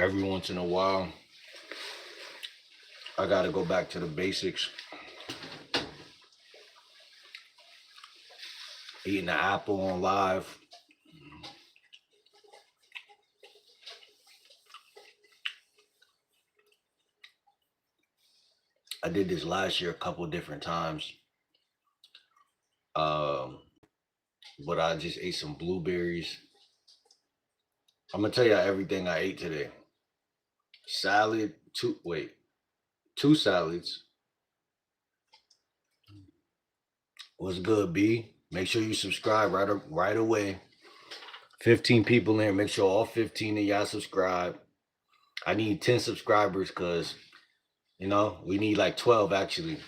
Every once in a while, I gotta go back to the basics. Eating an apple on live. I did this last year a couple different times. Um, but I just ate some blueberries. I'm gonna tell you everything I ate today. Salad, two salads. What's good, B? Make sure you subscribe right away. 15 people in there. Make sure all 15 of y'all subscribe. I need 10 subscribers because we need like 12 actually.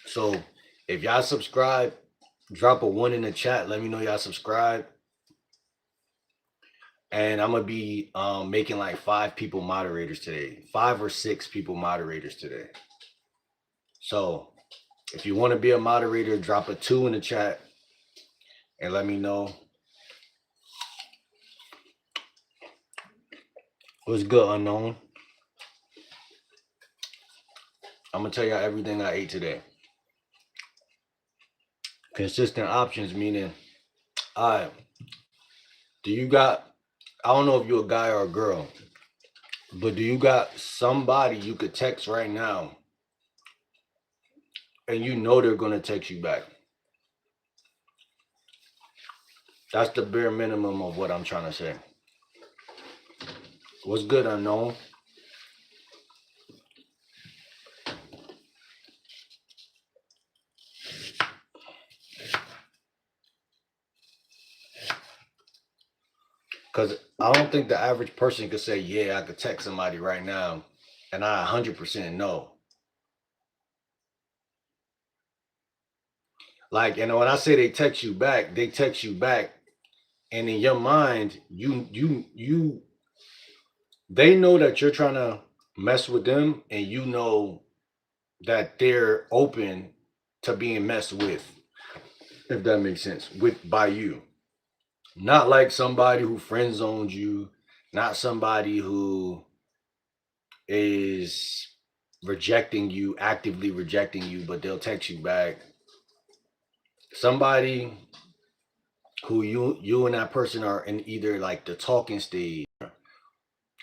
So if y'all subscribe, drop a 1 in the chat. Let me know y'all subscribe. And I'm gonna be making like 5 people moderators today. 5 or 6 people moderators today. So if you want to be a moderator, drop a 2 in the chat and let me know. What's good, unknown? I'm gonna tell y'all everything I ate today. Consistent options, meaning, all right, I don't know if you're a guy or a girl, but do you got somebody you could text right now and you know they're gonna text you back? That's the bare minimum of what I'm trying to say. What's good, unknown? Because I don't think the average person could say, yeah, I could text somebody right now, and I 100% know. Like, when I say they text you back, and in your mind, they know that you're trying to mess with them, and you know that they're open to being messed with, if that makes sense, by you. Not like somebody who friend zones you, not somebody who is actively rejecting you, but they'll text you back. Somebody who you and that person are in either like the talking stage.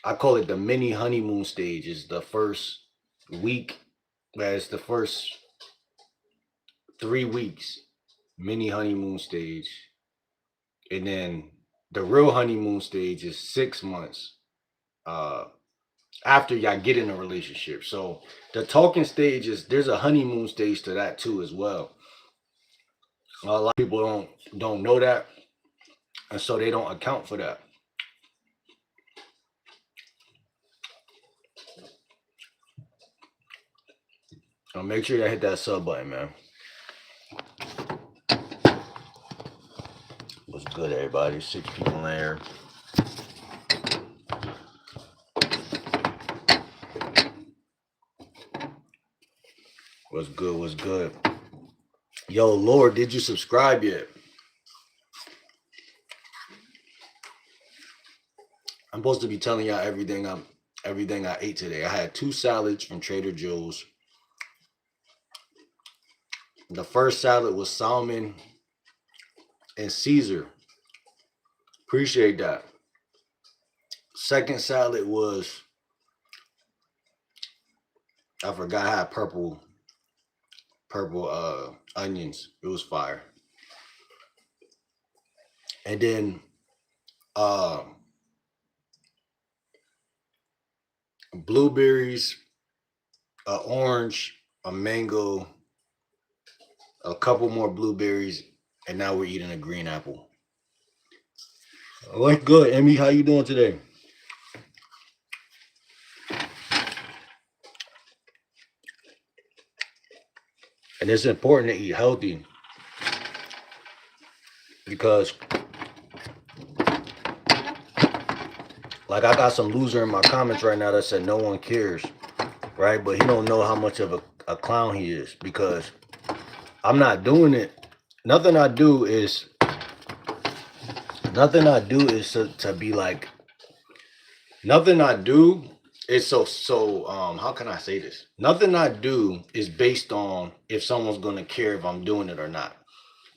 I call it the mini honeymoon stage. Is the first week, that's the first 3 weeks, mini honeymoon stage. And then the real honeymoon stage is 6 months after y'all get in a relationship. So the talking stage there's a honeymoon stage to that too as well. A lot of people don't know that, and so they don't account for that. So make sure you hit that sub button, man. What's good, everybody? 6 people in there. What's good? What's good? Yo, Lord, did you subscribe yet? I'm supposed to be telling y'all everything I ate today. I had 2 salads from Trader Joe's. The first salad was salmon and Caesar. Appreciate that. Second salad was, I forgot, I had purple onions. It was fire. And then blueberries, an orange, a mango, a couple more blueberries, and now we're eating a green apple. What's good, Emmy? How you doing today? And it's important to eat healthy because, like, I got some loser in my comments right now that said no one cares, right? But he don't know how much of a clown he is, because I'm not doing it. Nothing I do is to be like Nothing I do is how can I say this? Nothing I do is based on if someone's gonna care if I'm doing it or not.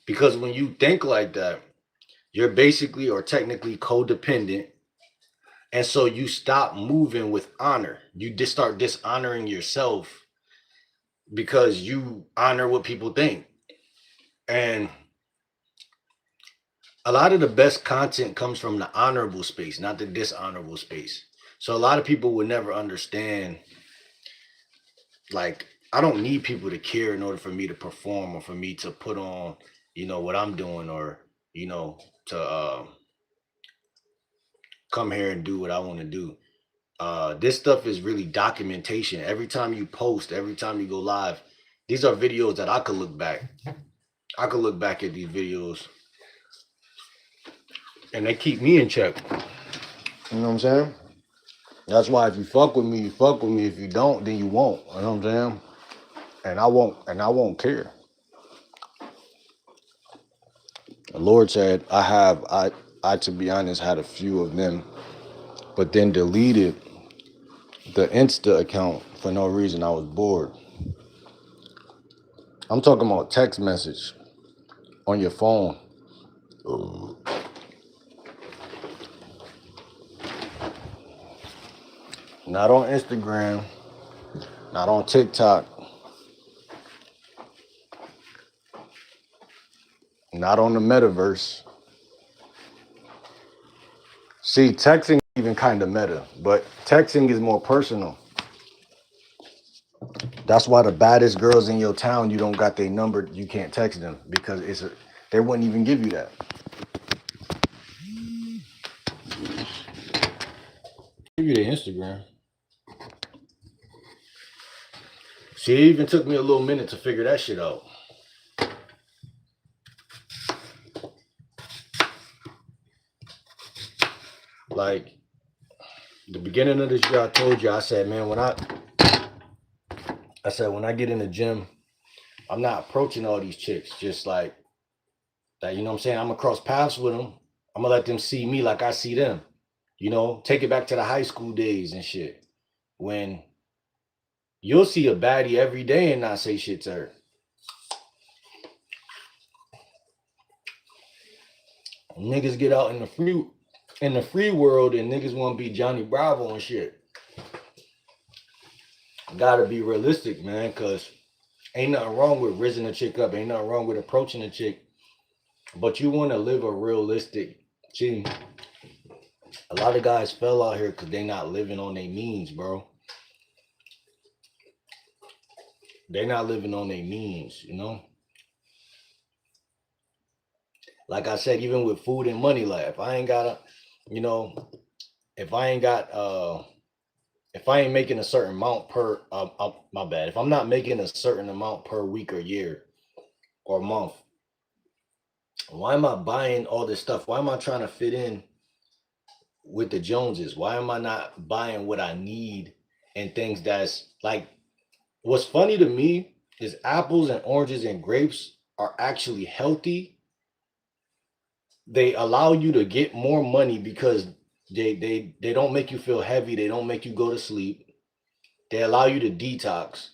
Because when you think like that, you're basically or technically codependent. And so you stop moving with honor. You just start dishonoring yourself because you honor what people think. And a lot of the best content comes from the honorable space, not the dishonorable space. So a lot of people would never understand, like, I don't need people to care in order for me to perform or for me to put on, what I'm doing, or, to come here and do what I want to do. This stuff is really documentation. Every time you post, every time you go live, these are videos that I could look back. I could look back at these videos and they keep me in check. You know what I'm saying? That's why if you fuck with me, you fuck with me. If you don't, then you won't. You know what I'm saying? And I won't care. The Lord said, I to be honest, had a few of them, but then deleted the Insta account for no reason. I was bored. I'm talking about text message on your phone. Not on Instagram, not on TikTok, not on the metaverse. See, texting is even kind of meta, but texting is more personal. That's why the baddest girls in your town, you don't got their number, you can't text them because they wouldn't even give you that. Give you their Instagram. See, it even took me a little minute to figure that shit out. Like, the beginning of this year, I told you, I said, man, when I get in the gym, I'm not approaching all these chicks just like that. You know what I'm saying? I'm gonna cross paths with them. I'm gonna let them see me like I see them. Take it back to the high school days and shit. When you'll see a baddie every day and not say shit to her. Niggas get out in the free world and niggas want to be Johnny Bravo and shit. Gotta be realistic, man, because ain't nothing wrong with rizzing a chick up. Ain't nothing wrong with approaching a chick. But you want to live a realistic. See, a lot of guys fell out here because they not living on their means, bro. They not living on their means, Like I said, even with food and money, like if I ain't if I ain't making a certain amount per, my bad. If I'm not making a certain amount per week or year or month, why am I buying all this stuff? Why am I trying to fit in with the Joneses? Why am I not buying what I need and things that's like, what's funny to me is apples and oranges and grapes are actually healthy. They allow you to get more money because they don't make you feel heavy. They don't make you go to sleep. They allow you to detox.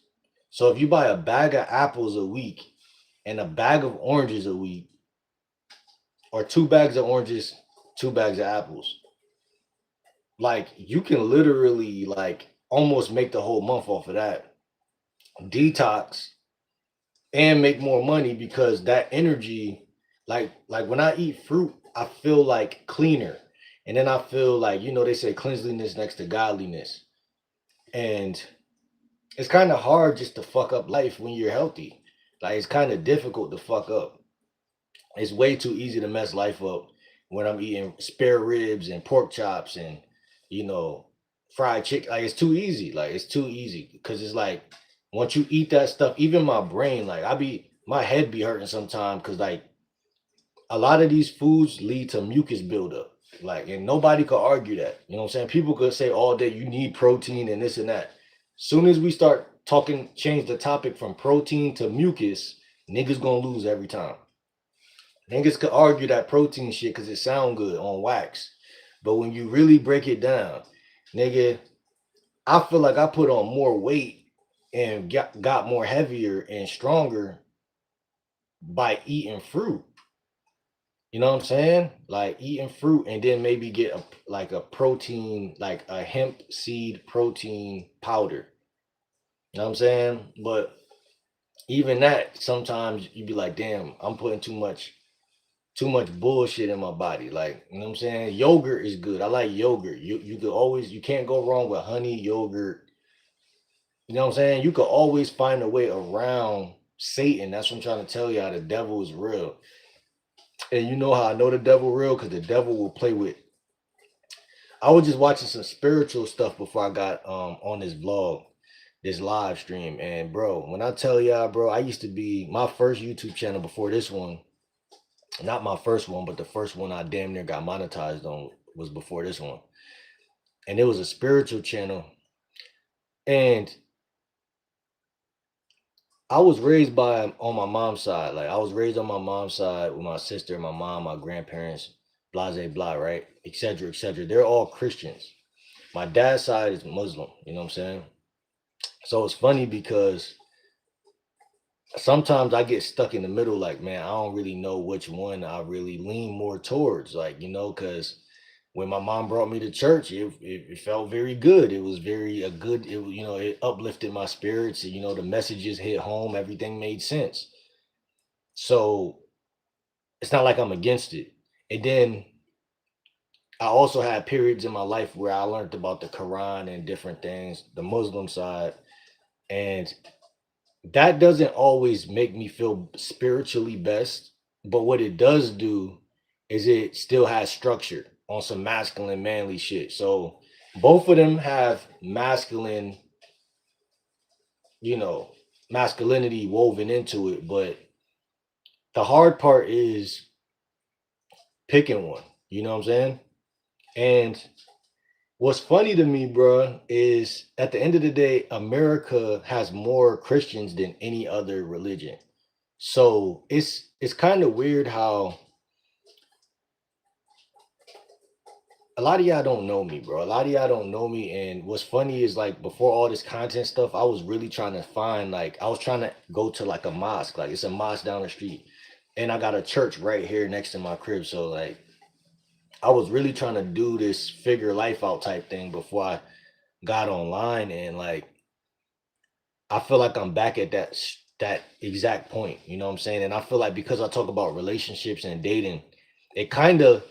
So if you buy a bag of apples a week and a bag of oranges a week, or 2 bags of oranges, 2 bags of apples, like you can literally like almost make the whole month off of that. Detox and make more money because that energy, like when I eat fruit, I feel like cleaner. And then I feel like, they say cleanliness next to godliness. And it's kind of hard just to fuck up life when you're healthy. Like it's kind of difficult to fuck up. It's way too easy to mess life up when I'm eating spare ribs and pork chops and you know fried chicken. Like it's too easy. Like it's too easy because it's like once you eat that stuff, even my brain, like my head be hurting sometimes because like a lot of these foods lead to mucus buildup. Like, and nobody could argue that. You know what I'm saying? People could say all day you need protein and this and that. Soon as we start talking, change the topic from protein to mucus, niggas gonna lose every time. Niggas could argue that protein shit because it sound good on wax. But when you really break it down, nigga, I feel like I put on more weight and got more heavier and stronger by eating fruit. You know what I'm saying? Like eating fruit and then maybe get a protein, like a hemp seed protein powder. You know what I'm saying? But even that, sometimes you be like, damn, I'm putting too much bullshit in my body. Like, you know what I'm saying? Yogurt is good. I like yogurt. You can't go wrong with honey, yogurt. You know what I'm saying? You could always find a way around Satan. That's what I'm trying to tell y'all. The devil is real. And you know how I know the devil real? Because the devil will play with. I was just watching some spiritual stuff before I got on this vlog, this live stream. And bro, when I tell y'all, bro, I used to be my first YouTube channel before this one. Not my first one, but the first one I damn near got monetized on was before this one. And it was a spiritual channel. And I was raised by on my mom's side. Like I was raised on my mom's side with my sister, my mom, my grandparents, blah blah blah, right? Etc. etc. They're all Christians. My dad's side is Muslim, you know what I'm saying? So it's funny because sometimes I get stuck in the middle, like, man, I don't really know which one I really lean more towards, like, because when my mom brought me to church, it felt very good. It was very a good, it uplifted my spirits. The messages hit home, everything made sense. So it's not like I'm against it. And then I also had periods in my life where I learned about the Quran and different things, the Muslim side. And that doesn't always make me feel spiritually best, but what it does do is it still has structure on some masculine manly shit. So both of them have masculine, you know masculinity woven into it, but the hard part is picking one. You know what I'm saying? And what's funny to me, bro, is at the end of the day, America has more Christians than any other religion. So it's kind of weird how a lot of y'all don't know me, bro. A lot of y'all don't know me. And what's funny is like before all this content stuff, I was really trying to find I was trying to go to like a mosque. Like it's a mosque down the street. And I got a church right here next to my crib. So like I was really trying to do this figure life out type thing before I got online. And like I feel like I'm back at that exact point. You know what I'm saying? And I feel like because I talk about relationships and dating, it kind of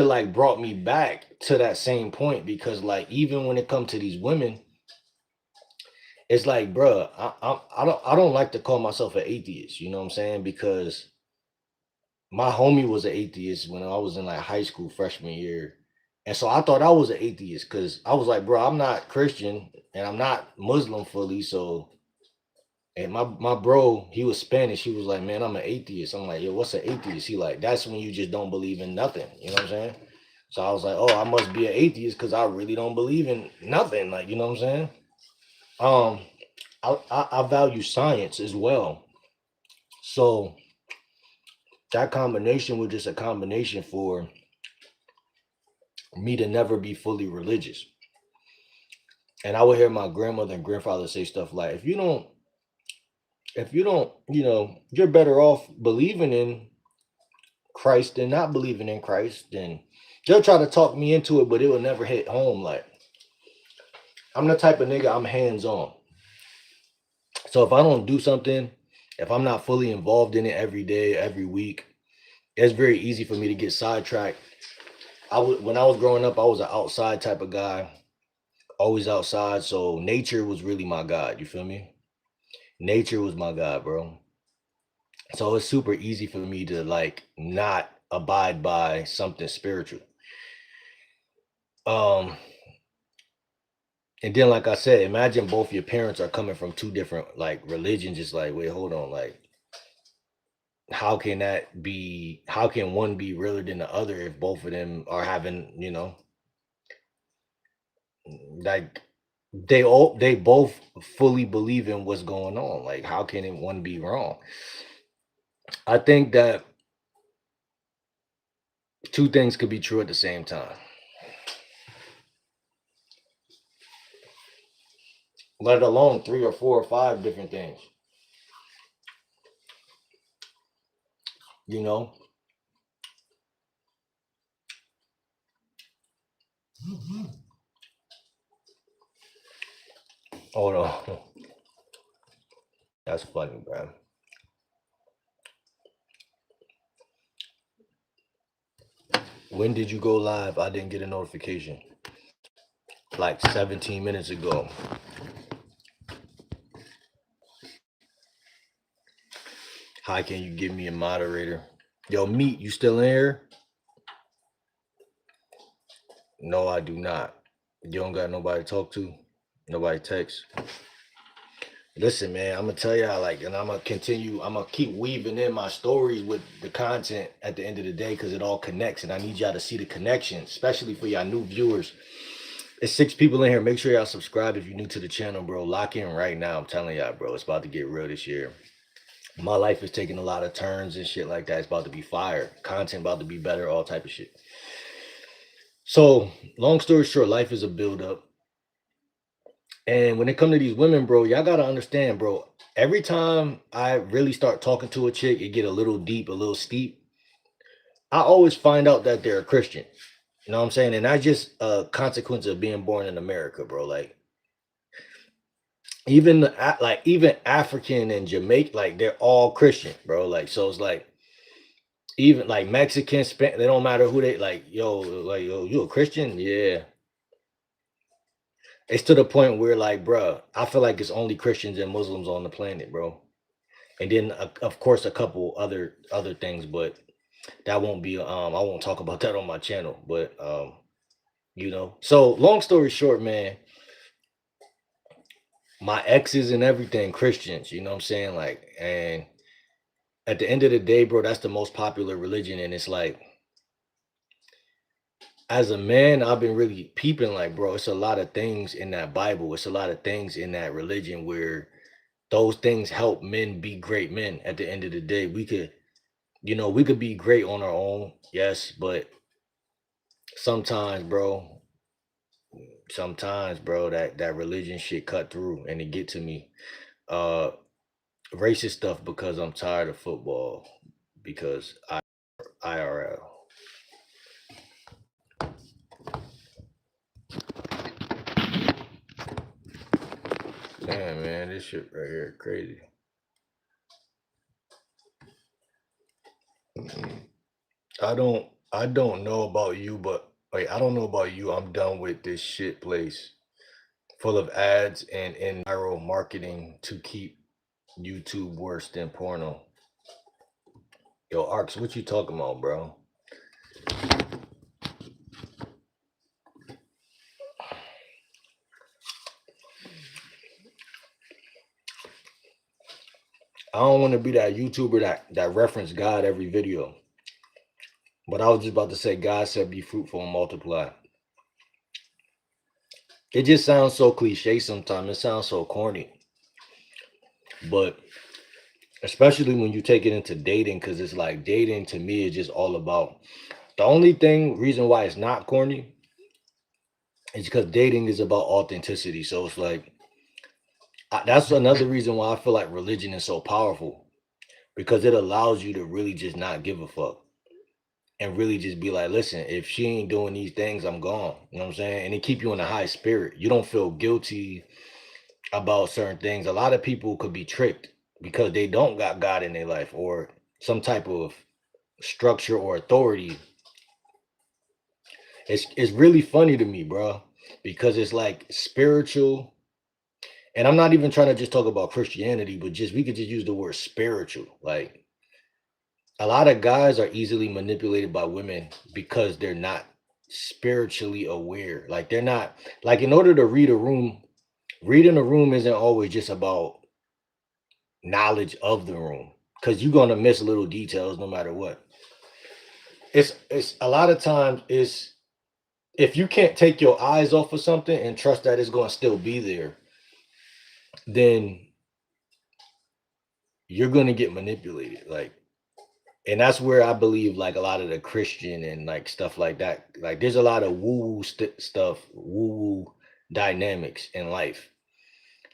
like brought me back to that same point because like even when it comes to these women, it's like, bruh, I don't like to call myself an atheist. You know what I'm saying? Because my homie was an atheist when I was in like high school freshman year. And so I thought I was an atheist because I was like, bro, I'm not Christian and I'm not Muslim fully. So, and my bro, he was Spanish. He was like, man, I'm an atheist. I'm like, yo, what's an atheist? He like, that's when you just don't believe in nothing. You know what I'm saying? So I was like, oh, I must be an atheist because I really don't believe in nothing. Like, you know what I'm saying? Um, I value science as well. So that combination was just a combination for me to never be fully religious. And I would hear my grandmother and grandfather say stuff like, if you don't, you're better off believing in Christ than not believing in Christ. Then they'll try to talk me into it, but it will never hit home. Like I'm the type of nigga, I'm hands on. So if I don't do something, if I'm not fully involved in it every day, every week, it's very easy for me to get sidetracked. When I was growing up, I was an outside type of guy, always outside. So nature was really my God. You feel me? Nature was my God, bro. So it's super easy for me to like not abide by something spiritual. Um, and then like I said, imagine both your parents are coming from two different like religions. Just like, wait, hold on, like how can one be realer than the other if both of them are having, like they both fully believe in what's going on. Like how can one be wrong? I think that two things could be true at the same time. let alone 3 or 4 or 5 different things. You know? Hold on. That's funny, bro. When did you go live? I didn't get a notification. Like 17 minutes ago. How can you give me a moderator? Yo, Meat, you still in here? No, I do not. You don't got nobody to talk to? Nobody text? Listen, man, I'm gonna tell y'all, like, and I'm gonna keep weaving in my stories with the content at the end of the day, because it all connects, and I need y'all to see the connection, especially for y'all new viewers. It's 6 people in here. Make sure y'all subscribe if you're new to the channel, bro. Lock in right now. I'm telling y'all, bro, it's about to get real this year. My life is taking a lot of turns and shit like that. It's about to be fire. Content about to be better, all type of shit. So, long story short, life is a build-up. And when it comes to these women, bro, y'all gotta understand, bro. Every time I really start talking to a chick, it get a little deep, a little steep. I always find out that they're a Christian. You know what I'm saying? And that's just a consequence of being born in America, bro. Like even African and Jamaican, like they're all Christian, bro. Like so, it's like even like Mexican, they don't matter who they like. Yo, you a Christian? Yeah. It's to the point where like, bro, I feel like it's only Christians and Muslims on the planet, bro. And then of course a couple other things, but that won't be I won't talk about that on my channel. But you know, so long story short, man, my exes and everything Christians, you know what I'm saying? Like, and at the end of the day, bro, that's the most popular religion. And it's like, as a man, I've been really peeping, like, bro, it's a lot of things in that Bible, it's a lot of things in that religion where those things help men be great men. At the end of the day, we could, you know, we could be great on our own, yes, but sometimes, bro, that religion shit cut through and it get to me. Uh Racist stuff because I'm tired of football, because IRL. Damn, man, this shit right here crazy. I don't know about you, but like I don't know about you. I'm done with this shit place full of ads and viral marketing to keep YouTube worse than porno. Yo, Arx, what you talking about, bro? I don't want to be that YouTuber that reference God every video. But I was just about to say, God said, be fruitful and multiply. It just sounds so cliche sometimes. It sounds so corny. But especially when you take it into dating, because it's like dating to me is just all about, the only reason why it's not corny is because dating is about authenticity. So it's like, that's another reason why I feel like religion is so powerful, because it allows you to really just not give a fuck and really just be like, listen, if she ain't doing these things, I'm gone. You know what I'm saying? And it keep you in a high spirit. You don't feel guilty about certain things. A lot of people could be tricked because they don't got God in their life or some type of structure or authority. It's really funny to me, bro, because it's like spiritual. And I'm not even trying to just talk about Christianity, but just we could just use the word spiritual. Like a lot of guys are easily manipulated by women because they're not spiritually aware. Like they're not, like, in order to read a room, reading a room isn't always just about knowledge of the room, because you're gonna miss little details no matter what. It's a lot of times is, if you can't take your eyes off of something and trust that it's gonna still be there, then you're gonna get manipulated. Like, and that's where I believe like a lot of the Christian and like stuff like that. Like there's a lot of woo woo stuff, woo woo dynamics in life.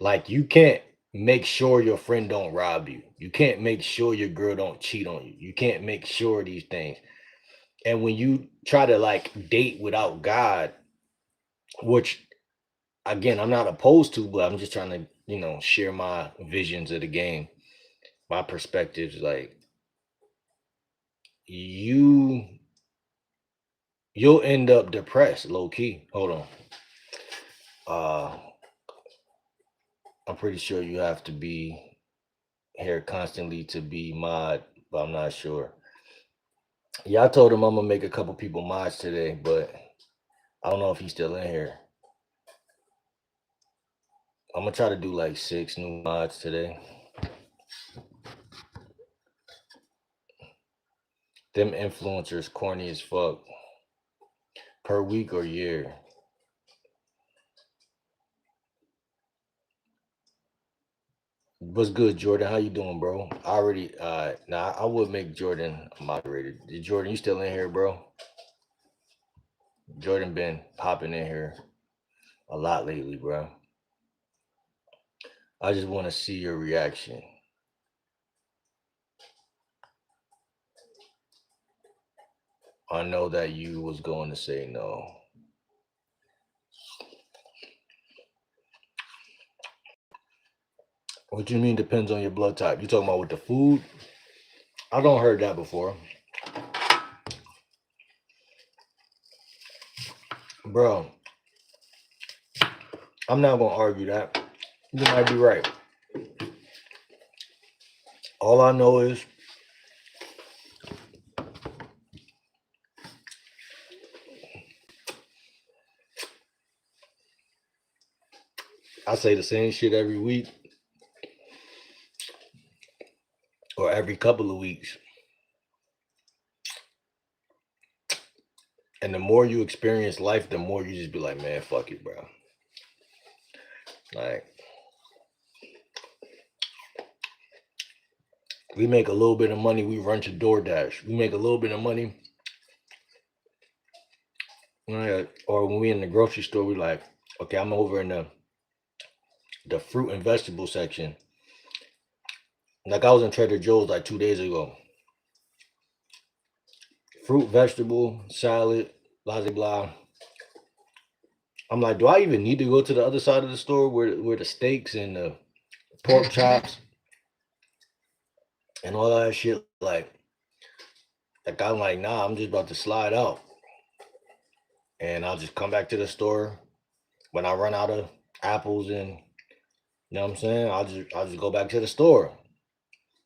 Like you can't make sure your friend don't rob you. You can't make sure your girl don't cheat on you. You can't make sure these things. And when you try to like date without God, which again I'm not opposed to, but I'm just trying to, share my visions of the game, my perspectives. Like you you'll end up depressed, low key. Hold on. Uh I'm pretty sure you have to be here constantly to be mod, but I'm not sure. Yeah, I told him I'm gonna make a couple people mods today, but I don't know if he's still in here. I'm gonna try to do like 6 new mods today. Them influencers corny as fuck. Per week or year. What's good, Jordan? How you doing, bro? I already nah, I would make Jordan a moderator. Jordan, you still in here, bro? Jordan been popping in here a lot lately, bro. I just want to see your reaction. I know that you was going to say no. What you mean depends on your blood type? You talking about with the food? I don't heard that before. Bro, I'm not gonna argue that. You might be right. All I know is I say the same shit every week or every couple of weeks. And the more you experience life, the more you just be like, man, fuck it, bro. Like, we make a little bit of money, we run to DoorDash. We make a little bit of money. Or when we in the grocery store, we like, okay, I'm over in the fruit and vegetable section. Like I was in Trader Joe's like 2 days ago. Fruit, vegetable, salad, blah blah blah. I'm like, do I even need to go to the other side of the store where the steaks and the pork chops and all that shit? Like I'm like, nah, I'm just about to slide out, and I'll just come back to the store when I run out of apples, and you know what I'm saying. I'll just go back to the store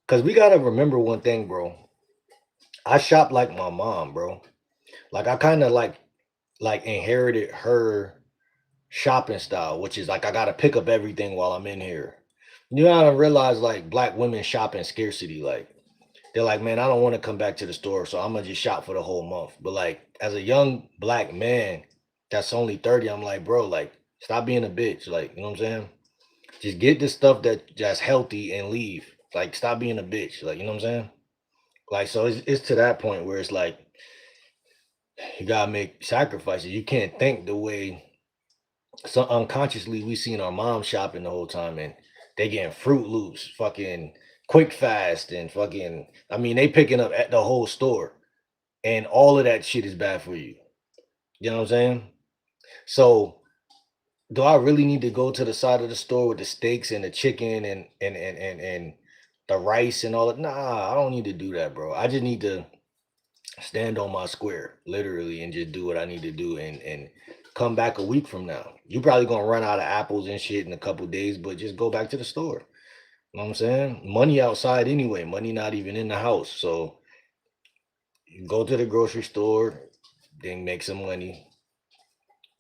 because we gotta remember one thing, bro. I shop like my mom, bro. Like I kind of like inherited her shopping style, which is like I gotta pick up everything while I'm in here. You gotta realize like black women shop in scarcity. Like they're like, man, I don't want to come back to the store, so I'm gonna just shop for the whole month. But like as a young black man that's only 30, I'm like, bro, like stop being a bitch. Like, you know what I'm saying? Just get the stuff that's healthy and leave. Like stop being a bitch. Like, you know what I'm saying? Like so it's to that point where it's like you gotta make sacrifices. You can't think the way so unconsciously we seen our mom shopping the whole time and they getting Fruit Loops, fucking quick fast and fucking I mean they picking up at the whole store and all of that shit is bad for you. You know what I'm saying? So do I really need to go to the side of the store with the steaks and the chicken and the rice and all that? Nah, I don't need to do that, bro. I just need to stand on my square, literally, and just do what I need to do and come back a week from now. You probably gonna run out of apples and shit in a couple days, but just go back to the store. You know what I'm saying? Money outside anyway, money not even in the house. So you go to the grocery store, then make some money,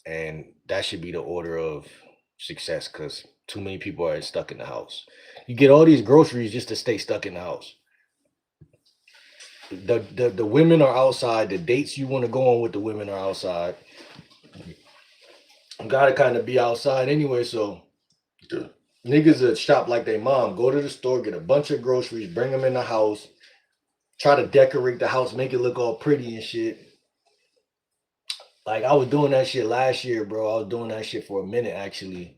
and that should be the order of success because too many people are stuck in the house. You get all these groceries just to stay stuck in the house. The women are outside. The dates you want to go on with the women are outside. Gotta kind of be outside anyway, so niggas that shop like they mom, go to the store, get a bunch of groceries, bring them in the house, try to decorate the house, make it look all pretty and shit. Like I was doing that shit last year, bro. I was doing that shit for a minute actually,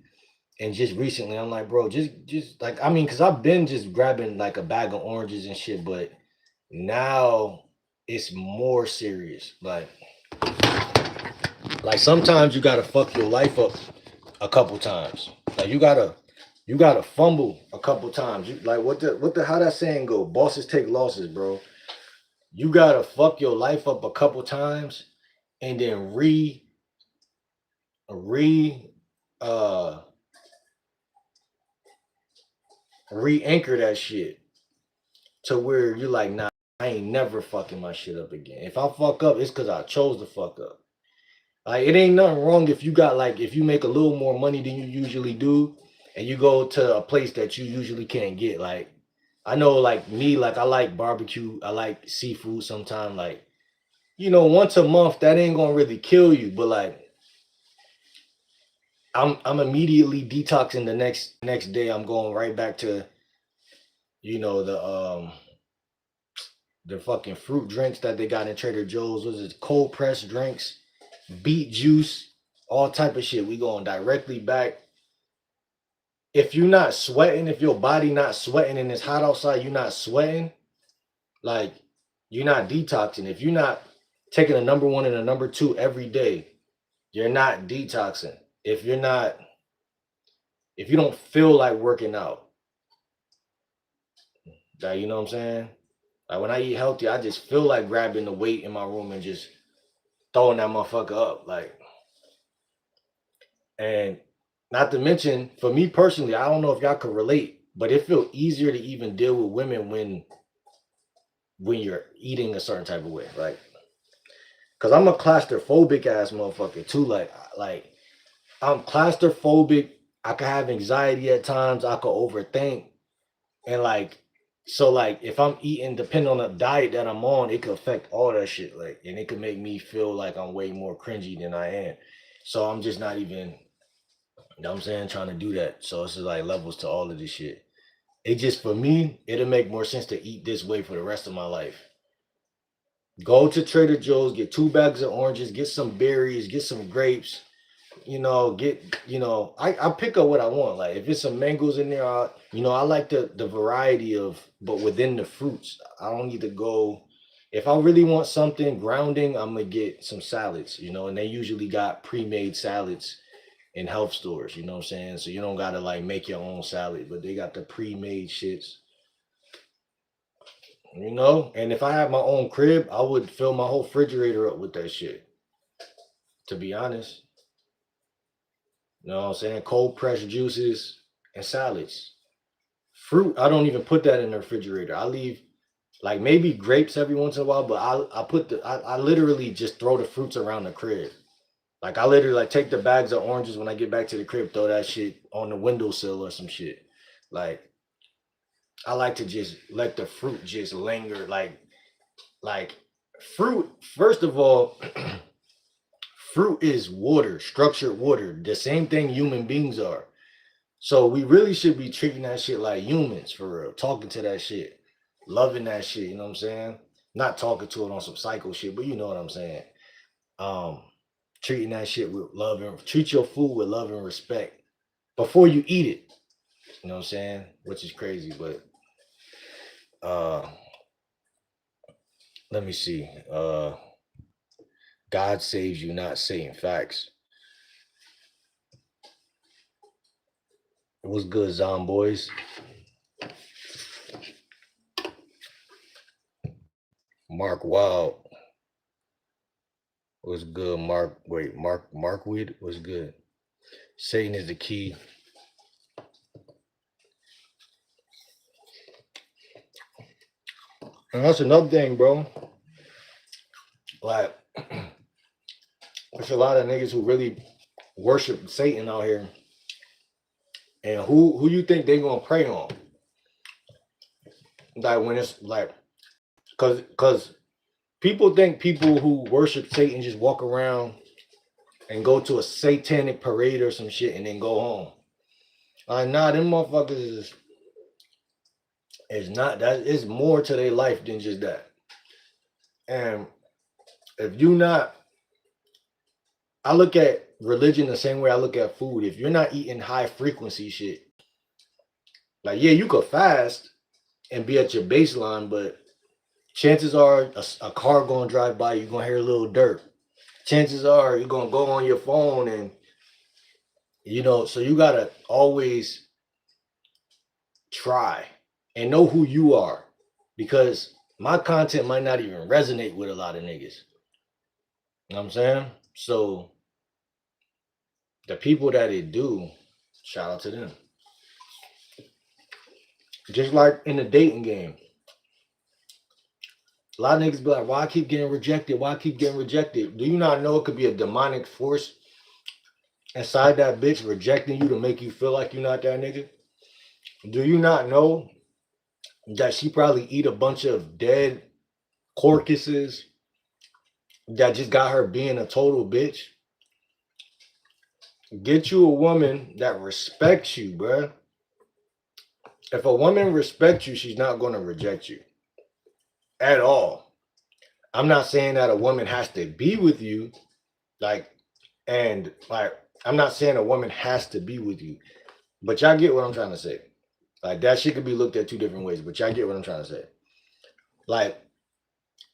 And just recently, I'm like, bro, just like, I mean, because I've been just grabbing like a bag of oranges and shit, but now it's more serious. Like sometimes you gotta fuck your life up a couple times. Like you gotta fumble a couple times. You like what the how that saying go? Bosses take losses, bro. You gotta fuck your life up a couple times and then re uh re-anchor that shit to where you're like, nah, I ain't never fucking my shit up again. If I fuck up, it's because I chose to fuck up. Like it ain't nothing wrong if you got like if you make a little more money than you usually do, and you go to a place that you usually can't get. Like I know, like me, like I like barbecue, I like seafood. Sometimes, like once a month that ain't gonna really kill you, but like I'm immediately detoxing the next day. I'm going right back to you know the um the fucking fruit drinks that they got in Trader Joe's. Was it cold pressed drinks, beet juice, all type of shit. We going directly back. If you're not sweating, if your body not sweating and it's hot outside, you're not sweating, like you're not detoxing. If you're not taking a number one and a number two every day, you're not detoxing. If you don't feel like working out, like you know what I'm saying? Like when I eat healthy, I just feel like grabbing the weight in my room and just throwing that motherfucker up. Like, and not to mention, for me personally, I don't know if y'all could relate, but it feels easier to even deal with women when you're eating a certain type of way. Like, cause I'm a claustrophobic ass motherfucker too. Like I'm claustrophobic. I could have anxiety at times. I could overthink. And like, so like if I'm eating, depending on the diet that I'm on, it could affect all that shit. Like, and it could make me feel like I'm way more cringy than I am. So I'm just not even, you know what I'm saying, trying to do that. So it's just like levels to all of this shit. It just for me, it'll make more sense to eat this way for the rest of my life. Go to Trader Joe's, get 2 bags of oranges, get some berries, get some grapes, I pick up what I want. Like if it's some mangoes in there, I like the variety of, but within the fruits. I don't need to go. If I really want something grounding, I'm gonna get some salads, and they usually got pre-made salads in health stores, you know what I'm saying? So you don't gotta like make your own salad, but they got the pre-made shits, And if I had my own crib, I would fill my whole refrigerator up with that shit. To be honest. You know what I'm saying? Cold pressed juices and salads. Fruit, I don't even put that in the refrigerator. I leave like maybe grapes every once in a while, but I literally just throw the fruits around the crib. Like I literally like take the bags of oranges when I get back to the crib, throw that shit on the windowsill or some shit. Like I like to just let the fruit just linger. Like fruit, first of all, fruit is water, structured water, the same thing human beings are. So we really should be treating that shit like humans for real, talking to that shit, loving that shit, you know what I'm saying? Not talking to it on some psycho shit, but you know what I'm saying. Um, Treating that shit with love and treat your food with love and respect before you eat it. You know what I'm saying? Which is crazy, but uh let me see. God saves you, not Satan. Facts. What's good, Zomboys? Mark Wild. What's good, Mark? Wait, Markwood? What's good? Satan is the key. And that's another thing, bro. Like, there's a lot of niggas who really worship Satan out here. And who you think they gonna pray on? Like when it's like, cause people think people who worship Satan just walk around and go to a satanic parade or some shit and then go home. Like, nah, them motherfuckers is not that. It's more to their life than just that. And if you not, I look at religion the same way I look at food. If you're not eating high frequency shit, like, yeah, you could fast and be at your baseline, but chances are a car gonna drive by, you're gonna hear a little dirt. Chances are you're gonna go on your phone and so you gotta always try and know who you are, because my content might not even resonate with a lot of niggas. You know what I'm saying? So the people that it do, shout out to them. Just like in the dating game. A lot of niggas be like, why I keep getting rejected? Why I keep getting rejected? Do you not know it could be a demonic force inside that bitch rejecting you to make you feel like you're not that nigga? Do you not know that she probably eat a bunch of dead carcasses that just got her being a total bitch? Get you a woman that respects you, bruh. If a woman respects you, she's not going to reject you at all. I'm not saying that a woman has to be with you, I'm not saying a woman has to be with you, but y'all get what I'm trying to say. Like, that shit could be looked at two different ways, but y'all get what I'm trying to say. Like,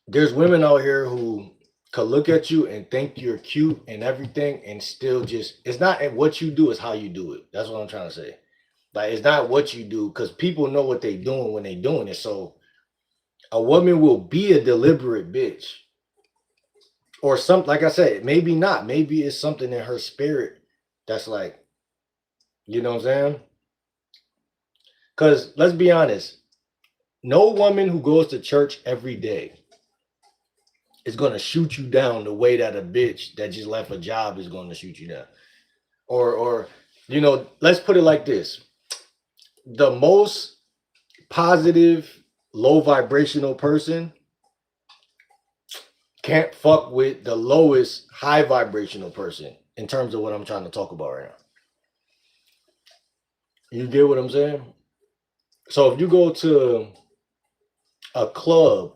there's women out here who could look at you and think you're cute and everything, and still just, it's not what you do, it's how you do it. That's what I'm trying to say. Like, it's not what you do, because people know what they doing when they doing it. So a woman will be a deliberate bitch. Or something, like I said, maybe not. Maybe it's something in her spirit that's like, you know what I'm saying? Because let's be honest, no woman who goes to church every day is going to shoot you down the way that a bitch that just left a job is going to shoot you down. Or let's put it like this. The most positive, low vibrational person can't fuck with the lowest high vibrational person in terms of what I'm trying to talk about right now. You get what I'm saying? So if you go to a club,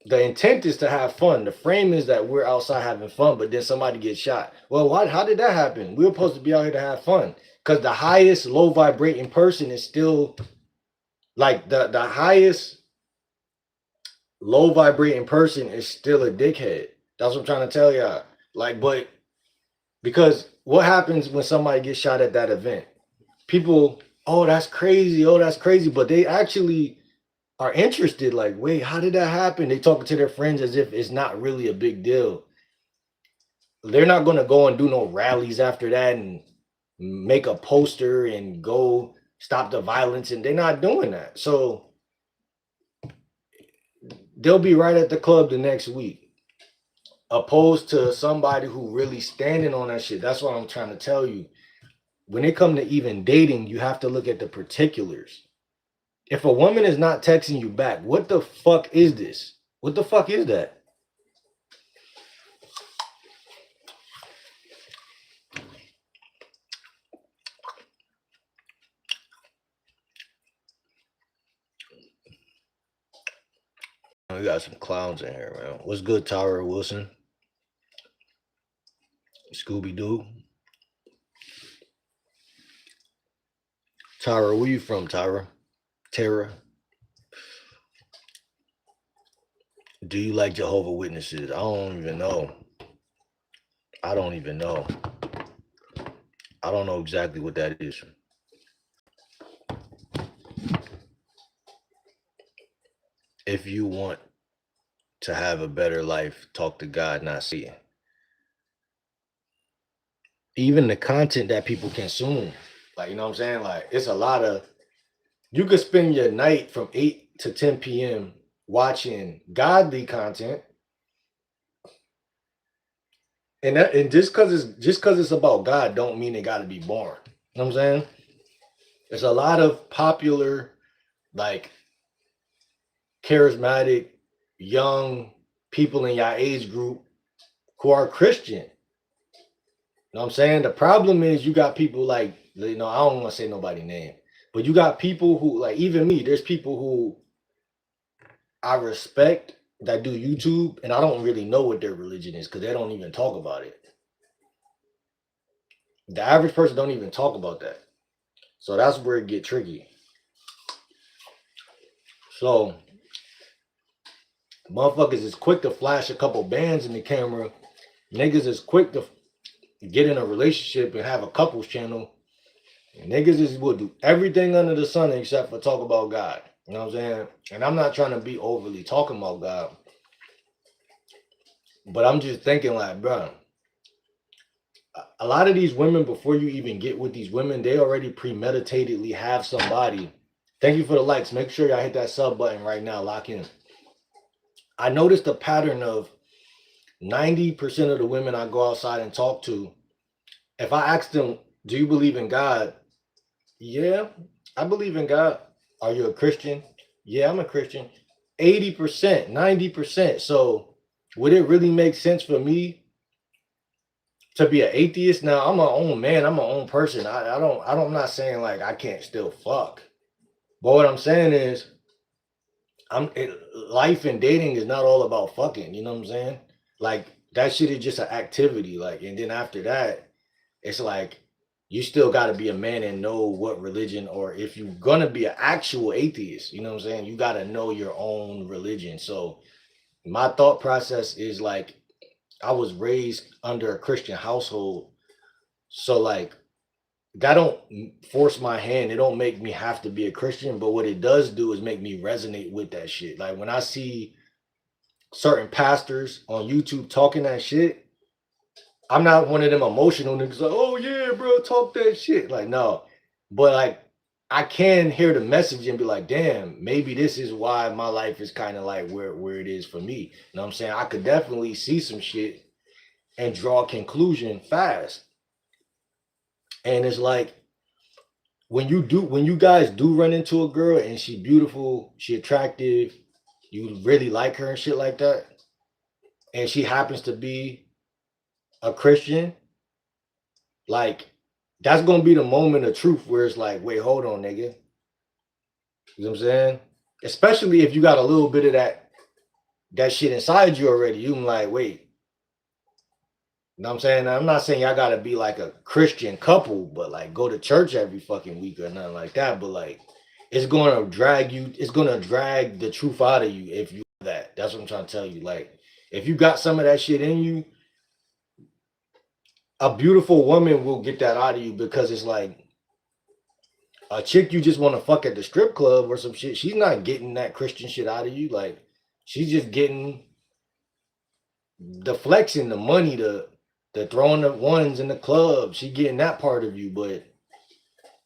the intent is to have fun. The frame is that we're outside having fun, but then somebody gets shot. Well, how did that happen? We were supposed to be out here to have fun. Because the highest low vibrating person is still, like, the highest low vibrating person is still a dickhead. That's what I'm trying to tell y'all. Like, but because what happens when somebody gets shot at that event? People, oh, that's crazy. Oh, that's crazy. But they actually are interested. Like, wait, how did that happen? They talking to their friends as if it's not really a big deal. They're not going to go and do no rallies after that and make a poster and go stop the violence. And they're not doing that. So they'll be right at the club the next week, opposed to somebody who really standing on that shit. That's what I'm trying to tell you. When it comes to even dating, you have to look at the particulars. If a woman is not texting you back, what the fuck is this? What the fuck is that? We got some clowns in here, man. What's good, Tyra Wilson? Scooby-Doo? Tyra, where you from, Tyra? Tara? Do you like Jehovah's Witnesses? I don't even know. I don't know exactly what that is. If you want to have a better life, talk to God, not Satan. Even the content that people consume, like, you know what I'm saying? Like, it's a lot of, you could spend your night from 8 to 10 p.m. watching godly content. And just because it's about God don't mean it got to be boring. You know what I'm saying? There's a lot of popular, like, charismatic, young people in your age group who are Christian. You know what I'm saying? The problem is you got people like, I don't want to say nobody's name, but you got people who, like, even me, there's people who I respect that do YouTube, and I don't really know what their religion is because they don't even talk about it. The average person don't even talk about that. So that's where it get tricky. So motherfuckers is quick to flash a couple bands in the camera. Niggas is quick to get in a relationship and have a couples channel. Niggas is will do everything under the sun except for talk about God. You know what I'm saying? And I'm not trying to be overly talking about God, but I'm just thinking like, bro, a lot of these women, before you even get with these women, they already premeditatedly have somebody. Thank you for the likes. Make sure y'all hit that sub button right now. Lock in. I noticed a pattern of 90% of the women I go outside and talk to, if I ask them, do you believe in God? Yeah, I believe in God. Are you a Christian? Yeah, I'm a Christian. 80%, 90%. So would it really make sense for me to be an atheist? Now I'm my own man, I'm my own person. I'm not saying like I can't still fuck. But what I'm saying is life and dating is not all about fucking, you know what I'm saying? Like that shit is just an activity. Like, and then after that, it's like you still got to be a man and know what religion, or if you're gonna be an actual atheist, you know what I'm saying, you got to know your own religion. So my thought process is like, I was raised under a Christian household, so like that don't force my hand, it don't make me have to be a Christian, but what it does do is make me resonate with that shit. Like when I see certain pastors on YouTube talking that shit, I'm not one of them emotional niggas like, oh yeah, bro, talk that shit. Like, no. But like I can hear the message and be like, damn, maybe this is why my life is kind of like where it is for me. You know what I'm saying? I could definitely see some shit and draw a conclusion fast. And it's like when you guys do run into a girl and she beautiful, she attractive, you really like her and shit like that, and she happens to be a Christian, like that's gonna be the moment of truth where it's like, wait, hold on, nigga. You know what I'm saying? Especially if you got a little bit of that shit inside you already. You like, wait. You know what I'm saying? I'm not saying y'all gotta be like a Christian couple, but like go to church every fucking week or nothing like that. But like it's gonna drag you, it's gonna drag the truth out of you if you do that. That's what I'm trying to tell you. Like, if you got some of that shit in you, a beautiful woman will get that out of you, because it's like a chick you just want to fuck at the strip club or some shit, she's not getting that Christian shit out of you. Like, she's just getting the flexing, the money, the throwing the ones in the club. She getting that part of you. But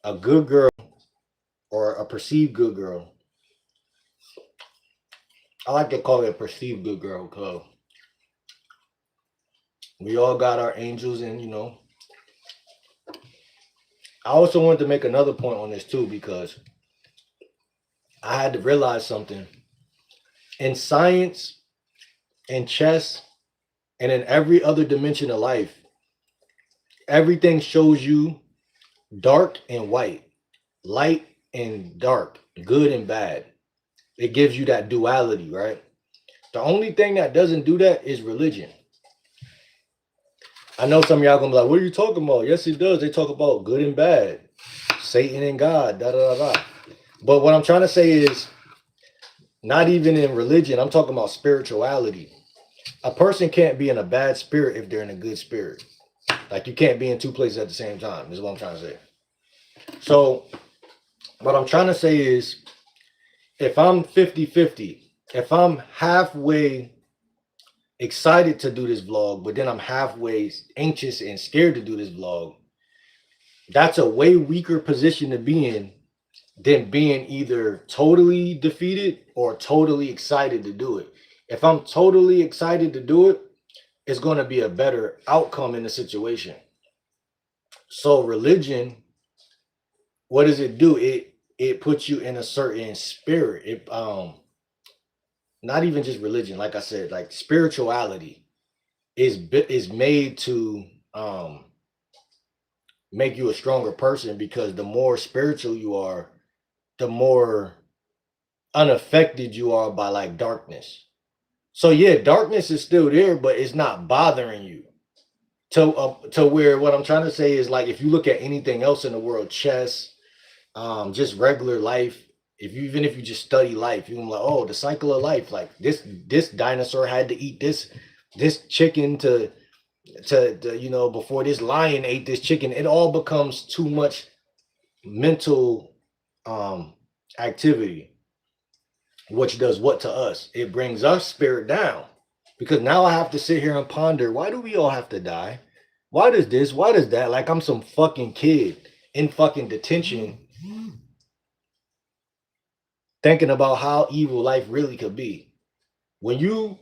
a good girl, or a perceived good girl, I like to call it a perceived good girl, because we all got our angels, and you know. I also wanted to make another point on this too, because I had to realize something. In science, in chess, and in every other dimension of life, everything shows you dark and white, light and dark, good and bad. It gives you that duality, right? The only thing that doesn't do that is religion. I know some of y'all gonna be like, what are you talking about? Yes, it does. They talk about good and bad, Satan and God, da da da da. But what I'm trying to say is, not even in religion, I'm talking about spirituality. A person can't be in a bad spirit if they're in a good spirit. Like, you can't be in two places at the same time, is what I'm trying to say. So what I'm trying to say is, if I'm 50-50, if I'm halfway excited to do this vlog, but then I'm halfway anxious and scared to do this vlog, that's a way weaker position to be in than being either totally defeated or totally excited to do it. If I'm totally excited to do it, it's going to be a better outcome in the situation. So religion, what does it do? It puts you in a certain spirit. It not even just religion, like I said, like spirituality is made to make you a stronger person, because the more spiritual you are, the more unaffected you are by like darkness. So yeah, darkness is still there, but it's not bothering you to where what I'm trying to say is like if you look at anything else in the world, chess, just regular life. If you even if you just study life, you're like, oh, the cycle of life. Like this dinosaur had to eat this chicken to before this lion ate this chicken. It all becomes too much mental um activity, which does what to us? It brings us spirit down. Because now I have to sit here and ponder, why do we all have to die? Why does this? Why does that? Like I'm some fucking kid in fucking detention thinking about how evil life really could be. When you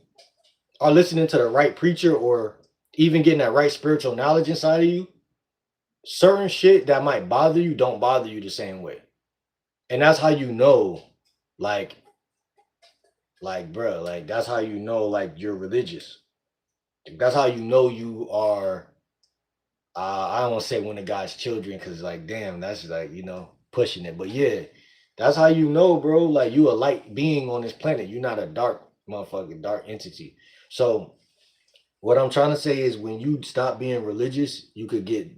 are listening to the right preacher or even getting that right spiritual knowledge inside of you, certain shit that might bother you don't bother you the same way. And that's how you know, like, bro, like that's how you know, like you're religious. That's how you know you are. I don't want to say one of God's children because, like, damn, that's like pushing it. But yeah, that's how you know, bro. Like you a light being on this planet. You're not a dark motherfucking dark entity. So what I'm trying to say is, when you stop being religious, you could get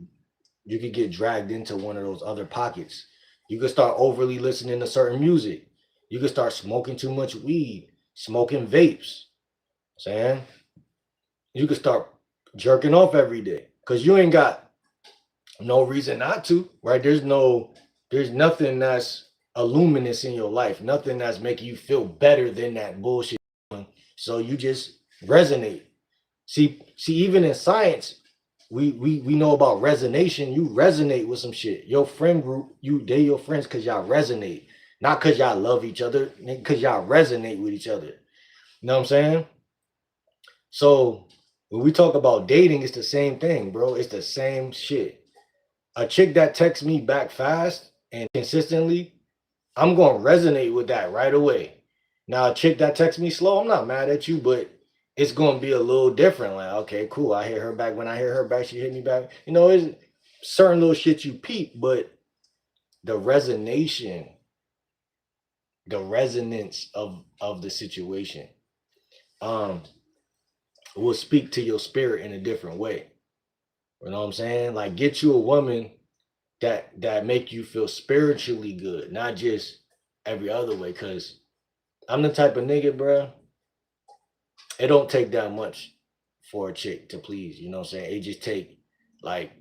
dragged into one of those other pockets. You could start overly listening to certain music. You could start smoking too much weed, smoking vapes. Saying you could start jerking off every day because you ain't got no reason not to, right? There's nothing that's a luminous in your life, nothing that's making you feel better than that bullshit. So you just resonate. See, even in science, we know about resonation. You resonate with some shit. Your friend group, they your friends because y'all resonate, not because y'all love each other, because y'all resonate with each other. You know what I'm saying? So when we talk about dating, it's the same thing, bro. It's the same shit. A chick that texts me back fast and consistently, I'm gonna resonate with that right away. Now, a chick that texts me slow, I'm not mad at you, but it's gonna be a little different. Like, okay, cool. I hear her back. When I hear her back, she hit me back. It's certain little shit you peep, but the resonation, the resonance of the situation, um, will speak to your spirit in a different way. You know what I'm saying? Like, get you a woman that make you feel spiritually good, not just every other way. Cause I'm the type of nigga, bro. It don't take that much for a chick to please. You know what I'm saying? It just take like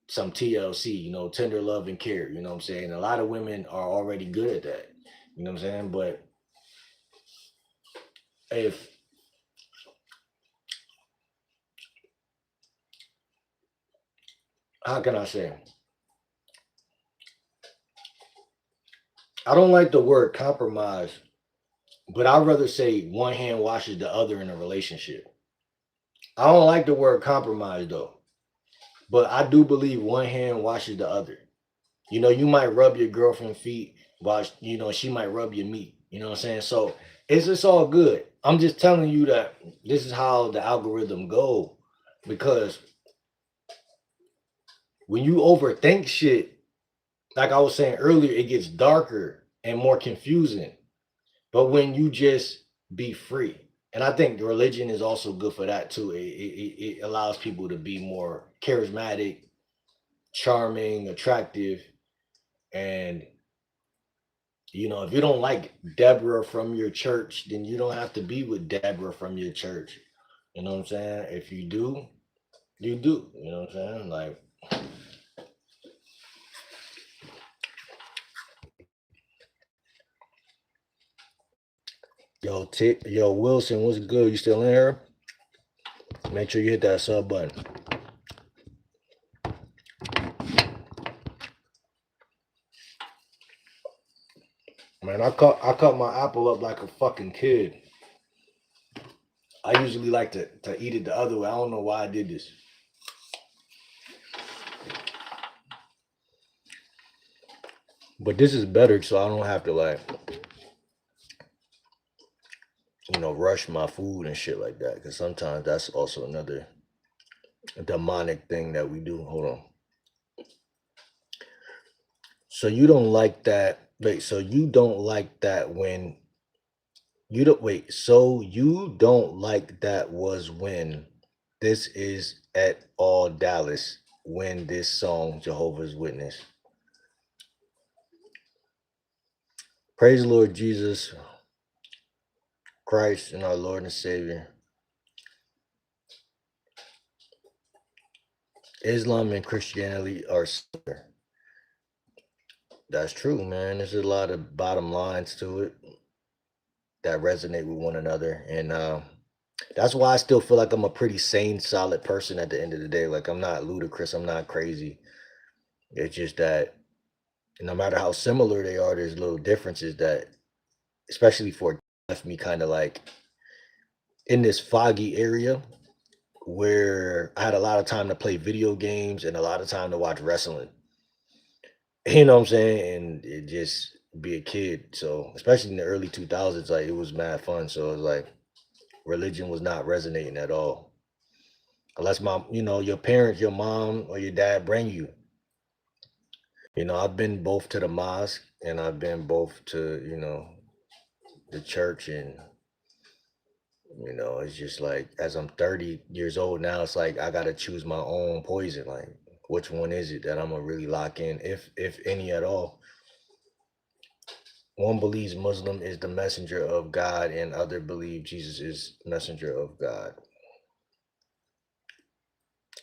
some TLC, tender love and care. You know what I'm saying? A lot of women are already good at that. You know what I'm saying? But if how can I say? I don't like the word compromise, but I'd rather say one hand washes the other in a relationship. I don't like the word compromise though, but I do believe one hand washes the other. You might rub your girlfriend's feet while she might rub your meat. You know what I'm saying? So it's just all good. I'm just telling you that this is how the algorithm go, because when you overthink shit, like I was saying earlier, it gets darker and more confusing. But when you just be free, and I think religion is also good for that too. It allows people to be more charismatic, charming, attractive, and if you don't like Deborah from your church, then you don't have to be with Deborah from your church. You know what I'm saying? If you do, you do. You know what I'm saying? Like, yo, Wilson, what's good? You still in here? Make sure you hit that sub button. Man, I cut my apple up like a fucking kid. I usually like to eat it the other way. I don't know why I did this. But this is better, so I don't have to like, rush my food and shit like that. Cause sometimes that's also another demonic thing that we do. Hold on. So you don't like that. Wait, so you don't like that when you don't wait. So you don't like that was when This is at all Dallas when this song Jehovah's Witness. Praise the Lord Jesus Christ and our Lord and Savior. Islam and Christianity are similar. That's true, man. There's a lot of bottom lines to it that resonate with one another. And that's why I still feel like I'm a pretty sane, solid person at the end of the day. Like, I'm not ludicrous, I'm not crazy. It's just that no matter how similar they are, there's little differences that, especially for left me kind of like in this foggy area where I had a lot of time to play video games and a lot of time to watch wrestling. You know what I'm saying? And it just be a kid. So especially in the early 2000s, like it was mad fun. So it was like religion was not resonating at all. Unless your parents, your mom or your dad bring you. I've been both to the mosque and I've been both to, the church. And it's just like as I'm 30 years old now, it's like I gotta choose my own poison. Like which one is it that I'm gonna really lock in, if any at all? One believes Muslim is the messenger of God, and other believe Jesus is messenger of God.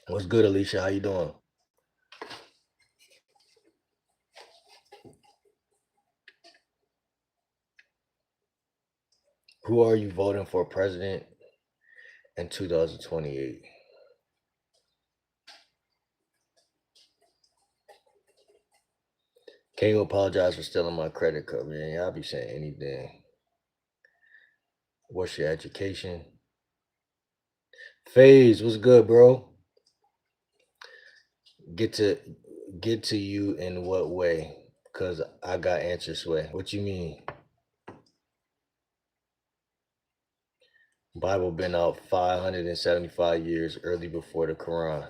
What's good, Alicia? How you doing? Who are you voting for president in 2028? Can you apologize for stealing my credit card, man? Y'all be saying anything. What's your education? Phase, what's good, bro? Get to you in what way? Cause I got answers way. What you mean? Bible been out 575 years early before the Quran.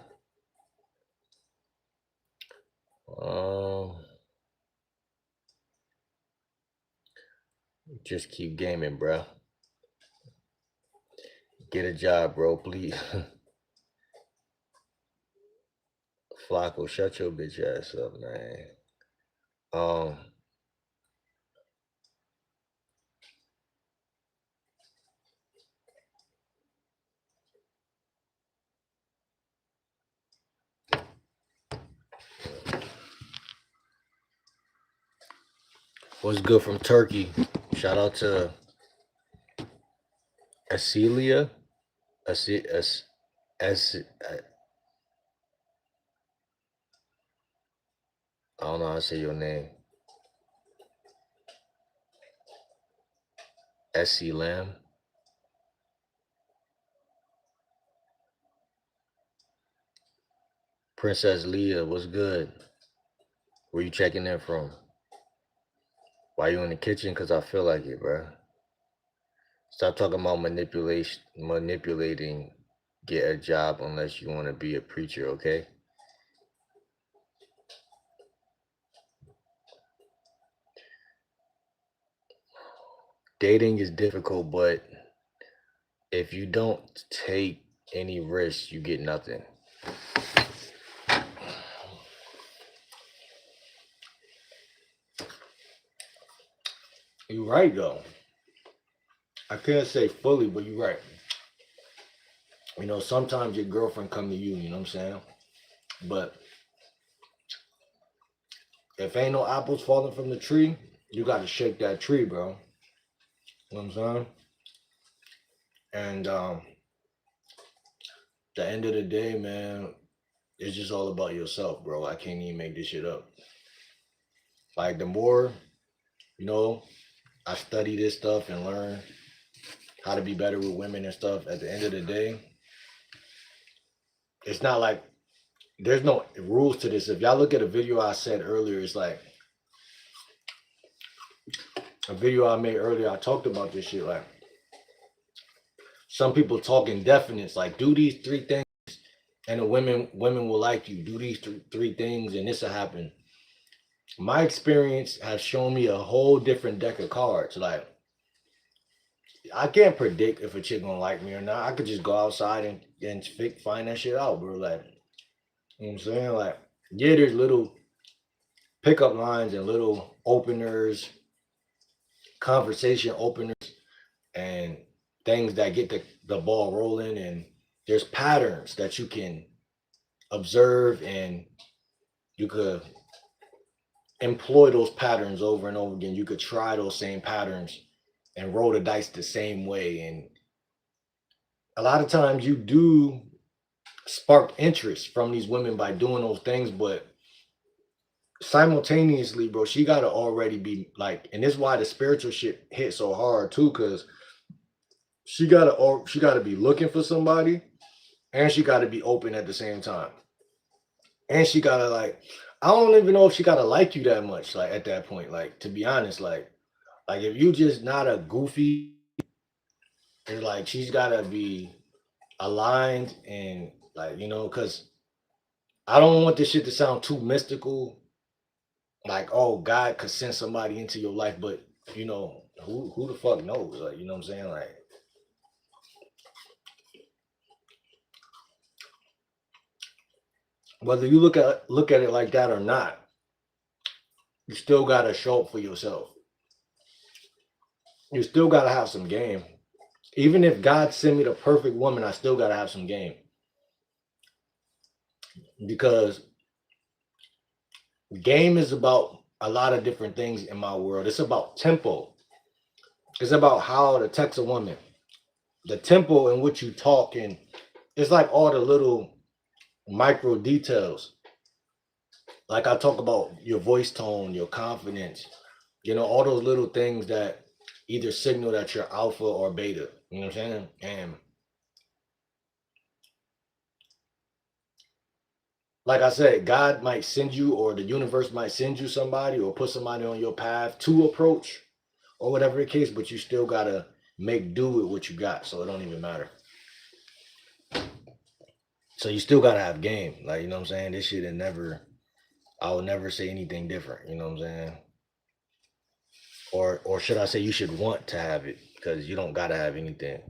Just keep gaming, bro. Get a job, bro, please. Flacco, shut your bitch ass up, man. What's good from Turkey? Shout out to Acelia. I don't know how to say your name. SC Lamb. Princess Leah, what's good? Where you checking in from? Why you in the kitchen? Cause I feel like it, bro. Stop talking about manipulating. Get a job unless you want to be a preacher, okay? Dating is difficult, but if you don't take any risks, you get nothing. You're right, though. I can't say fully, but you're right. Sometimes your girlfriend come to you, you know what I'm saying? But if ain't no apples falling from the tree, you got to shake that tree, bro. You know what I'm saying? And the end of the day, man, it's just all about yourself, bro. I can't even make this shit up. Like the more, I study this stuff and learn how to be better with women and stuff. At the end of the day, it's not like there's no rules to this. If y'all look at a video I said earlier, it's like a video I made earlier. I talked about this shit. Like some people talk indefinites, like do these 3 things and the women will like you. Do these 3 things and this will happen. My experience has shown me a whole different deck of cards. Like I can't predict if a chick gonna like me or not. I could just go outside and find that shit out, bro. Like, you know what I'm saying? Like, yeah, there's little pickup lines and little openers, conversation openers, and things that get the ball rolling. And there's patterns that you can observe, and you could employ those patterns over and over again. You could try those same patterns and roll the dice the same way. And a lot of times you do spark interest from these women by doing those things, but simultaneously, bro, she gotta already be like, and this is why the spiritual shit hit so hard too, because she gotta be looking for somebody, and she gotta be open at the same time, and she gotta like, I don't even know if she gotta like you that much, like at that point, like to be honest, like if you just not a goofy, it's like she's gotta be aligned and like because I don't want this shit to sound too mystical, like, oh, God could send somebody into your life, but who the fuck knows? Like, you know what I'm saying? Like, whether you look at it like that or not, you still gotta show up for yourself. You still gotta have some game. Even if God sent me the perfect woman, I still gotta have some game. Because game is about a lot of different things in my world. It's about tempo. It's about how to text a woman. The tempo in which you talk, and it's like all the little micro details. Like I talk about your voice tone, your confidence, all those little things that either signal that you're alpha or beta. You know what I'm saying? And like I said, God might send you, or the universe might send you somebody, or put somebody on your path to approach, or whatever the case, but you still gotta make do with what you got. So it don't even matter. So you still gotta have game. Like, you know what I'm saying? This shit I will never say anything different. You know what I'm saying? Or should I say you should want to have it, because you don't gotta have anything.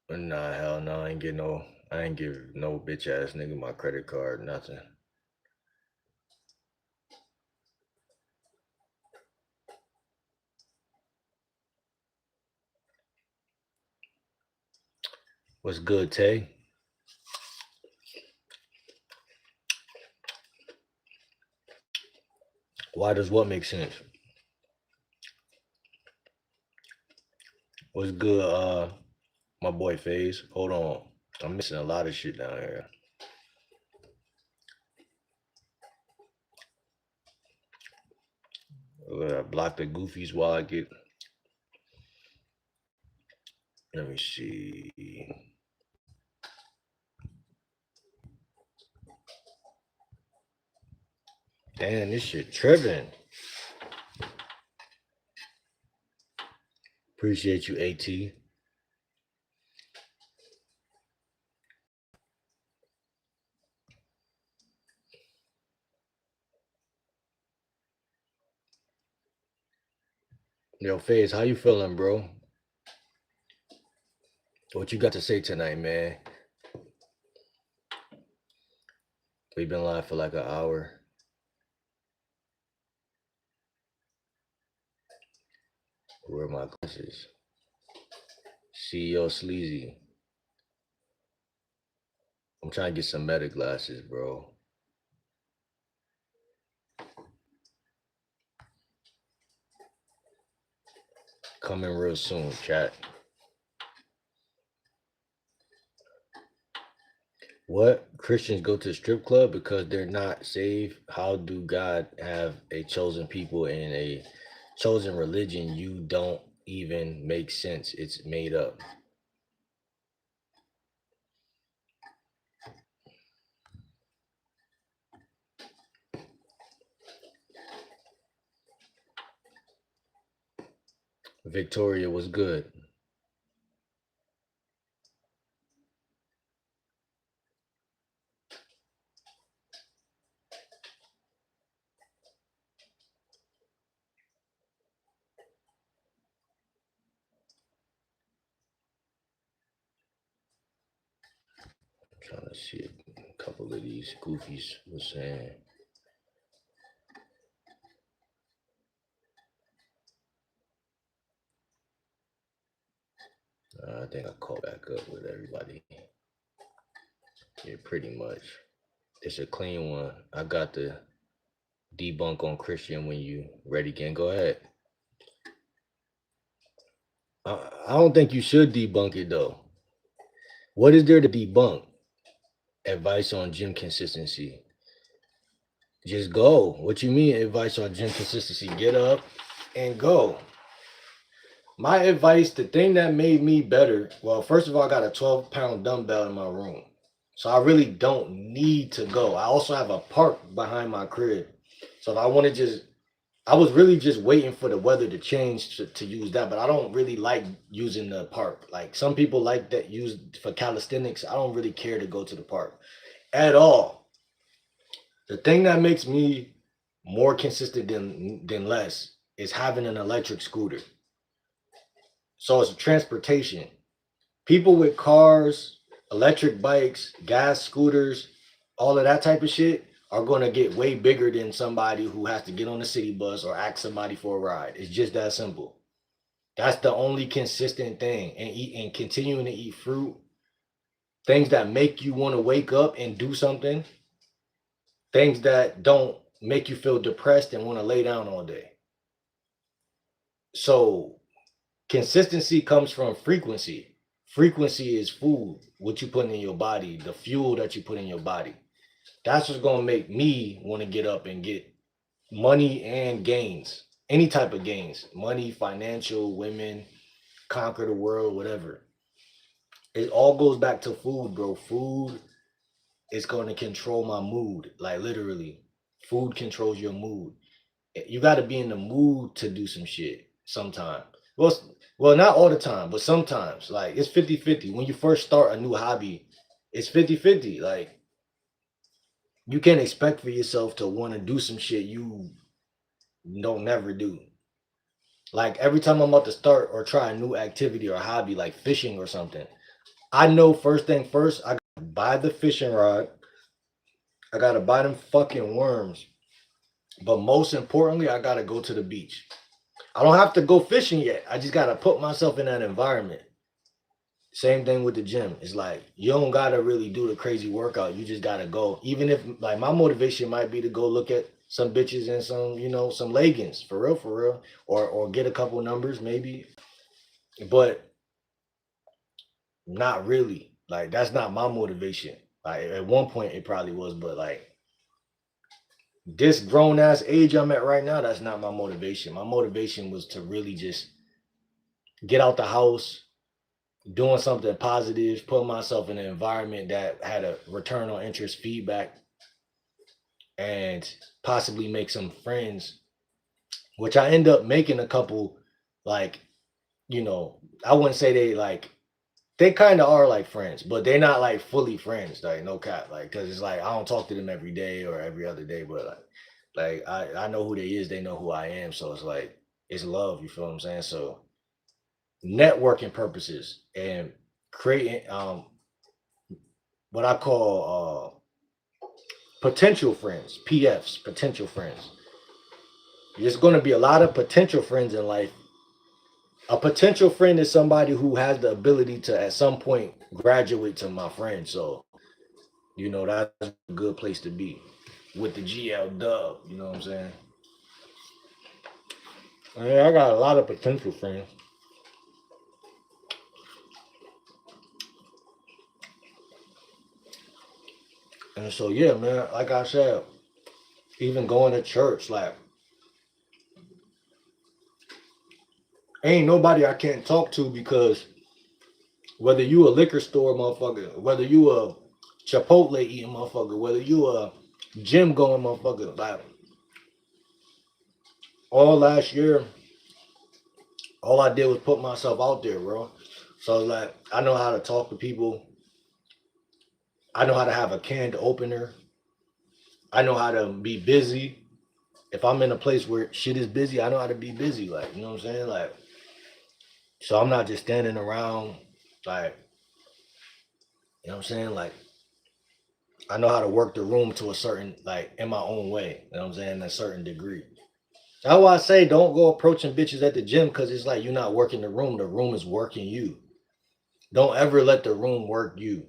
But nah, hell no, I ain't give no bitch ass nigga my credit card, nothing. What's good, Tay? Why does what make sense? What's good, my boy Phase? Hold on. I'm missing a lot of shit down here. Block the goofies while I get. Let me see. Damn, this shit tripping. Appreciate you, AT. Yo, Phase, how you feeling, bro? What you got to say tonight, man? We've been live for like an hour. Where are my glasses? CEO Sleazy. I'm trying to get some meta glasses, bro. Coming real soon, chat. What? Christians go to the strip club because they're not saved? How do God have a chosen people and a chosen religion? You don't even make sense. It's made up. Victoria was good. I'm trying to see a couple of these goofies was saying. I think I caught back up with everybody. Yeah, pretty much. It's a clean one. I got the debunk on Christian when you ready again. Go ahead. I don't think you should debunk it though. What is there to debunk? Advice on gym consistency. Just go. What you mean advice on gym consistency? Get up and go. My advice, the thing that made me better, well, first of all, I got a 12-pound dumbbell in my room. So I really don't need to go. I also have a park behind my crib. So if I want to just, I was really just waiting for the weather to change to use that, but I don't really like using the park. Like some people like that used for calisthenics. I don't really care to go to the park at all. The thing that makes me more consistent than less is having an electric scooter. So it's transportation. People with cars, electric bikes, gas scooters, all of that type of shit are going to get way bigger than somebody who has to get on a city bus or ask somebody for a ride. It's just that simple. That's the only consistent thing. And continuing to eat fruit, things that make you want to wake up and do something, things that don't make you feel depressed and want to lay down all day. So consistency comes from frequency. Frequency is food, what you put in your body, the fuel that you put in your body. That's what's gonna make me want to get up and get money and gains, any type of gains, money, financial, women, conquer the world, whatever. It all goes back to food, bro. Food is going to control my mood, like literally. Food controls your mood. You got to be in the mood to do some shit sometime. Well, well, not all the time, but sometimes. Like it's 50-50. When you first start a new hobby, it's 50-50. Like you can't expect for yourself to want to do some shit you don't never do. Like every time I'm about to start or try a new activity or hobby, like fishing or something, I know first thing first, I gotta buy the fishing rod. I gotta buy them fucking worms. But most importantly, I gotta go to the beach. I don't have to go fishing yet. I just gotta put myself in that environment. Same thing with the gym. It's like you don't gotta really do the crazy workout. You just gotta go. Even if like my motivation might be to go look at some bitches and some, some leggings for real, or get a couple numbers maybe, but not really. Like that's not my motivation. Like at one point it probably was, but like this grown ass age I'm at right now, that's not my motivation. My motivation was to really just get out the house, doing something positive, put myself in an environment that had a return on interest feedback, and possibly make some friends, which I end up making a couple. Like, I wouldn't say they kind of are like friends, but they're not like fully friends, like no cap, like because it's like I don't talk to them every day or every other day, but like I know who they is, they know who I am, so it's like it's love, you feel what I'm saying? So networking purposes and creating what I call potential friends, PFs, potential friends. There's going to be a lot of potential friends in life. A potential friend is somebody who has the ability to at some point graduate to my friend. So, that's a good place to be with the GL dub. You know what I'm saying? Yeah, I got a lot of potential friends. And so, yeah, man, like I said, even going to church, like, ain't nobody I can't talk to because whether you a liquor store motherfucker, whether you a Chipotle eating motherfucker, whether you a gym going motherfucker, like all last year, All I did was put myself out there, bro. So like, I know how to talk to people. I know how to have a canned opener. I know how to be busy. If I'm in a place where shit is busy, I know how to be busy. Like, you know what I'm saying? Like, so I'm not just standing around. Like, you know what I'm saying? Like, I know how to work the room to a certain, like, in my own way. You know what I'm saying? A certain degree. That's why I say don't go approaching bitches at the gym because it's like you're not working the room. The room is working you. Don't ever let the room work you.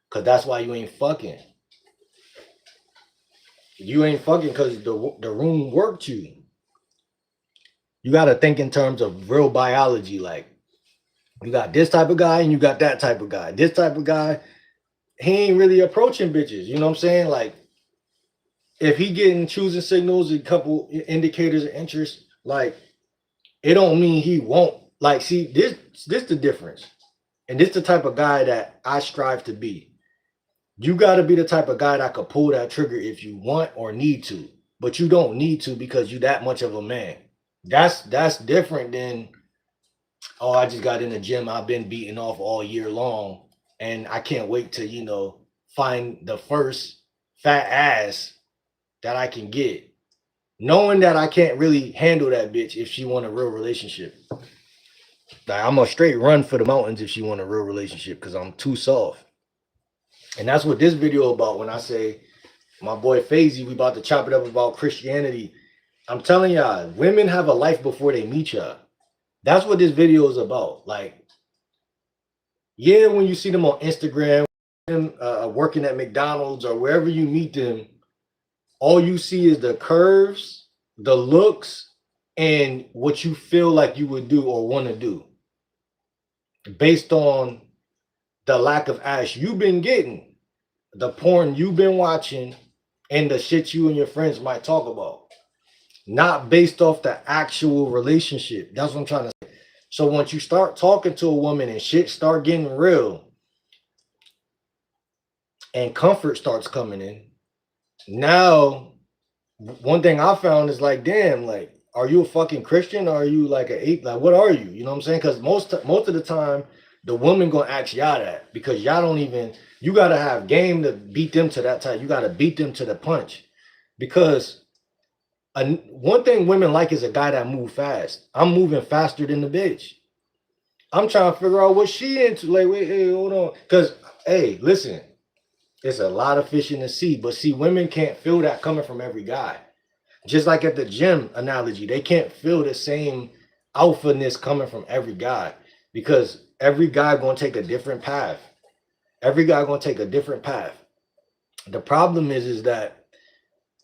Because that's why you ain't fucking. You ain't fucking because the room worked you. You got to think in terms of real biology. Like, you got this type of guy and you got that type of guy. This type of guy, he ain't really approaching bitches. You know what I'm saying? Like, if he getting choosing signals, a couple indicators of interest, like, it don't mean he won't. Like, see, this the difference. And this the type of guy that I strive to be. You got to be the type of guy that could pull that trigger if you want or need to. But you don't need to because you that much of a man. That's different than, oh, I just got in the gym. I've been beating off all year long. And I can't wait to, find the first fat ass that I can get. Knowing that I can't really handle that bitch if she want a real relationship. Like, I'm a straight run for the mountains if she want a real relationship because I'm too soft. And that's what this video about when I say my boy Fazy, we about to chop it up about Christianity. I'm telling y'all, women have a life before they meet y'all. That's what this video is about. Like, yeah, when you see them on Instagram, them working at McDonald's or wherever you meet them, all you see is the curves, the looks, and what you feel like you would do or want to do based on the lack of ass you've been getting, the porn you've been watching, and the shit you and your friends might talk about. Not based off the actual relationship. That's what I'm trying to say. So once you start talking to a woman and shit start getting real and comfort starts coming in, now one thing I found is like, damn, like, are you a fucking Christian or are you like an ape? Like, what are you? You know what I'm saying? Because most of the time, the woman gonna ask y'all that because y'all don't even. You gotta have game to beat them to that type. You gotta beat them to the punch because one thing women like is a guy that move fast. I'm moving faster than the bitch. I'm trying to figure out what she into. Like, wait, hey, hold on. Because, hey, listen, there's a lot of fish in the sea. But see, women can't feel that coming from every guy. Just like at the gym analogy, they can't feel the same alphaness coming from every guy. Because every guy gonna take a different path. Every guy gonna take a different path. The problem is that,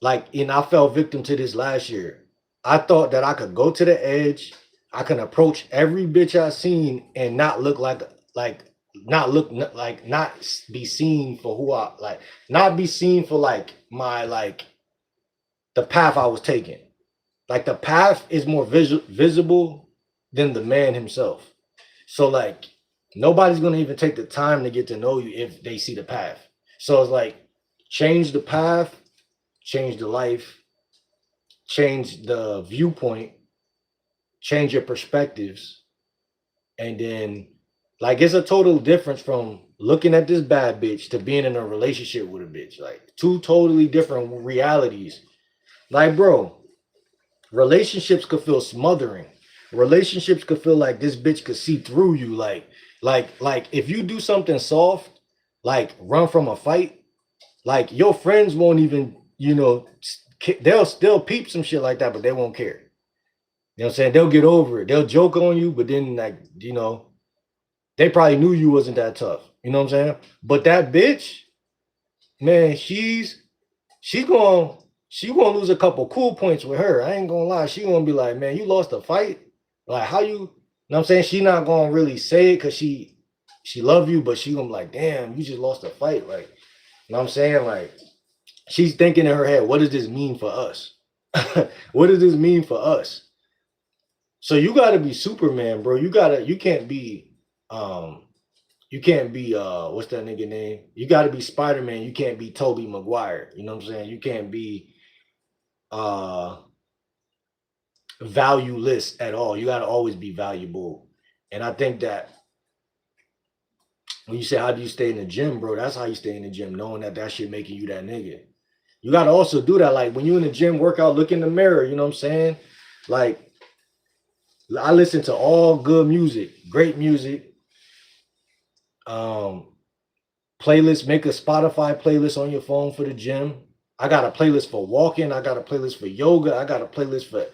like, and I fell victim to this last year. I thought that I could go to the edge. I can approach every bitch I seen and not look not be seen for who I like, not be seen for like my like the path I was taking. Like the path is more visible than the man himself. So like nobody's gonna even take the time to get to know you if they see the path. So it's like change the path, change the life, change the viewpoint, change your perspectives, and then like it's a total difference from looking at this bad bitch to being in a relationship with a bitch. Like two totally different realities. Like, bro, relationships could feel smothering. Relationships could feel like this bitch could see through you. Like if you do something soft, like run from a fight, like your friends won't even, they'll still peep some shit like that, but they won't care. You know what I'm saying? They'll get over it. They'll joke on you, but then like, they probably knew you wasn't that tough. You know what I'm saying? But that bitch, man, she gonna lose a couple cool points with her. I ain't gonna lie. She gonna be like, man, you lost a fight. Like how you know what I'm saying? She not gonna really say it because she love you, but she gonna be like, damn, you just lost a fight. Like, you know what I'm saying? Like, she's thinking in her head, what does this mean for us? What does this mean for us? So you gotta be Superman, bro. You can't be what's that nigga name? You gotta be Spider-Man. You can't be Tobey Maguire. You know what I'm saying? You can't be valueless at all. You gotta always be valuable. And I think that when you say how do you stay in the gym, bro, that's how you stay in the gym, knowing that that shit making you that nigga. You gotta also do that. Like when you in the gym, workout, look in the mirror. You know what I'm saying? Like I listen to all good music, great music. Um, Playlist, make a Spotify playlist on your phone for the gym. I got a playlist for walking. I got a playlist for yoga. I got a playlist for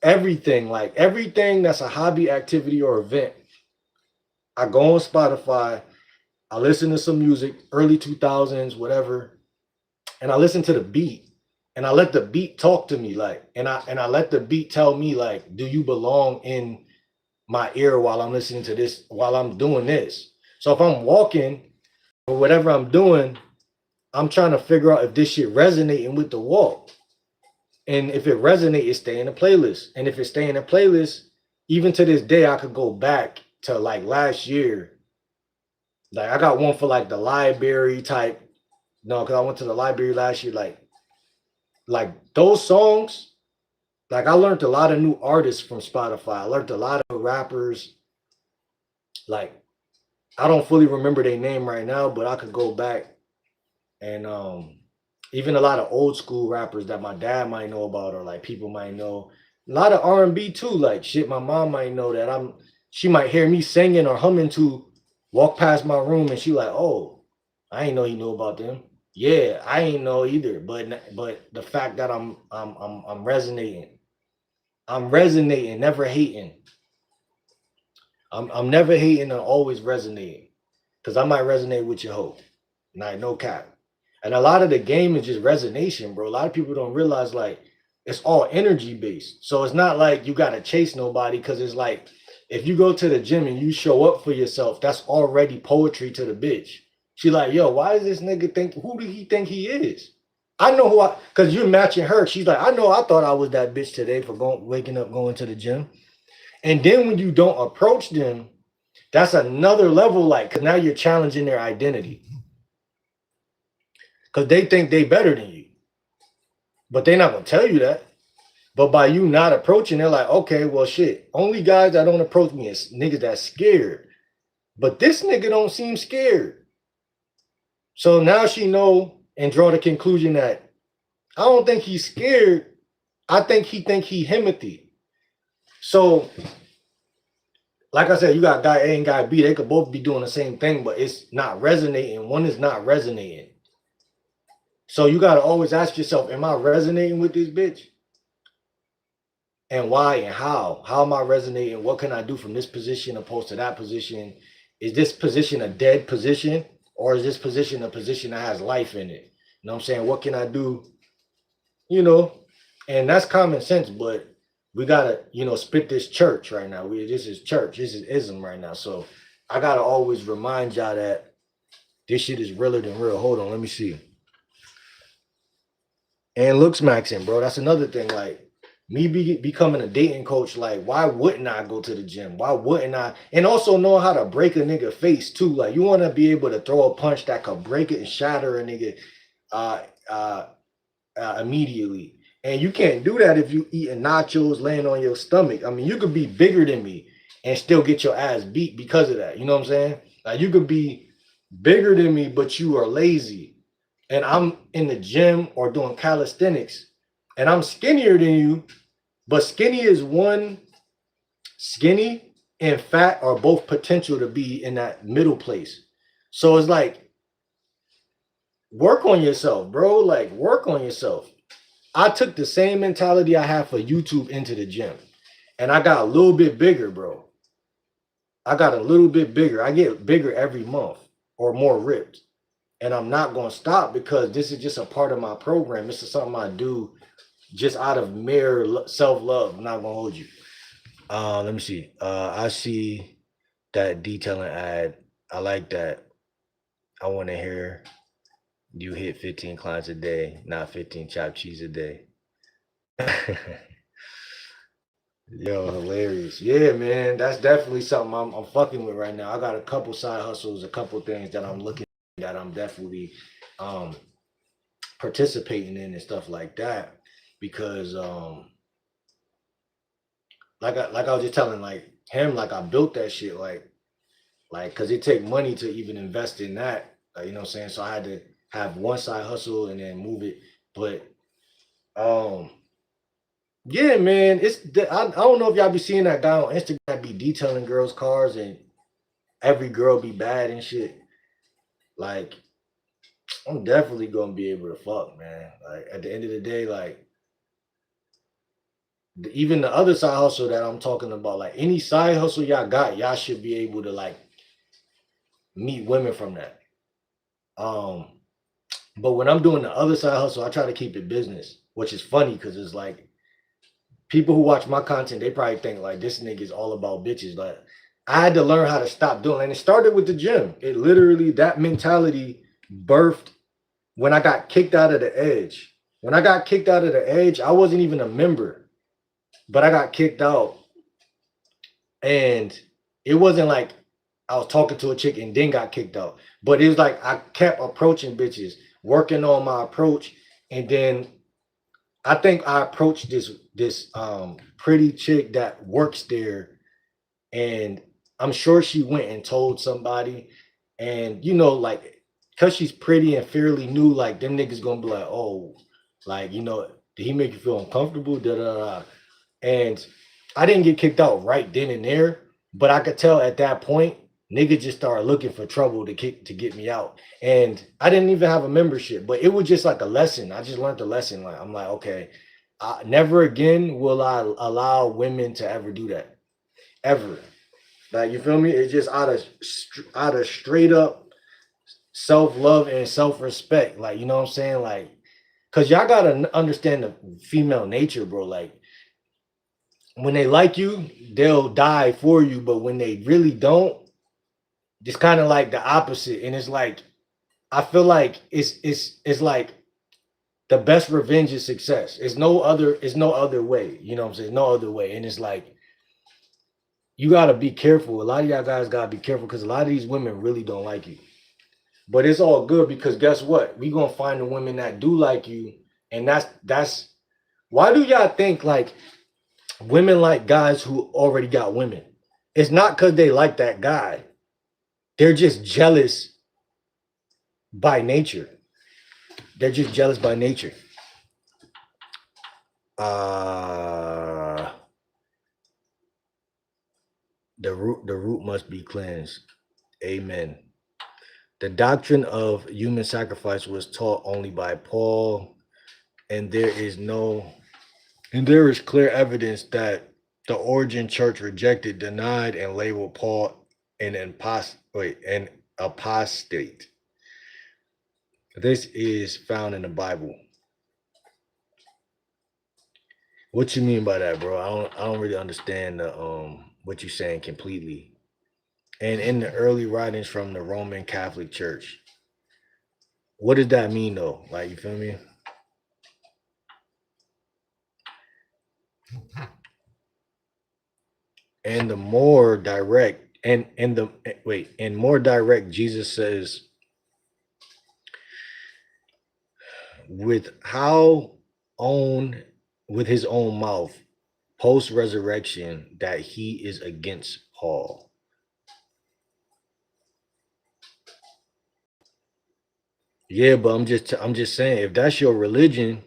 everything. Like everything that's a hobby, activity, or event. I go on Spotify. I listen to some music, early 2000s, whatever, and I listen to the beat. And I let the beat talk to me, like, and I let the beat tell me, like, do you belong in my ear while I'm listening to this, while I'm doing this? So if I'm walking or whatever I'm doing, I'm trying to figure out if this shit resonating with the walk. And if it resonates, it stay in the playlist. And if it stay in the playlist, even to this day, I could go back to like last year. Like I got one for like the library type. No, because I went to the library last year. Like those songs, like I learned a lot of new artists from Spotify. I learned a lot of rappers. Like I don't fully remember their name right now, but I could go back and even a lot of old school rappers that my dad might know about or like people might know. A lot of R&B too, like shit my mom might know that she might hear me singing or humming to, walk past my room and she like, oh, I ain't know you knew about them. Yeah, I ain't know either, but the fact that I'm resonating. I'm resonating, never hating. I'm never hating and always resonating. Cause I might resonate with your hope. Like no cap. And a lot of the game is just resonation, bro. A lot of people don't realize like it's all energy based. So it's not like you gotta chase nobody because it's like if you go to the gym and you show up for yourself, that's already poetry to the bitch. She like, yo, why does this nigga think? Who do he think he is? I know who because you're matching her. She's like, I know. I thought I was that bitch today for waking up, going to the gym. And then when you don't approach them, that's another level. Like, cause now you're challenging their identity because they think they better than you, but they're not gonna tell you that. But by you not approaching, they're like, okay, well, shit. Only guys that don't approach me is niggas that's scared. But this nigga don't seem scared. So now she know and draw the conclusion that I don't think he's scared. I think he himothy. So, like I said, you got guy A and guy B. They could both be doing the same thing, but it's not resonating. One is not resonating. So you got to always ask yourself, am I resonating with this bitch? And why and how? How am I resonating? What can I do from this position opposed to that position? Is this position a dead position? Or is this position a position that has life in it? You know what I'm saying? What can I do? You know, and that's common sense, but we gotta, spit this church right now. This is church, this is ism right now. So I gotta always remind y'all that this shit is realer than real. Hold on, let me see. And looks maxing, bro. That's another thing. Like me becoming a dating coach, like why wouldn't I go to the gym? Why wouldn't I? And also know how to break a nigga face too. Like you want to be able to throw a punch that could break it and shatter a nigga immediately. And you can't do that if you eating nachos laying on your stomach. I mean, you could be bigger than me and still get your ass beat because of that. You know what I'm saying? Like you could be bigger than me, but you are lazy. And I'm in the gym or doing calisthenics and I'm skinnier than you, but skinny and fat are both potential to be in that middle place. So it's like, work on yourself, bro. Like work on yourself. I took the same mentality I have for YouTube into the gym and I got a little bit bigger, bro. I got a little bit bigger. I get bigger every month or more ripped. And I'm not going to stop because this is just a part of my program. This is something I do just out of mere self-love. I'm not going to hold you. Let me see. I see that detailing ad. I like that. I want to hear you hit 15 clients a day, not 15 chopped cheese a day. Yo, hilarious. Yeah, man. That's definitely something I'm fucking with right now. I got a couple side hustles, a couple things that I'm looking at that I'm definitely participating in and stuff like that because like I was just telling like him, like I built that shit, like because it take money to even invest in that. You know what I'm saying? So I had to have one side hustle and then move it. But um, yeah, man, I don't know if y'all be seeing that guy on Instagram that be detailing girls' cars and every girl be bad and shit. Like I'm definitely gonna be able to fuck, man. Like at the end of the day, like even the other side hustle that I'm talking about, like any side hustle y'all got, y'all should be able to like meet women from that. Um, but when I'm doing the other side hustle, I try to keep it business, which is funny because it's like people who watch my content, they probably think like this nigga is all about bitches. But I had to learn how to stop doing it. And it started with the gym. It literally, that mentality birthed when I got kicked out of the edge. When I got kicked out of the edge, I wasn't even a member, but I got kicked out. And it wasn't like I was talking to a chick and then got kicked out. But it was like I kept approaching bitches, working on my approach, and then I think I approached this pretty chick that works there, and I'm sure she went and told somebody, and like because she's pretty and fairly new, like them niggas gonna be like, oh, like did he make you feel uncomfortable? Da da da. And I didn't get kicked out right then and there, but I could tell at that point, niggas just started looking for trouble to get me out. And I didn't even have a membership, but it was just like a lesson. I just learned the lesson. Like I'm like, okay, never again will I allow women to ever do that. Ever. Like you feel me? It's just out of straight up self-love and self-respect. Like, you know what I'm saying? Like, cause y'all gotta understand the female nature, bro. Like when they like you, they'll die for you, but when they really don't, it's kind of like the opposite. And it's like I feel like it's like the best revenge is success. It's no other way. You know what I'm saying? No other way. And it's like you gotta be careful. A lot of y'all guys gotta be careful because a lot of these women really don't like you. But it's all good because guess what? We gonna find the women that do like you, and that's why do y'all think like women like guys who already got women? It's not because they like that guy. They're just jealous by nature. They're just jealous by nature. Uh the root must be cleansed. Amen. The doctrine of human sacrifice was taught only by Paul, and there is clear evidence that the Origin Church rejected, denied, and labeled Paul an apostate. This is found in the Bible. What you mean by that, bro? I don't really understand the what you're saying completely. And in the early writings from the Roman Catholic Church, what does that mean though? Like you feel me? And the more direct and the wait and more direct, Jesus says, with how own with his own mouth post resurrection that he is against Paul. Yeah, but I'm just saying if that's your religion,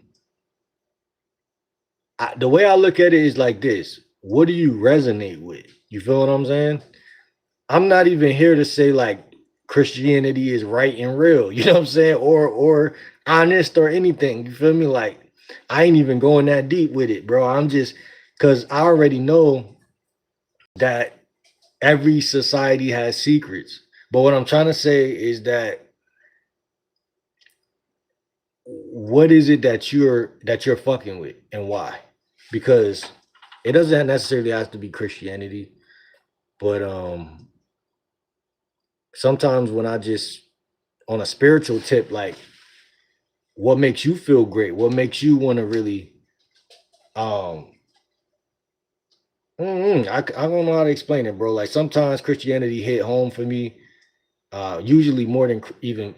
the way I look at it is like this. What do you resonate with? You feel what I'm saying? I'm not even here to say like Christianity is right and real, you know what I'm saying? Or honest or anything. You feel me? Like I ain't even going that deep with it, bro. I'm just because I already know that every society has secrets. But what I'm trying to say is that what is it that you're fucking with and why? Because it doesn't necessarily have to be Christianity, but sometimes when I just on a spiritual tip, like what makes you feel great? What makes you want to really um I don't know how to explain it, bro. Like sometimes Christianity hit home for me, usually more than even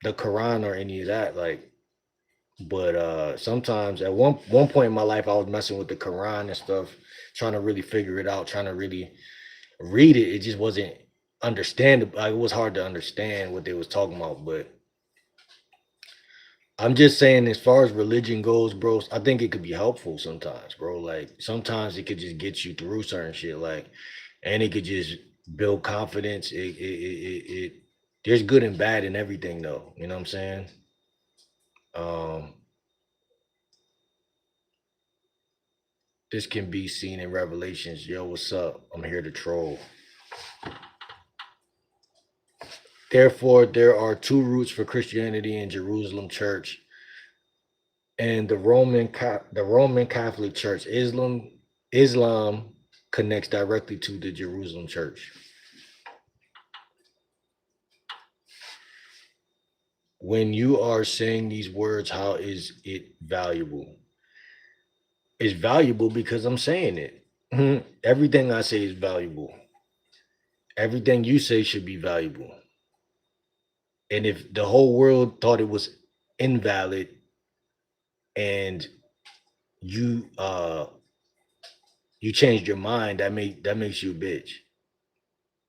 the Quran or any of that. Like But sometimes at one point in my life, I was messing with the Quran and stuff, trying to really figure it out, trying to really read it. It just wasn't understandable. Like, it was hard to understand what they was talking about. But I'm just saying, as far as religion goes, bro, I think it could be helpful sometimes, bro. Like sometimes it could just get you through certain shit, like, and it could just build confidence. It there's good and bad in everything, though. You know what I'm saying? Um, this can be seen in Revelations. Yo, what's up? I'm here to troll. Therefore, there are two roots for Christianity in Jerusalem Church and the Roman Catholic Church. Islam connects directly to the Jerusalem Church. When you are saying these words, how is it valuable? It's valuable because I'm saying it. Everything I say is valuable. Everything you say should be valuable. And if the whole world thought it was invalid and you you changed your mind, that makes you a bitch.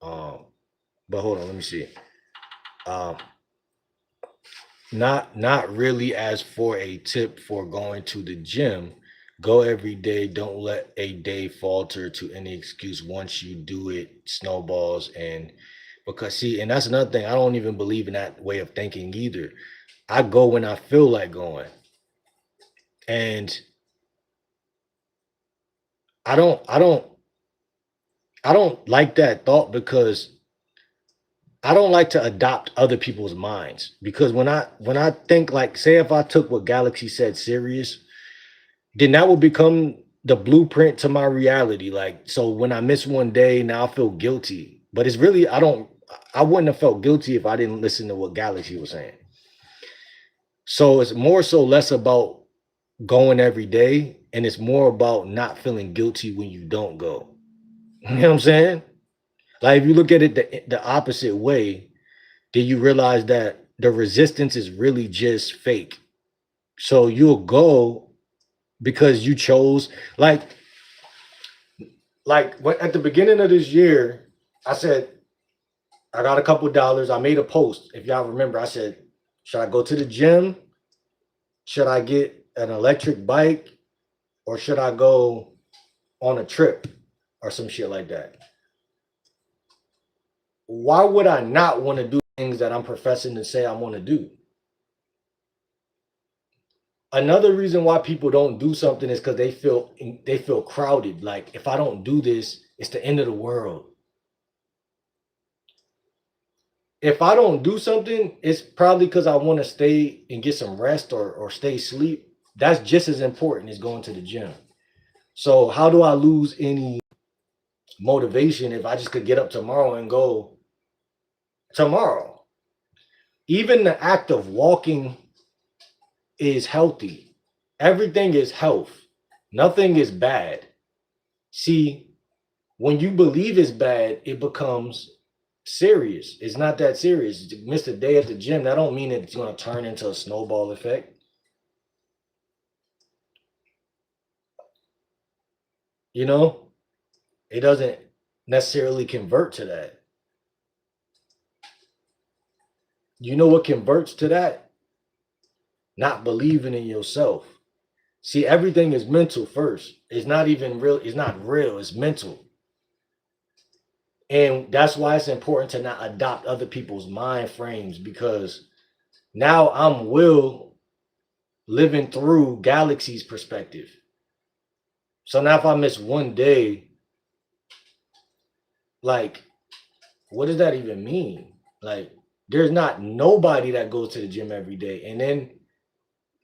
Um, but hold on, let me see. Um, not really. As for a tip for going to the gym, go every day. Don't let a day falter to any excuse. Once you do it, snowballs. And because, see, and that's another thing, I don't even believe in that way of thinking either. I go when I feel like going. And I don't I don't I don't like that thought, because I don't like to adopt other people's minds. Because when I think, like, say if I took what Galaxy said serious, then that will become the blueprint to my reality. Like, so when I miss one day, now I feel guilty. But it's really, I wouldn't have felt guilty if I didn't listen to what Galaxy was saying. So it's more so less about going every day, and it's more about not feeling guilty when you don't go. You know what I'm saying? Like, if you look at it the opposite way, then you realize that the resistance is really just fake. So you'll go because you chose, at the beginning of this year, I said, I got a couple dollars. I made a post. If y'all remember, I said, should I go to the gym? Should I get an electric bike? Or should I go on a trip or some shit like that? Why would I not want to do things that I'm professing to say I want to do? Another reason why people don't do something is because they feel crowded. Like, if I don't do this, it's the end of the world. If I don't do something, it's probably because I want to stay and get some rest, or stay asleep. That's just as important as going to the gym. So how do I lose any motivation if I just could get up tomorrow and go tomorrow? Even the act of walking is healthy. Everything is health. Nothing is bad. See, when you believe it's bad, it becomes serious. It's not that serious. You missed a day at the gym, that don't mean it's going to turn into a snowball effect. You know, it doesn't necessarily convert to that. You know what converts to that? Not believing in yourself. See, everything is mental first. It's not even real. It's not real. It's mental. And that's why it's important to not adopt other people's mind frames, because now I'm Will living through Galaxy's perspective. So now if I miss one day, like, what does that even mean? Like, there's not nobody that goes to the gym every day. And then,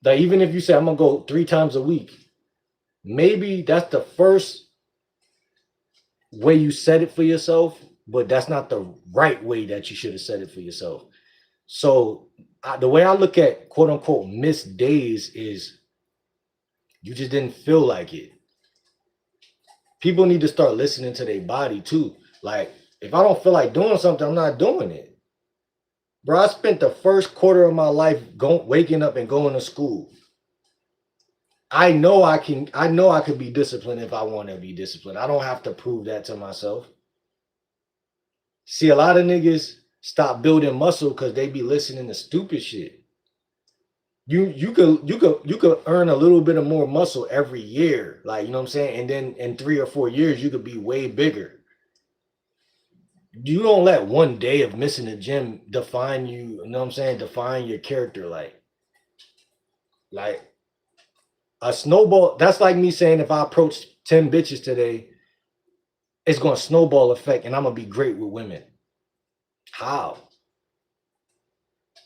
like, even if you say I'm gonna go 3 times a week, maybe that's the first way you set it for yourself, but that's not the right way that you should have set it for yourself. So the way I look at quote unquote missed days is you just didn't feel like it. People need to start listening to their body too. Like, if I don't feel like doing something, I'm not doing it. Bro, I spent the first quarter of my life waking up and going to school. I know I could be disciplined if I want to be disciplined. I don't have to prove that to myself. See, a lot of niggas stop building muscle because they be listening to stupid shit. You could earn a little bit of more muscle every year, like, you know what I'm saying, and then in 3 or 4 years you could be way bigger. You don't let one day of missing the gym define you. You know what I'm saying? Define your character. Like a snowball. That's like me saying if I approach 10 bitches today, it's gonna snowball effect, and I'm gonna be great with women. How?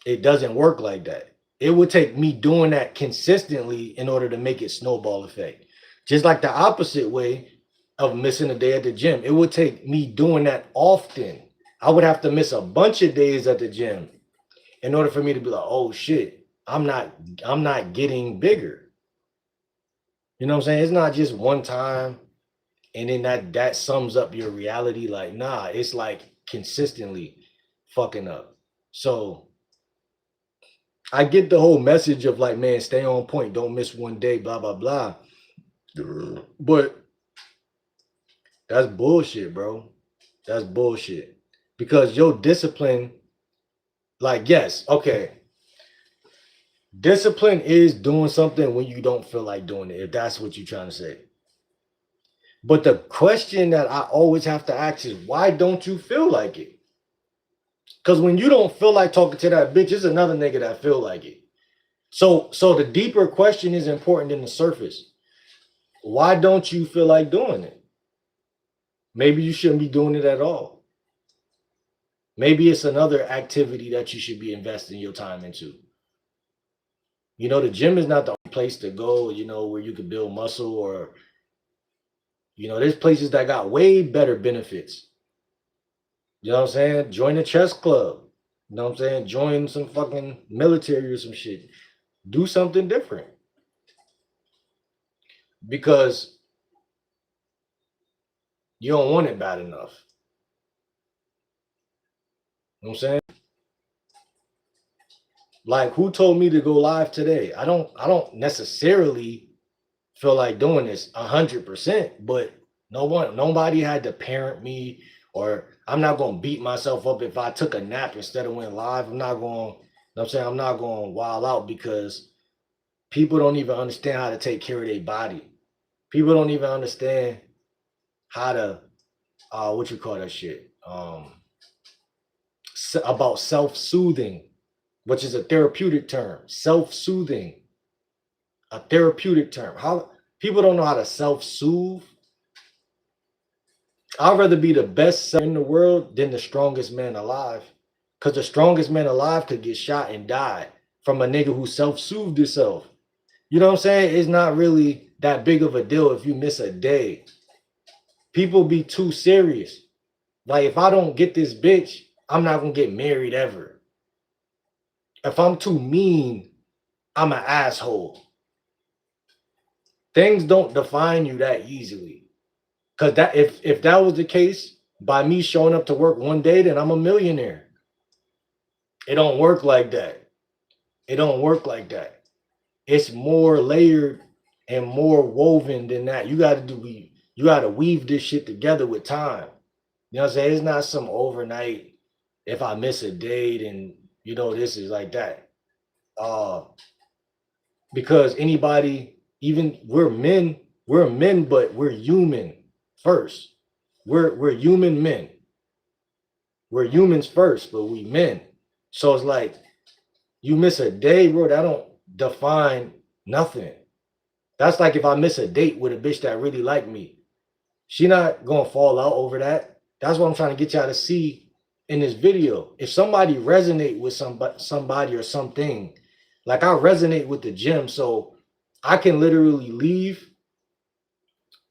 It doesn't work like that. It would take me doing that consistently in order to make it snowball effect. Just like the opposite way of missing a day at the gym. It would take me doing that often. I would have to miss a bunch of days at the gym in order for me to be like, oh shit, I'm not getting bigger. You know what I'm saying? It's not just one time and then that sums up your reality. Like, nah, it's like consistently fucking up. So I get the whole message of like, man, stay on point, don't miss one day, blah, blah, blah. But that's bullshit, bro. That's bullshit. Because your discipline, like, yes, okay. Discipline is doing something when you don't feel like doing it, if that's what you're trying to say. But the question that I always have to ask is, why don't you feel like it? Because when you don't feel like talking to that bitch, it's another nigga that feel like it. So the deeper question is important than the surface. Why don't you feel like doing it? Maybe you shouldn't be doing it at all. Maybe it's another activity that you should be investing your time into. You know, the gym is not the only place to go, you know, where you can build muscle, or, you know, there's places that got way better benefits. You know what I'm saying? Join the chess club. You know what I'm saying? Join some fucking military or some shit. Do something different. Because you don't want it bad enough. You know what I'm saying? Like, who told me to go live today? I don't necessarily feel like doing this 100%, but nobody had to parent me, or I'm not gonna beat myself up if I took a nap instead of went live. I'm not going, you know what I'm saying? I'm not going to wild out because people don't even understand how to take care of their body. People don't even understand how to what you call that shit? About self-soothing, which is a therapeutic term. Self-soothing, a therapeutic term. How people don't know how to self-soothe. I'd rather be the best in the world than the strongest man alive. Because the strongest man alive could get shot and die from a nigga who self-soothed himself. You know what I'm saying? It's not really that big of a deal if you miss a day. People be too serious. Like, if I don't get this bitch, I'm not going to get married ever. If I'm too mean, I'm an asshole. Things don't define you that easily. Because that if that was the case, by me showing up to work one day, then I'm a millionaire. It don't work like that. It don't work like that. It's more layered and more woven than that. You got to weave this shit together with time. You know what I'm saying? It's not some overnight, if I miss a date and, you know, this is like that. Because anybody, even we're men, but we're human first. We're human men. We're humans first, but we men. So it's like, you miss a day, bro, that don't define nothing. That's like if I miss a date with a bitch that really like me. She not gonna fall out over that. That's what I'm trying to get y'all to see in this video. If somebody resonate with somebody or something, like I resonate with the gym, so I can literally leave,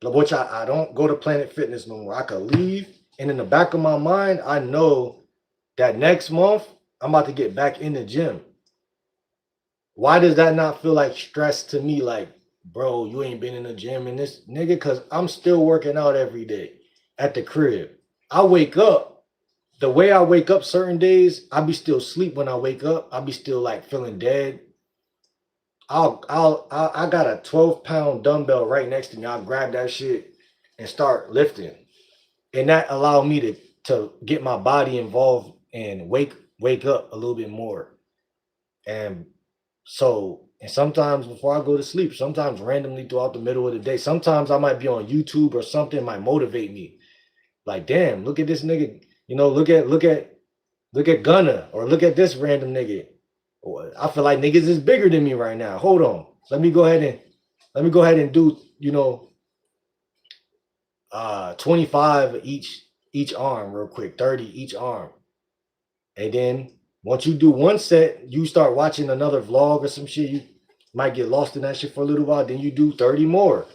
which I don't go to Planet Fitness no more. I could leave, and in the back of my mind, I know that next month I'm about to get back in the gym. Why does that not feel like stress to me? Like, bro, you ain't been in the gym and this nigga, because I'm still working out every day at the crib. I wake up, the way I wake up certain days, I be still asleep when I wake up. I be still like feeling dead. I got a 12-pound dumbbell right next to me. I'll grab that shit and start lifting. And that allowed me to get my body involved and wake up a little bit more. And and sometimes before I go to sleep, sometimes randomly throughout the middle of the day, sometimes I might be on YouTube or something might motivate me. Like, damn, look at this nigga, look at Gunna, or look at this random nigga. I feel like niggas is bigger than me right now. Hold on. Let me go ahead and do, 25 each arm real quick, 30 each arm. And then once you do one set, you start watching another vlog or some shit. You might get lost in that shit for a little while. Then you do 30 more.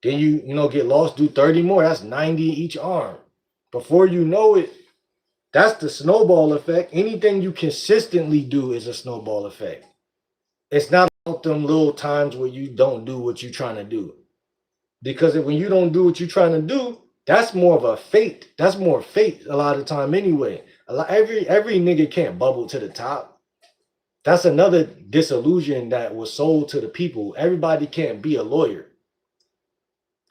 Then you get lost, do 30 more. That's 90 each arm. Before you know it, that's the snowball effect. Anything you consistently do is a snowball effect. It's not about them little times where you don't do what you're trying to do. Because when you don't do what you're trying to do, that's more of a fate. That's more fate a lot of time anyway. Every nigga can't bubble to the top. That's another disillusion that was sold to the people. Everybody can't be a lawyer.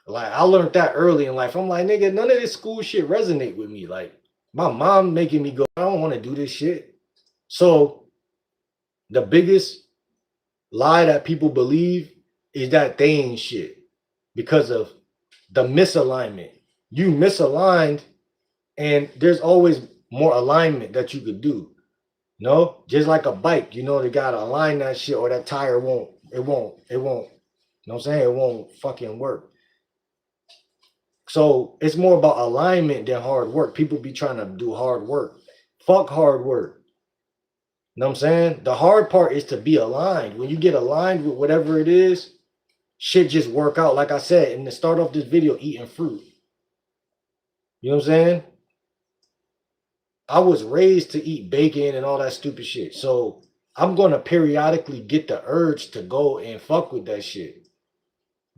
Like, I learned that early in life. I'm like, nigga, none of this school shit resonate with me. Like, my mom making me go, I don't want to do this shit. So the biggest lie that people believe is that they ain't shit because of the misalignment. You misaligned, and there's always more alignment that you could do. No, just like a bike, they gotta align that shit, or that tire won't. You know what I'm saying? It won't fucking work. So it's more about alignment than hard work. People be trying to do hard work. Fuck hard work. You know what I'm saying? The hard part is to be aligned. When you get aligned with whatever it is, shit just work out. Like I said, in the start of this video, eating fruit. You know what I'm saying? I was raised to eat bacon and all that stupid shit. So I'm going to periodically get the urge to go and fuck with that shit.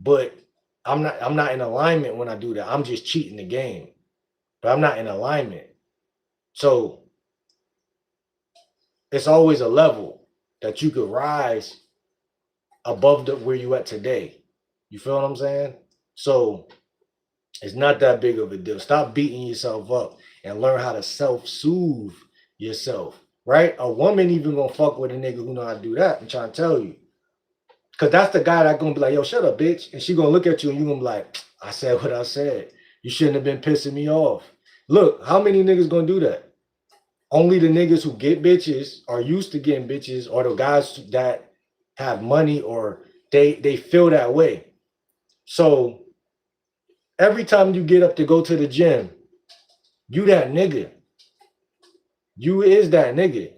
But I'm not in alignment when I do that. I'm just cheating the game. But I'm not in alignment. So it's always a level that you could rise above where you at today. You feel what I'm saying? So it's not that big of a deal. Stop beating yourself up and learn how to self-soothe yourself, right? A woman even gonna fuck with a nigga who know how to do that. I'm trying to tell you. Because that's the guy that gonna be like, yo, shut up, bitch. And she gonna look at you and you gonna be like, I said what I said. You shouldn't have been pissing me off. Look, how many niggas gonna do that? Only the niggas who get bitches, are used to getting bitches, or the guys that have money, or they feel that way. So every time you get up to go to the gym, you that nigga. You is that nigga.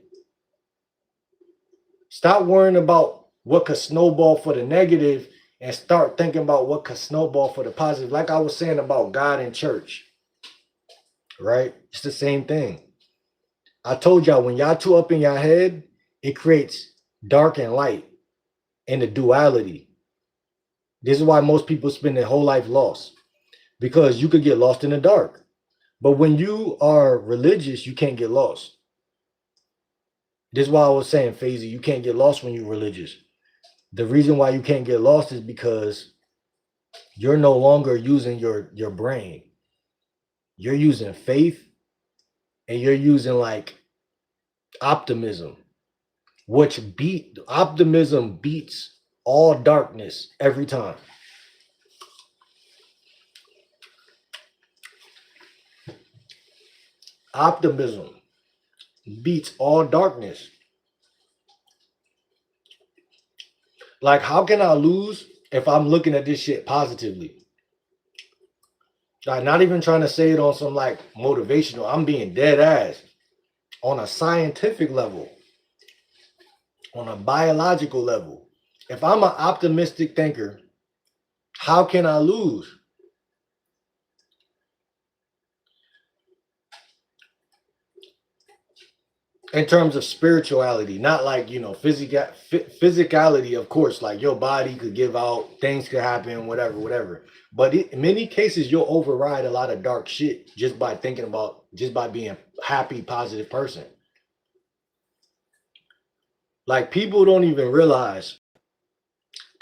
Stop worrying about what could snowball for the negative and start thinking about what could snowball for the positive. Like I was saying about God and church, right? It's the same thing. I told y'all, when y'all two up in your head, it creates dark and light and the duality. This is why most people spend their whole life lost, because you could get lost in the dark. But when you are religious, you can't get lost. This is why I was saying, Fazy, you can't get lost when you're religious. The reason why you can't get lost is because you're no longer using your brain. You're using faith, and you're using like optimism, which optimism beats all darkness every time. Optimism beats all darkness. Like, how can I lose if I'm looking at this shit positively? Like, not even trying to say it on some like motivational. I'm being dead ass on a scientific level, on a biological level. If I'm an optimistic thinker, how can I lose? In terms of spirituality, not like, physicality, of course, like your body could give out, things could happen, whatever. But in many cases, you'll override a lot of dark shit just by being a happy, positive person. Like, people don't even realize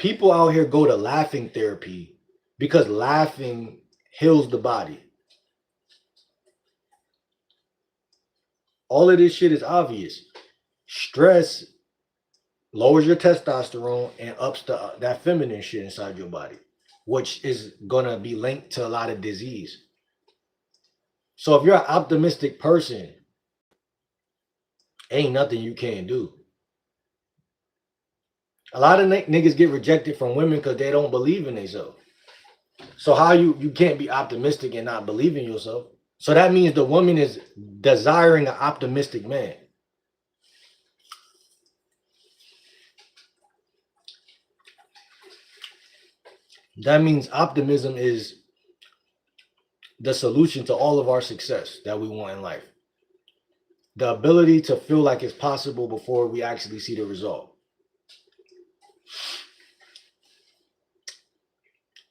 People out here go to laughing therapy because laughing heals the body. All of this shit is obvious. Stress lowers your testosterone and ups that feminine shit inside your body, which is gonna be linked to a lot of disease. So if you're an optimistic person, ain't nothing you can't do. A lot of niggas get rejected from women because they don't believe in themselves. So how you can't be optimistic and not believe in yourself? So that means the woman is desiring an optimistic man. That means optimism is the solution to all of our success that we want in life. The ability to feel like it's possible before we actually see the result.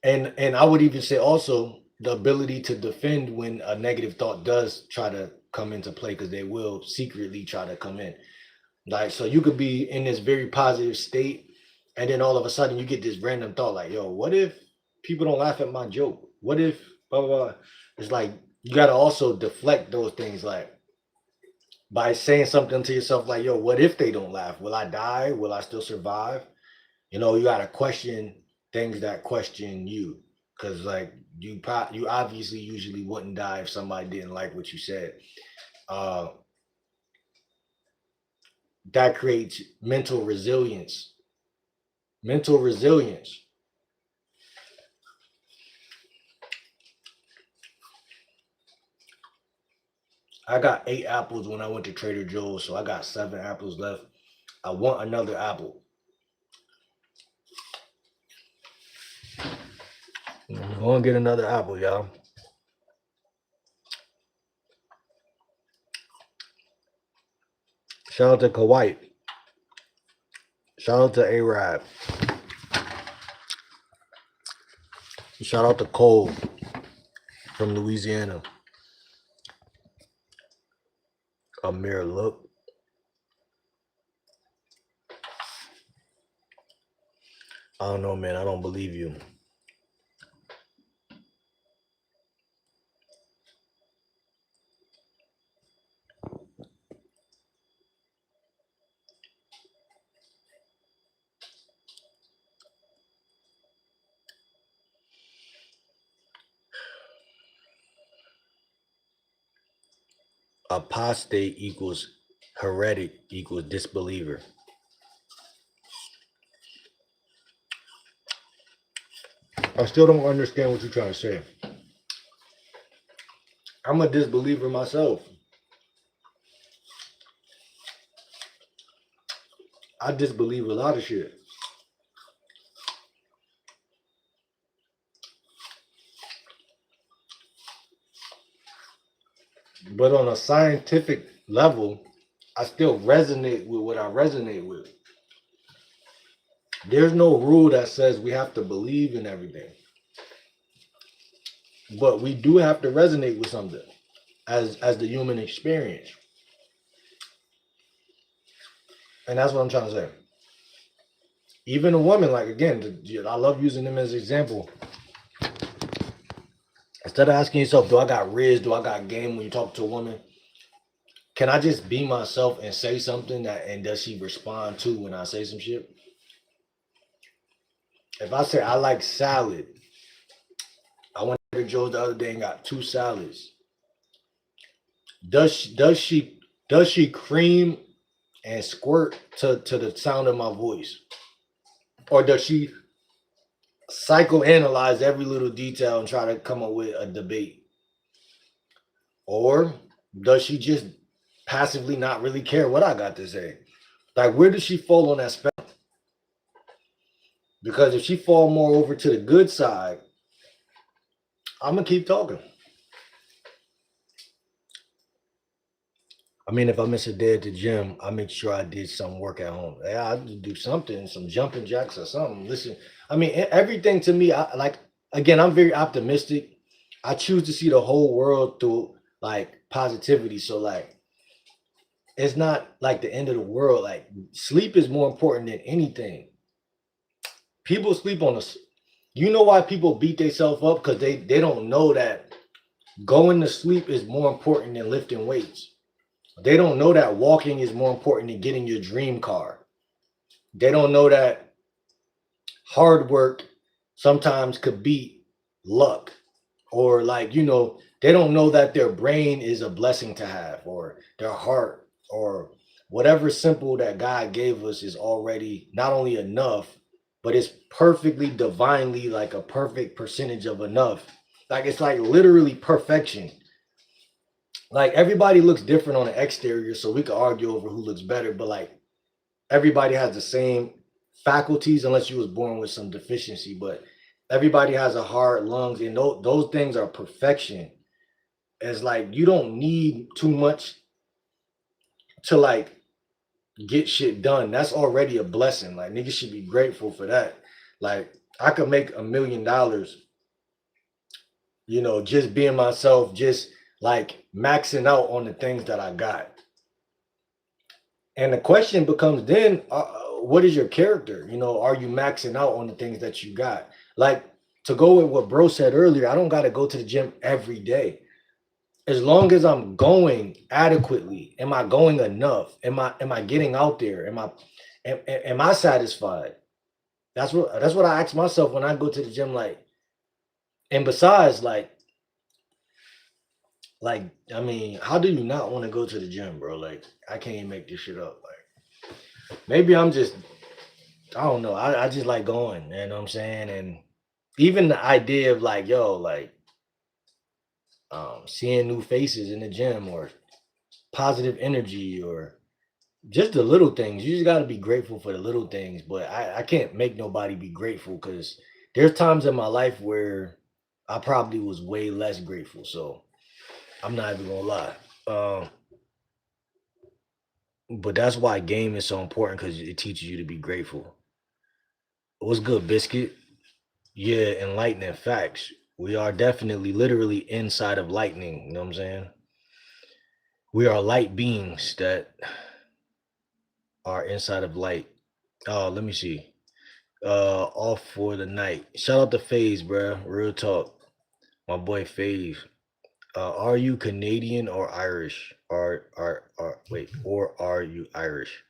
And I would even say also the ability to defend when a negative thought does try to come into play, because they will secretly try to come in. Like, so you could be in this very positive state, and then all of a sudden you get this random thought like, yo, what if people don't laugh at my joke? What if blah, blah, blah? It's like, you got to also deflect those things, like by saying something to yourself like, yo, what if they don't laugh? Will I die? Will I still survive? You know, you got to question things that question you, because like you obviously usually wouldn't die if somebody didn't like what you said. That creates mental resilience. Mental resilience. I got 8 apples when I went to Trader Joe's, so I got 7 apples left. I want another apple. I'm gonna get another apple, y'all. Shout out to Kuwait. Shout out to A-Rab. Shout out to Cole from Louisiana. Amir, look. I don't know, man. I don't believe you. Apostate equals heretic equals disbeliever. I still don't understand what you're trying to say. I'm a disbeliever myself. I disbelieve a lot of shit. But on a scientific level, I still resonate with what I resonate with. There's no rule that says we have to believe in everything. But we do have to resonate with something as the human experience. And that's what I'm trying to say. Even a woman, like, again, I love using them as an example. Instead of asking yourself, do I got riz, do I got game when you talk to a woman? Can I just be myself and say something and does she respond to when I say some shit? If I say I like salad, I went to Joe's the other day and got 2 salads. Does she cream and squirt to the sound of my voice? Or does she psychoanalyze every little detail and try to come up with a debate? Or does she just passively not really care what I got to say? Like, where does she fall on that spectrum? Because if she fall more over to the good side, I'm gonna keep talking. I mean, if I miss a day at the gym, I make sure I did some work at home. Yeah, I do something, some jumping jacks or something. Listen, I mean, everything to me, I like, again, I'm very optimistic. I choose to see the whole world through like positivity. So like, it's not like the end of the world. Like, sleep is more important than anything. People sleep on us. You know why people beat themselves up? Because they don't know that going to sleep is more important than lifting weights. They don't know that walking is more important than getting your dream car. They don't know that hard work sometimes could beat luck. Or like, they don't know that their brain is a blessing to have, or their heart, or whatever simple that God gave us is already not only enough, but it's perfectly divinely like a perfect percentage of enough. Like it's like literally perfection. Like everybody looks different on the exterior, so we could argue over who looks better, but like everybody has the same faculties unless you was born with some deficiency, but everybody has a heart, lungs, and those things are perfection. It's like you don't need too much to like get shit done. That's already a blessing. Like niggas should be grateful for that. Like I could make $1 million, just being myself, just like maxing out on the things that I got. And the question becomes then, what is your character? Are you maxing out on the things that you got? Like to go with what bro said earlier, I don't got to go to the gym every day. As long as I'm going adequately, am I going enough? Am I getting out there? Am I satisfied? That's what I ask myself when I go to the gym. Like, and besides, like I mean, how do you not want to go to the gym, bro? Like, I can't even make this shit up. Like, maybe I'm just, I don't know. I just like going. You know what I'm saying? And even the idea of like, yo, like, seeing new faces in the gym or positive energy or just the little things. You just got to be grateful for the little things. But I can't make nobody be grateful because there's times in my life where I probably was way less grateful. So I'm not even gonna lie. But that's why game is so important because it teaches you to be grateful. What's good, Biscuit? Yeah, enlightening facts. We are definitely literally inside of lightning. You know what I'm saying? We are light beings that are inside of light. Oh, let me see. Off for the night. Shout out to FaZe, bro. Real talk. My boy FaZe. Are you Canadian or Irish? Or are you Irish?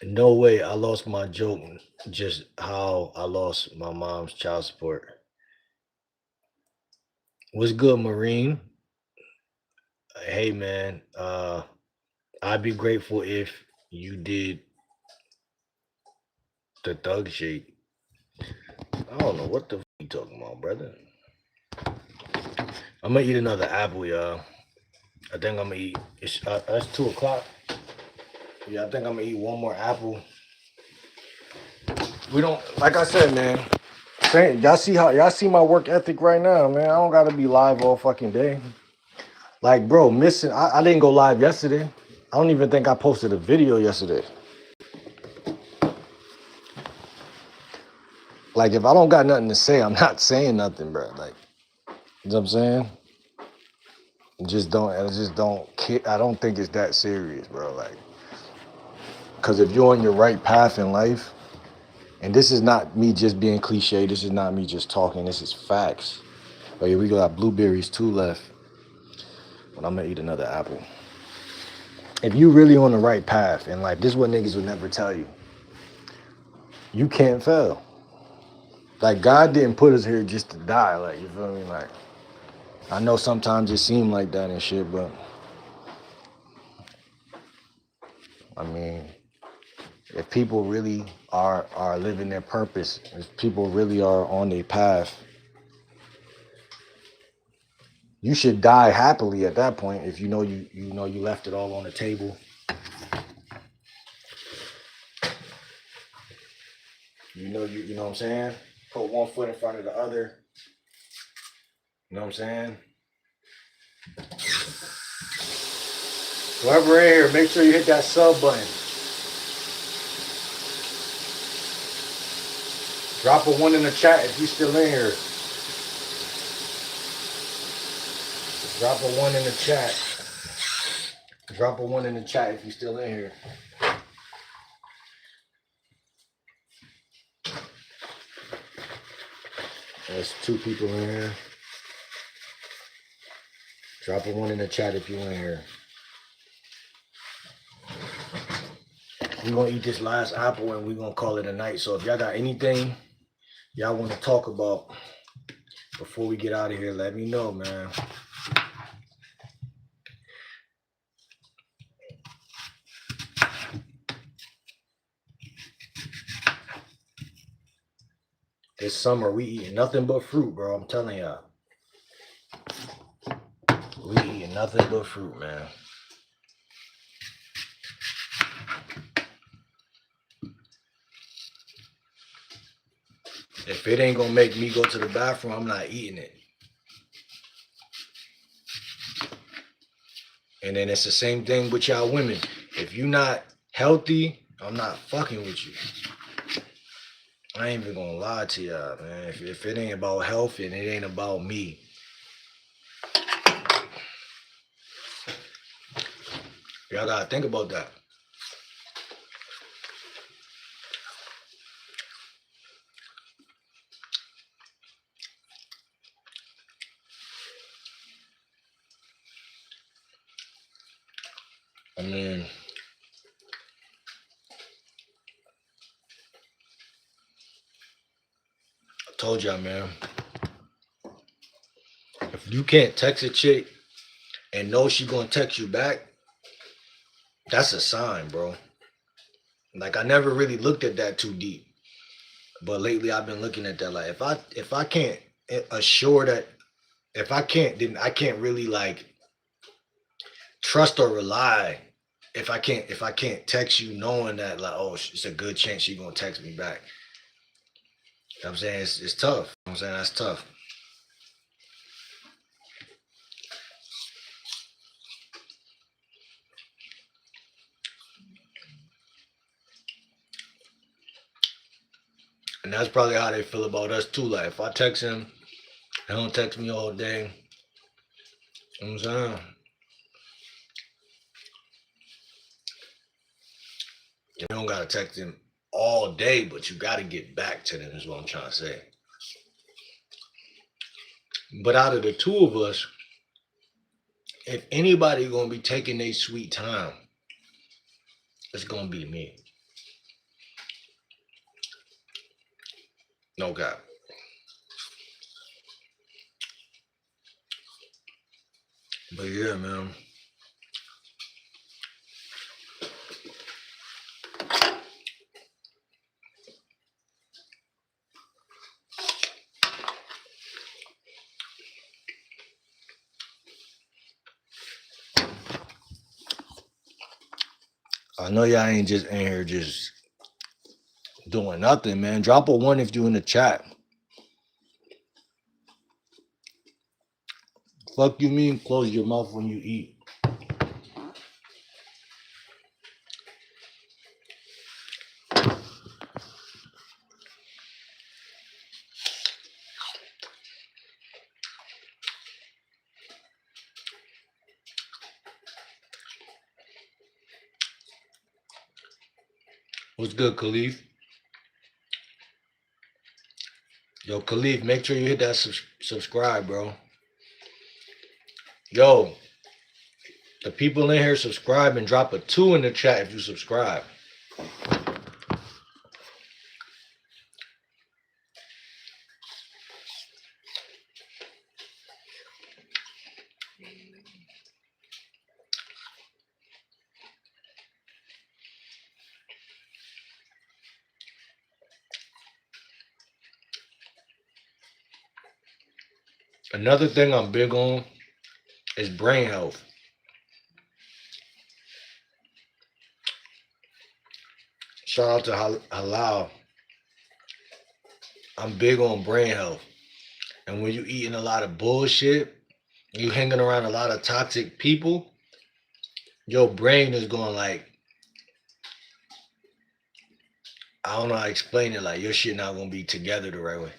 No way. I lost my joke. Just how I lost my mom's child support. What's good, Marine? Hey man. I'd be grateful if you did the thug shit. I don't know what the you talking about, brother. I'm gonna eat another apple, y'all. I think I'm gonna eat. It's 2 o'clock. Yeah, I think I'm gonna eat one more apple. We don't, like I said, man. Y'all see my work ethic right now, man. I don't gotta be live all fucking day. Like, bro, missing. I didn't go live yesterday. I don't even think I posted a video yesterday. Like, if I don't got nothing to say, I'm not saying nothing, bro. Like, you know what I'm saying? I just don't care. I don't think it's that serious, bro. Like, because if you're on your right path in life, and this is not me just being cliche, this is not me just talking, this is facts. Oh yeah, we got blueberries 2 left, but I'm gonna eat another apple. If you really on the right path in life, this is what niggas would never tell you. You can't fail. Like, God didn't put us here just to die. Like, you feel me? Like, I know sometimes it seems like that and shit, but I mean, if people really are living their purpose, if people really are on their path, you should die happily at that point if you know you left it all on the table. You know what I'm saying? Put one foot in front of the other. You know what I'm saying? Whoever in here, make sure you hit that sub button. Drop a 1 in the chat if you still in here. Drop a 1 in the chat. Drop a 1 in the chat if you still in here. There's 2 people in here. Drop a 1 in the chat if you in here. We're gonna eat this last apple and we're gonna call it a night. So if y'all got anything y'all want to talk about before we get out of here, let me know, man. This summer we eating nothing but fruit, bro. I'm telling y'all. We eating nothing but fruit, man. If it ain't gonna make me go to the bathroom, I'm not eating it. And then it's the same thing with y'all women. If you not healthy, I'm not fucking with you. I ain't even gonna lie to y'all, man. If it ain't about health and it ain't about me. Y'all gotta think about that. I mean, I told y'all, man. If you can't text a chick and know she gonna text you back, that's a sign, bro. Like I never really looked at that too deep. But lately I've been looking at that. Like if I can't assure that if I can't, then I can't really like trust or rely if I can't text you knowing that like, oh, it's a good chance she gonna text me back. You know what I'm saying? It's tough. You know what I'm saying? That's tough. And that's probably how they feel about us too. Like if I text him, he don't text me all day. You know what I'm saying? You don't gotta text him all day, but you gotta get back to them is what I'm trying to say. But out of the 2 of us, if anybody gonna be taking their sweet time, it's gonna be me. No cap. But yeah, man. I know y'all ain't just in here just doing nothing, man. Drop a 1 if you in the chat. Fuck you mean close your mouth when you eat. What's good, Khalif? Yo, Khalif, make sure you hit that subscribe, bro. Yo, the people in here subscribe and drop a 2 in the chat if you subscribe. Another thing I'm big on is brain health. Shout out to Halal. I'm big on brain health. And when you eating a lot of bullshit, you hanging around a lot of toxic people, your brain is going like, I don't know how to explain it. Like your shit not gonna be together the right way.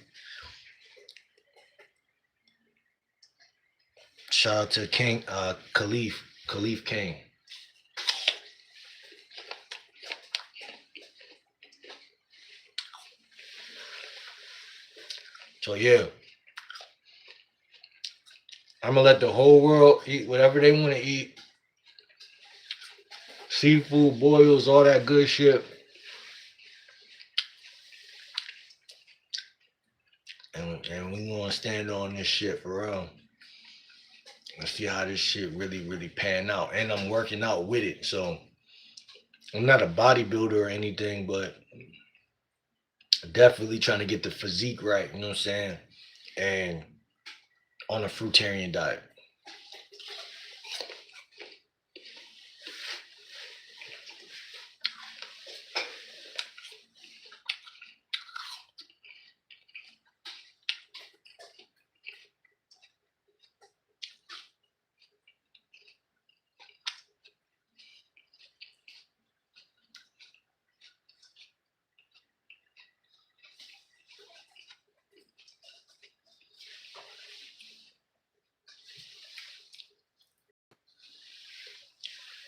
Shout out to King Khalif King. So yeah, I'm gonna let the whole world eat whatever they want to eat. Seafood, boils, all that good shit. And we gonna stand on this shit for real. And see how this shit really pan out. And I'm working out with it. So I'm not a bodybuilder or anything, but definitely trying to get the physique right, you know what I'm saying? And on a fruitarian diet.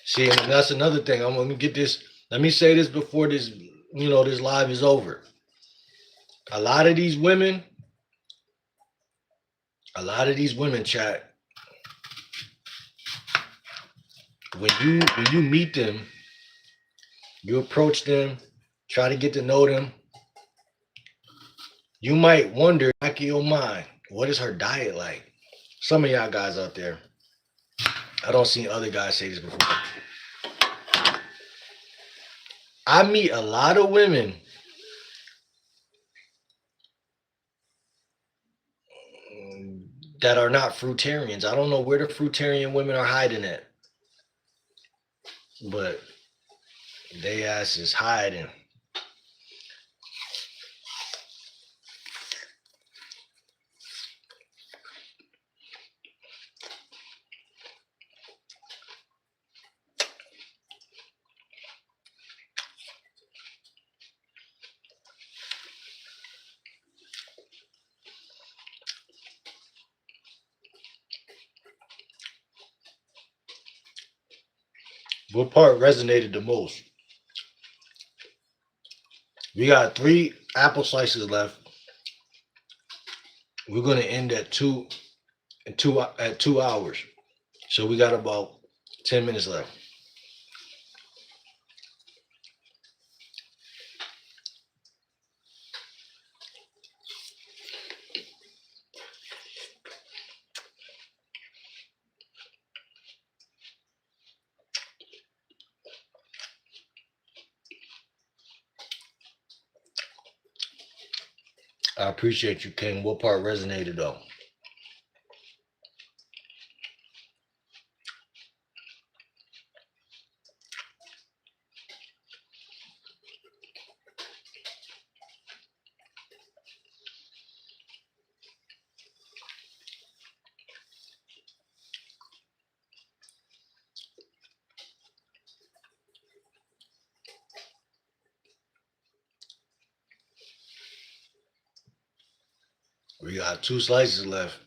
See, and that's another thing. I'm gonna get this. Let me say this before this, this live is over. A lot of these women, chat, when you meet them, you approach them, try to get to know them, you might wonder, back in your mind, what is her diet like? Some of y'all guys out there, I don't see other guys say this before. I meet a lot of women that are not fruitarians. I don't know where the fruitarian women are hiding at, but they ass is hiding. What part resonated the most? We got 3 apple slices left. We're gonna end at 2 hours. So we got about 10 minutes left. I appreciate you, King. What part resonated though? We got 2 slices left.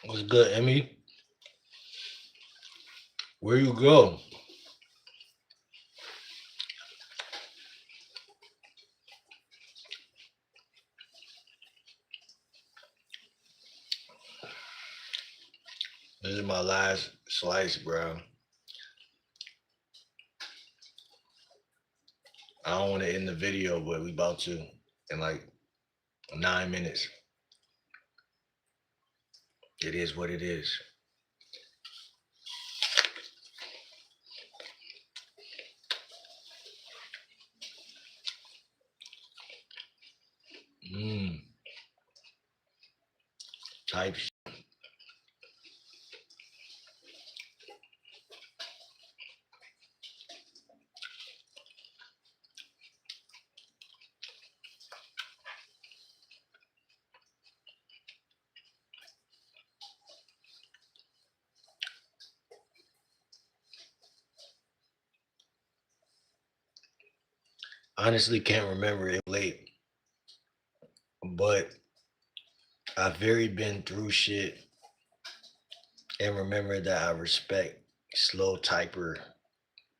What's good, Emmy? Where you go? This is my last slice, bro. I don't want to end the video, but we about to in like 9 minutes. It is what it is. type shit. Honestly, can't remember it late, but I've very been through shit and remember that I respect slow typer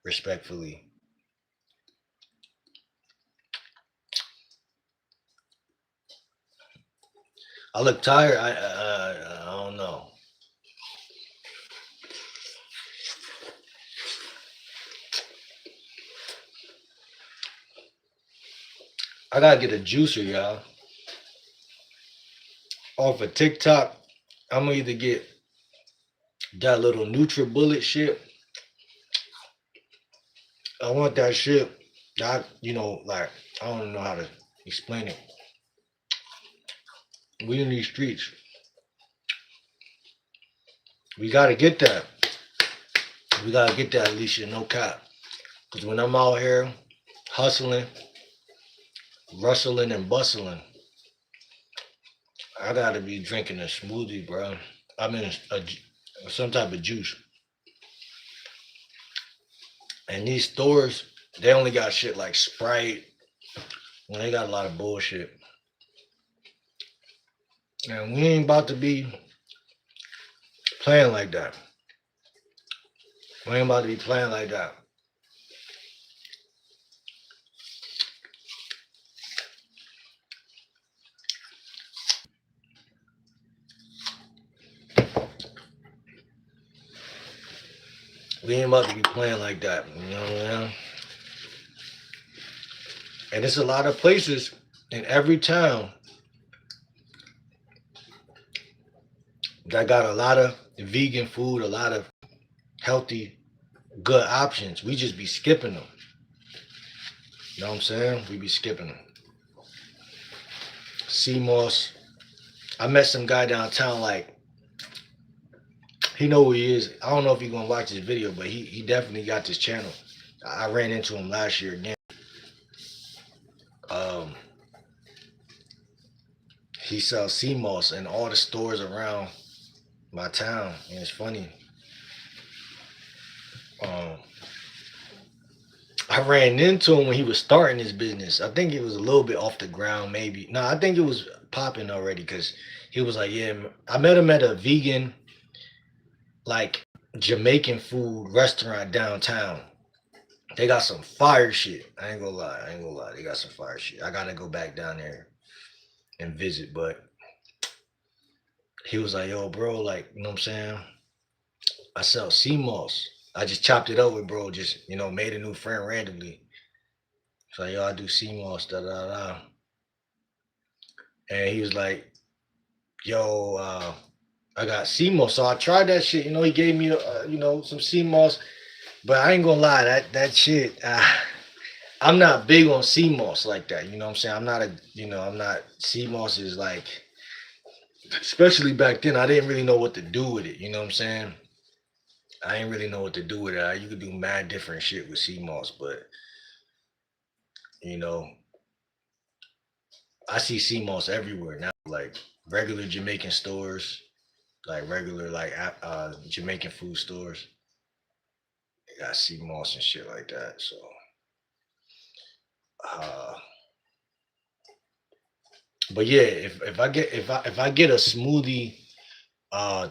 respectfully. I look tired. I don't know. I gotta get a juicer, y'all. Off of TikTok, I'm gonna either get that little NutriBullet shit. I want that shit. That like I don't know how to explain it. We in these streets. We gotta get that. We gotta get that, Alicia. No cap. Cause when I'm out here hustling, rustling, and bustling, I gotta be drinking a smoothie, bro. I mean, some type of juice. And these stores, they only got shit like Sprite. And they got a lot of bullshit. And we ain't about to be playing like that. We ain't about to be playing like that. We ain't about to be playing like that. You know what I mean? And there's a lot of places in every town that got a lot of vegan food, a lot of healthy, good options. We just be skipping them. You know what I'm saying? We be skipping them. CMOS. I met some guy downtown, like, he know who he is. I don't know if he gonna watch this video, but he definitely got this channel. I ran into him last year again. Um, he sells CMOS in all the stores around my town, and it's funny. Um, I ran into him when he was starting his business. I think it was a little bit off the ground, maybe. No, I think it was popping already because he was like, yeah, I met him at a vegan, like Jamaican food restaurant downtown. They got some fire shit. I ain't gonna lie. I ain't gonna lie. They got some fire shit. I gotta go back down there and visit. But he was like, yo, bro, like, you know what I'm saying? I sell CMOS. I just chopped it up with bro, just, made a new friend randomly. So yo, I do CMOS, da da da. And he was like, yo, I got CMOS. So I tried that shit. He gave me, some CMOS. But I ain't gonna lie, that shit, I'm not big on CMOS like that. You know what I'm saying? I'm not, CMOS is like, especially back then, I didn't really know what to do with it. You know what I'm saying? I didn't really know what to do with it. You could do mad different shit with CMOS, but, you know, I see CMOS everywhere now, like regular Jamaican stores, like regular, like Jamaican food stores. They got CMOS and shit like that. So, uh, but yeah, if I get a smoothie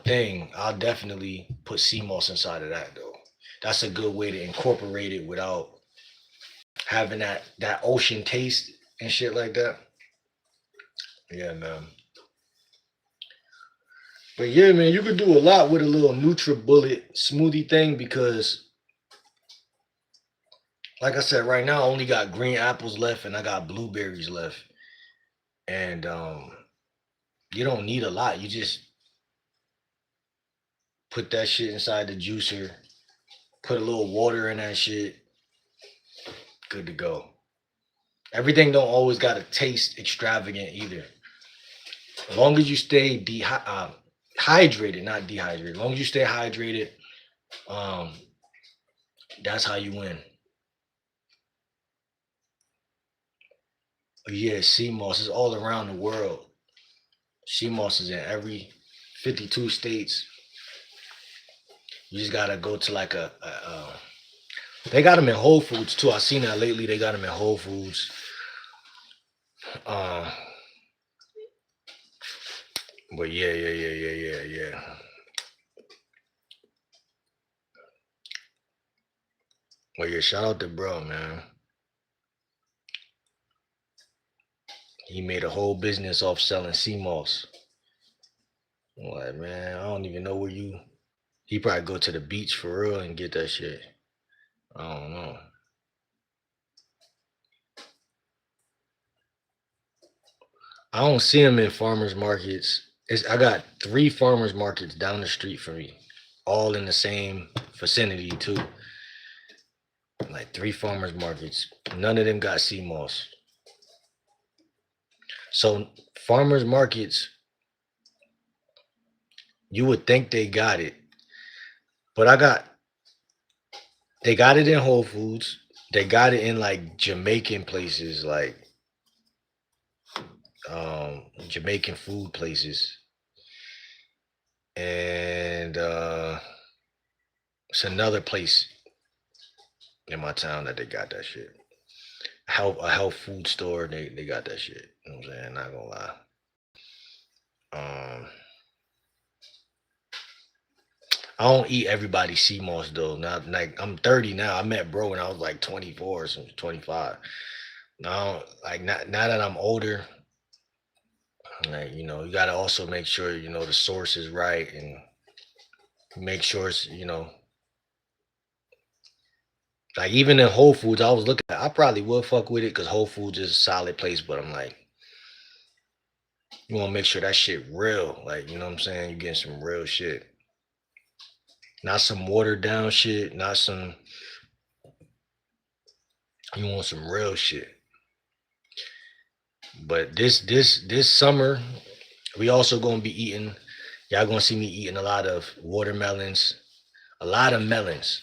thing, I'll definitely put CMOS inside of that though. That's a good way to incorporate it without having that ocean taste and shit like that. Yeah, man. But yeah, man, you could do a lot with a little NutriBullet smoothie thing because, like I said, right now I only got green apples left and I got blueberries left, and you don't need a lot. You just put that shit inside the juicer, put a little water in that shit, good to go. Everything don't always gotta taste extravagant either. As long as you stay hydrated, not dehydrated. As long as you stay hydrated, um, that's how you win. But yeah, sea moss is all around the world. Sea moss is in every 52 states. You just gotta go to like they got them in Whole Foods too. I seen that lately. They got them in Whole Foods. Uh, but yeah. Well, yeah, shout out to bro, man. He made a whole business off selling sea moss. I'm like, man, I don't even know where you. He probably go to the beach for real and get that shit. I don't know. I don't see him in farmers markets. I got 3 farmers markets down the street from me, all in the same vicinity too. Like 3 farmers markets. None of them got sea moss. So farmers markets, you would think they got it, but they got it in Whole Foods. They got it in like Jamaican places, like Jamaican food places, and it's another place in my town that they got that shit. A health food store, they got that shit. You know what I'm saying? Not gonna lie. Um, I don't eat everybody's sea moss though. Now, like I'm 30 now. I met bro when I was like 24 or something, 25. Now, like now that I'm older, like you gotta also make sure the source is right and make sure it's like even in Whole Foods. I was looking at. I probably would fuck with it because Whole Foods is a solid place, but I'm like, you want to make sure that shit real. Like you know what I'm saying? You getting some real shit, not some watered down shit, not some. You want some real shit. But this summer, we also gonna be eating. Y'all gonna see me eating a lot of watermelons, a lot of melons.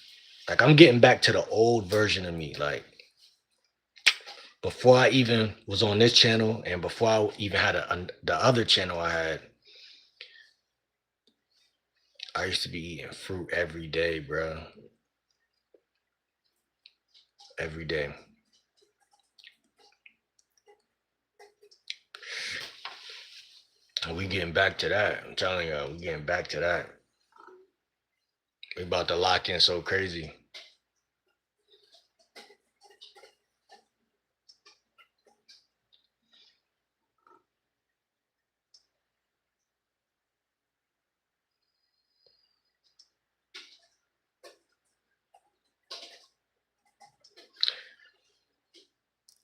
Like I'm getting back to the old version of me. Like before I even was on this channel, and before I even had the other channel I had, I used to be eating fruit every day, bro. Every day. And we getting back to that. I'm telling you, we getting back to that. We about to lock in so crazy.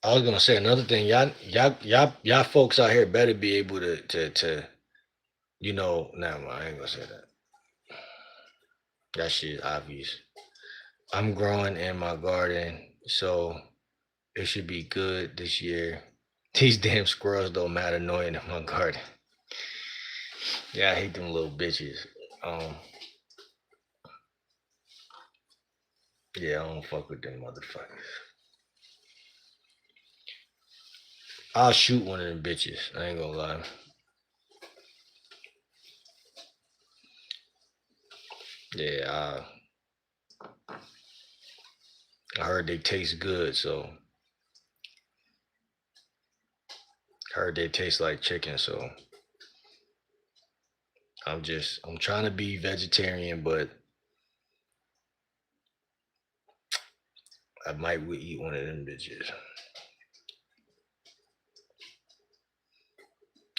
I was gonna say another thing. Y'all folks out here better be able to Nah, I ain't gonna say that. That shit is obvious. I'm growing in my garden, so it should be good this year. These damn squirrels don't matter annoying in my garden. Yeah, I hate them little bitches. Um, yeah, I don't fuck with them motherfuckers. I'll shoot one of them bitches. I ain't gonna lie. Yeah, I heard they taste good, so I heard they taste like chicken, so I'm trying to be vegetarian, but I might would eat one of them bitches.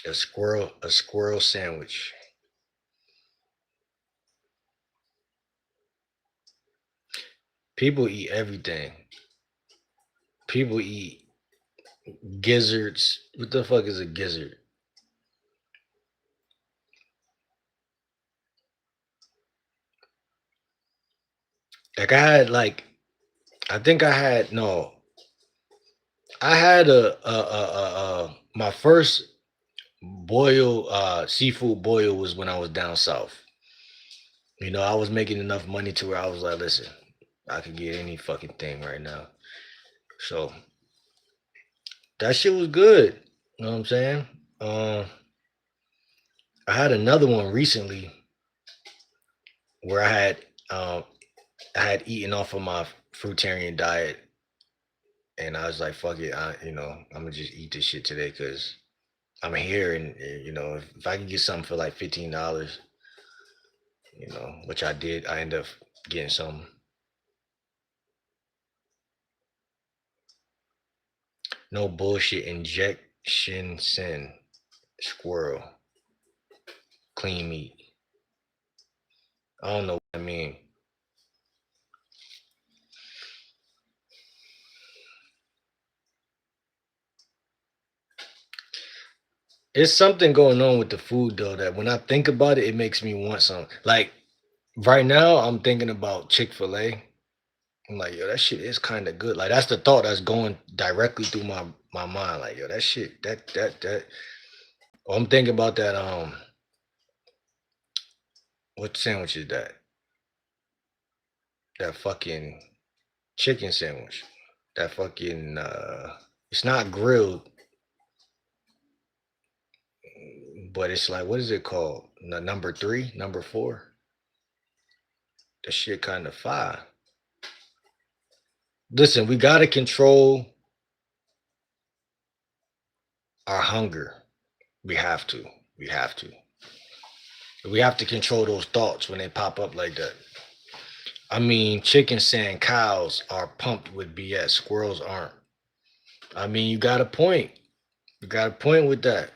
A squirrel sandwich. People eat everything. People eat gizzards. What the fuck is a gizzard? Like I think I had no. I had my seafood boil was when I was down south. I was making enough money to where I was like, listen, I could get any fucking thing right now. So that shit was good. You know what I'm saying? Um, I had another one recently where um I had eaten off of my fruitarian diet, and I was like, fuck it, I'm gonna just eat this shit today because I'm here, and if I can get something for like $15, which I did, I ended up getting some. No bullshit, injection sin, squirrel, clean meat. I don't know what I mean. It's something going on with the food though that when I think about it, it makes me want some. Like right now, I'm thinking about Chick-fil-A. I'm like, yo, that shit is kind of good. Like that's the thought that's going directly through my mind. Like, yo, that shit, that. Oh, I'm thinking about that. What sandwich is that? That fucking chicken sandwich. That fucking. It's not grilled, but it's like, what is it called? Number three, number four. That shit kind of fire. Listen, we gotta control our hunger. We have to. We have to. We have to control those thoughts when they pop up like that. I mean, chickens saying cows are pumped with BS. Squirrels aren't. I mean, you got a point. You got a point with that.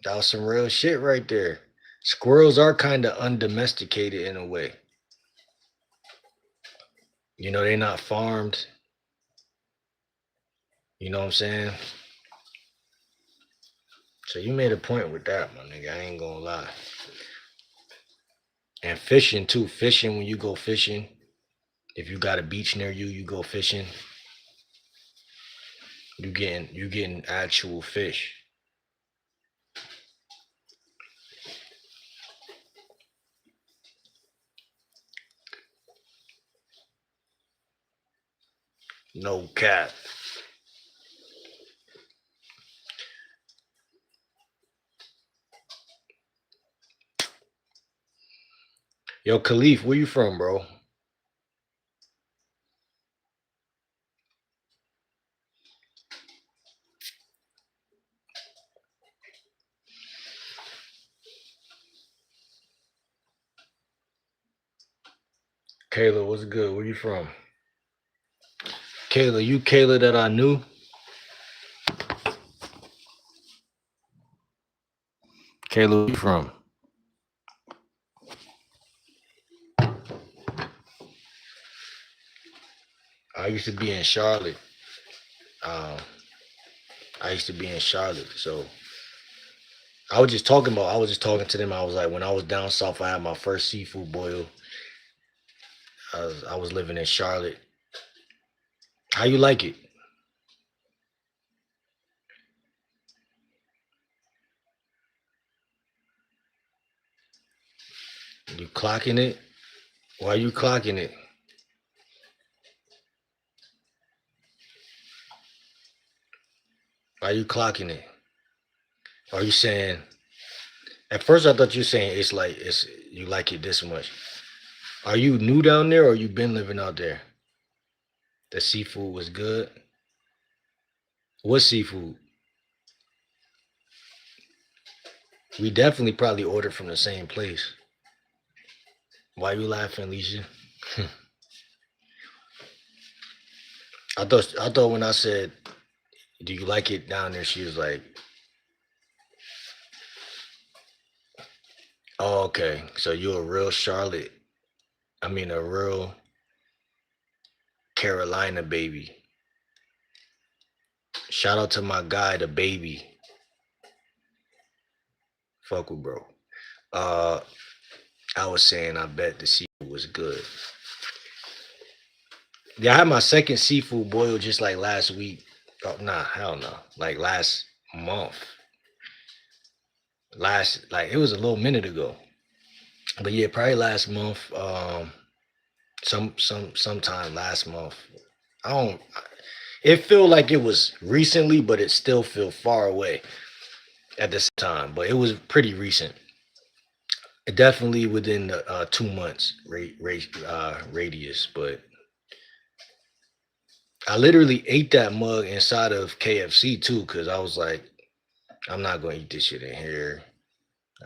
That was some real shit right there. Squirrels are kind of undomesticated in a way. They're not farmed. You know what I'm saying? So you made a point with that, my nigga. I ain't gonna lie. And fishing too. Fishing, when you go fishing, if you got a beach near you, you go fishing. You getting actual fish. No cap. Yo, Khalif, where you from, bro? Kayla, what's good? Where you from? Kayla, you Kayla that I knew? Kayla, where you from? I used to be in Charlotte. Um, I used to be in Charlotte. So I was just talking to them. I was like, when I was down south, I had my first seafood boil. I was living in Charlotte. How you like it? You clocking it? Why you clocking it? Why you clocking it? Are you saying, at first I thought you were saying it's like it's you like it this much. Are you new down there or you been living out there? The seafood was good. What seafood? We definitely probably ordered from the same place. Why you laughing, Alicia? I thought when I said, "Do you like it down there?" She was like, "Oh, okay. So you're a real Charlotte. I mean, a real Carolina baby." Shout out to my guy, the baby. Fuck with bro. Uh, I was saying I bet the seafood was good. Yeah, I had my second seafood boil just like last week. Oh, nah, hell no. Like last month. Like it was a little minute ago. But yeah, probably last month. Sometime last month. I don't. It feel like it was recently, but it still feel far away at this time. But it was pretty recent. Definitely within the 2 months radius. But I literally ate that mug inside of KFC too, because I was like, I'm not gonna eat this shit in here.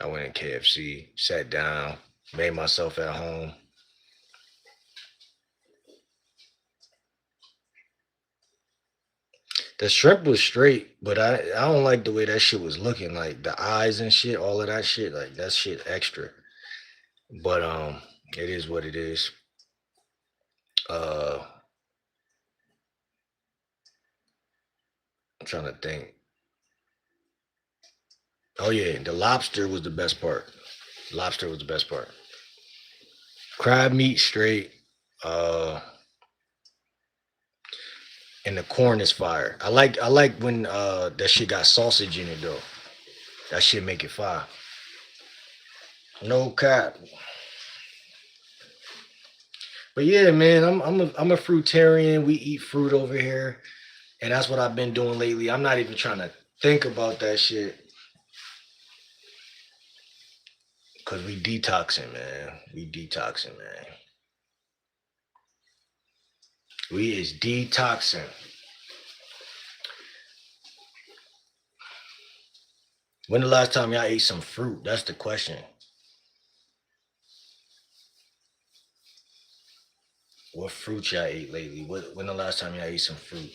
I went in KFC, sat down, made myself at home. The shrimp was straight, but I don't like the way that shit was looking. Like the eyes and shit, all of that shit, like that shit extra. But it is what it is. I'm trying to think. Oh yeah, the lobster was the best part. Lobster was the best part. Crab meat straight. Uh, and the corn is fire. I like when that shit got sausage in it though. That shit make it fire. No cap. But yeah, man, I'm a fruitarian. We eat fruit over here, and that's what I've been doing lately. I'm not even trying to think about that shit because we detoxing, man. We detoxing, man. We is detoxing. When the last time y'all ate some fruit? That's the question. What fruit y'all ate lately? When the last time y'all ate some fruit?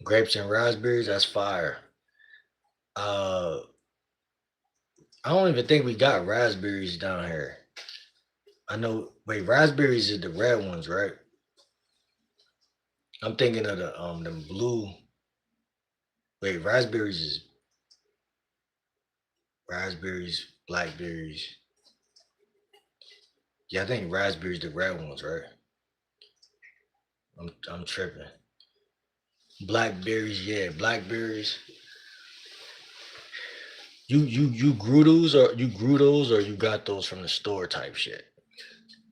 Grapes and raspberries. That's fire. Uh, I don't even think we got raspberries down here. I know. Wait, raspberries is the red ones, right? I'm thinking of the blue. Wait, raspberries, blackberries. Yeah, I think raspberries the red ones, right? I'm tripping. Blackberries, yeah, blackberries. You grew those or you got those from the store type shit.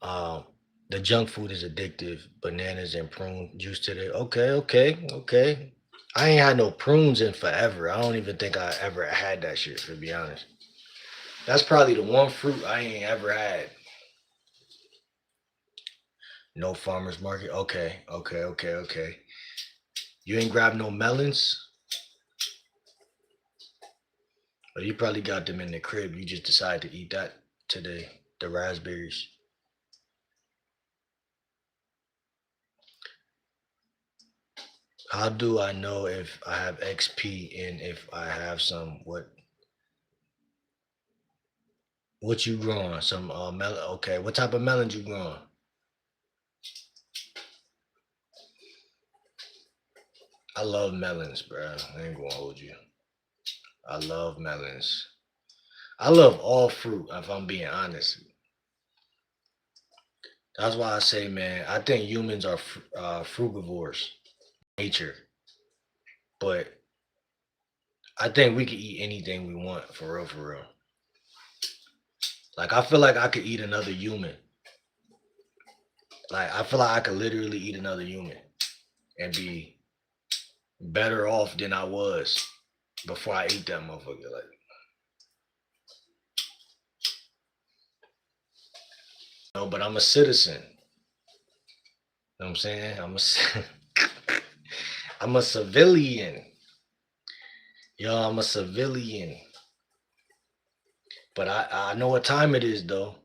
Um, the junk food is addictive. Bananas and prune juice today. Okay, okay, okay. I ain't had no prunes in forever. I don't even think I ever had that shit, to be honest. That's probably the one fruit I ain't ever had. No farmers market. Okay, okay, okay, okay. You ain't grab no melons, or you probably got them in the crib. You just decided to eat that today. The raspberries. How do I know if I have XP and if I have some what you growing? Some melon. Okay, what type of melons you growing? I love melons, bro. I ain't gonna hold you. I love melons. I love all fruit. If I'm being honest, that's why I say, man. I think humans are frugivores, nature, but I think we can eat anything we want for real, for real. Like I feel like I could eat another human. Like I feel like I could literally eat another human and be better off than I was before I ate that motherfucker. Like, no, but I'm a citizen. You know what I'm saying? I'm a civilian. Yo, I'm a civilian. But I know what time it is though.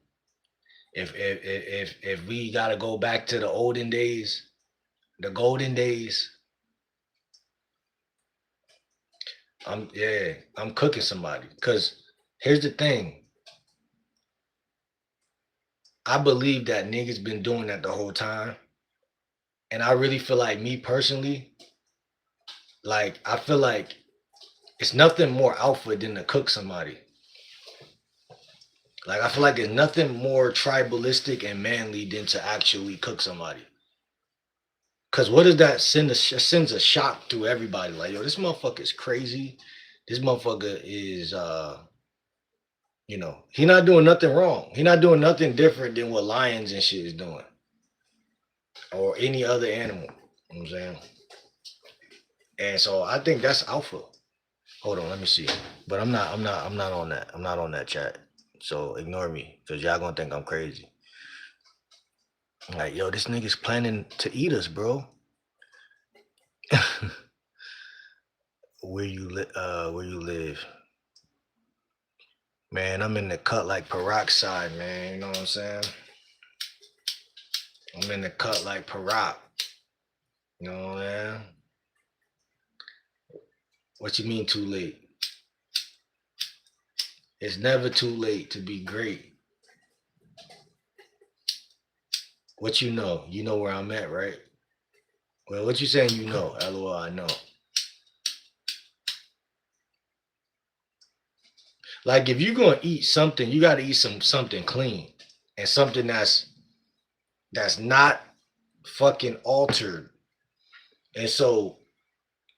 If we gotta go back to the olden days, the golden days, I'm cooking somebody. Cause here's the thing. I believe that niggas been doing that the whole time. And I really feel like me personally, like I feel like it's nothing more alpha than to cook somebody. Like I feel like there's nothing more tribalistic and manly than to actually cook somebody. Cause what does that send? Sends a shock through everybody. Like, yo, this motherfucker is crazy. This motherfucker is he not doing nothing wrong. He not doing nothing different than what lions and shit is doing. Or any other animal. You know what I'm saying? And so I think that's alpha. Hold on, let me see. But I'm not on that. I'm not on that chat. So ignore me. Cause y'all gonna think I'm crazy. Like, yo, this nigga's planning to eat us, bro. Where you live? Man, I'm in the cut like peroxide, man. You know what I'm saying? I'm in the cut like Parak. You know what I'm saying? What you mean too late? It's never too late to be great. What you know? You know where I'm at, right? Well, what you saying you know? LOL, I know. Like if you're gonna eat something, you gotta eat something clean. And something that's not fucking altered. And so,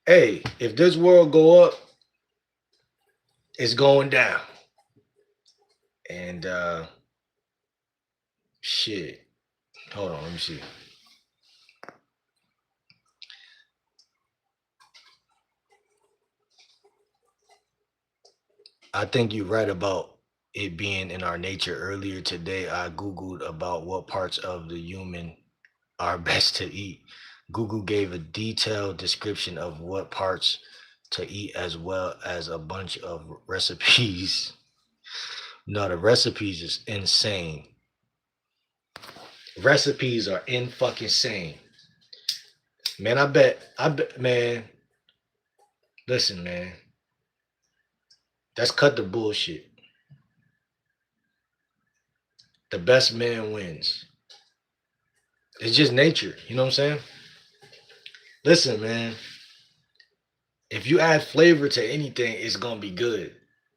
hey, if this world go up, it's going down. And shit. Hold on, let me see. I think you're right about it being in our nature. Earlier today, I Googled about what parts of the human are best to eat. Google gave a detailed description of what parts to eat as well as a bunch of recipes. No, the recipes is insane. Recipes are in fucking insane. Man, I bet, man, listen, man. Let's cut the bullshit. The best man wins. It's just nature. You know what I'm saying? Listen, man. If you add flavor to anything, it's gonna be good.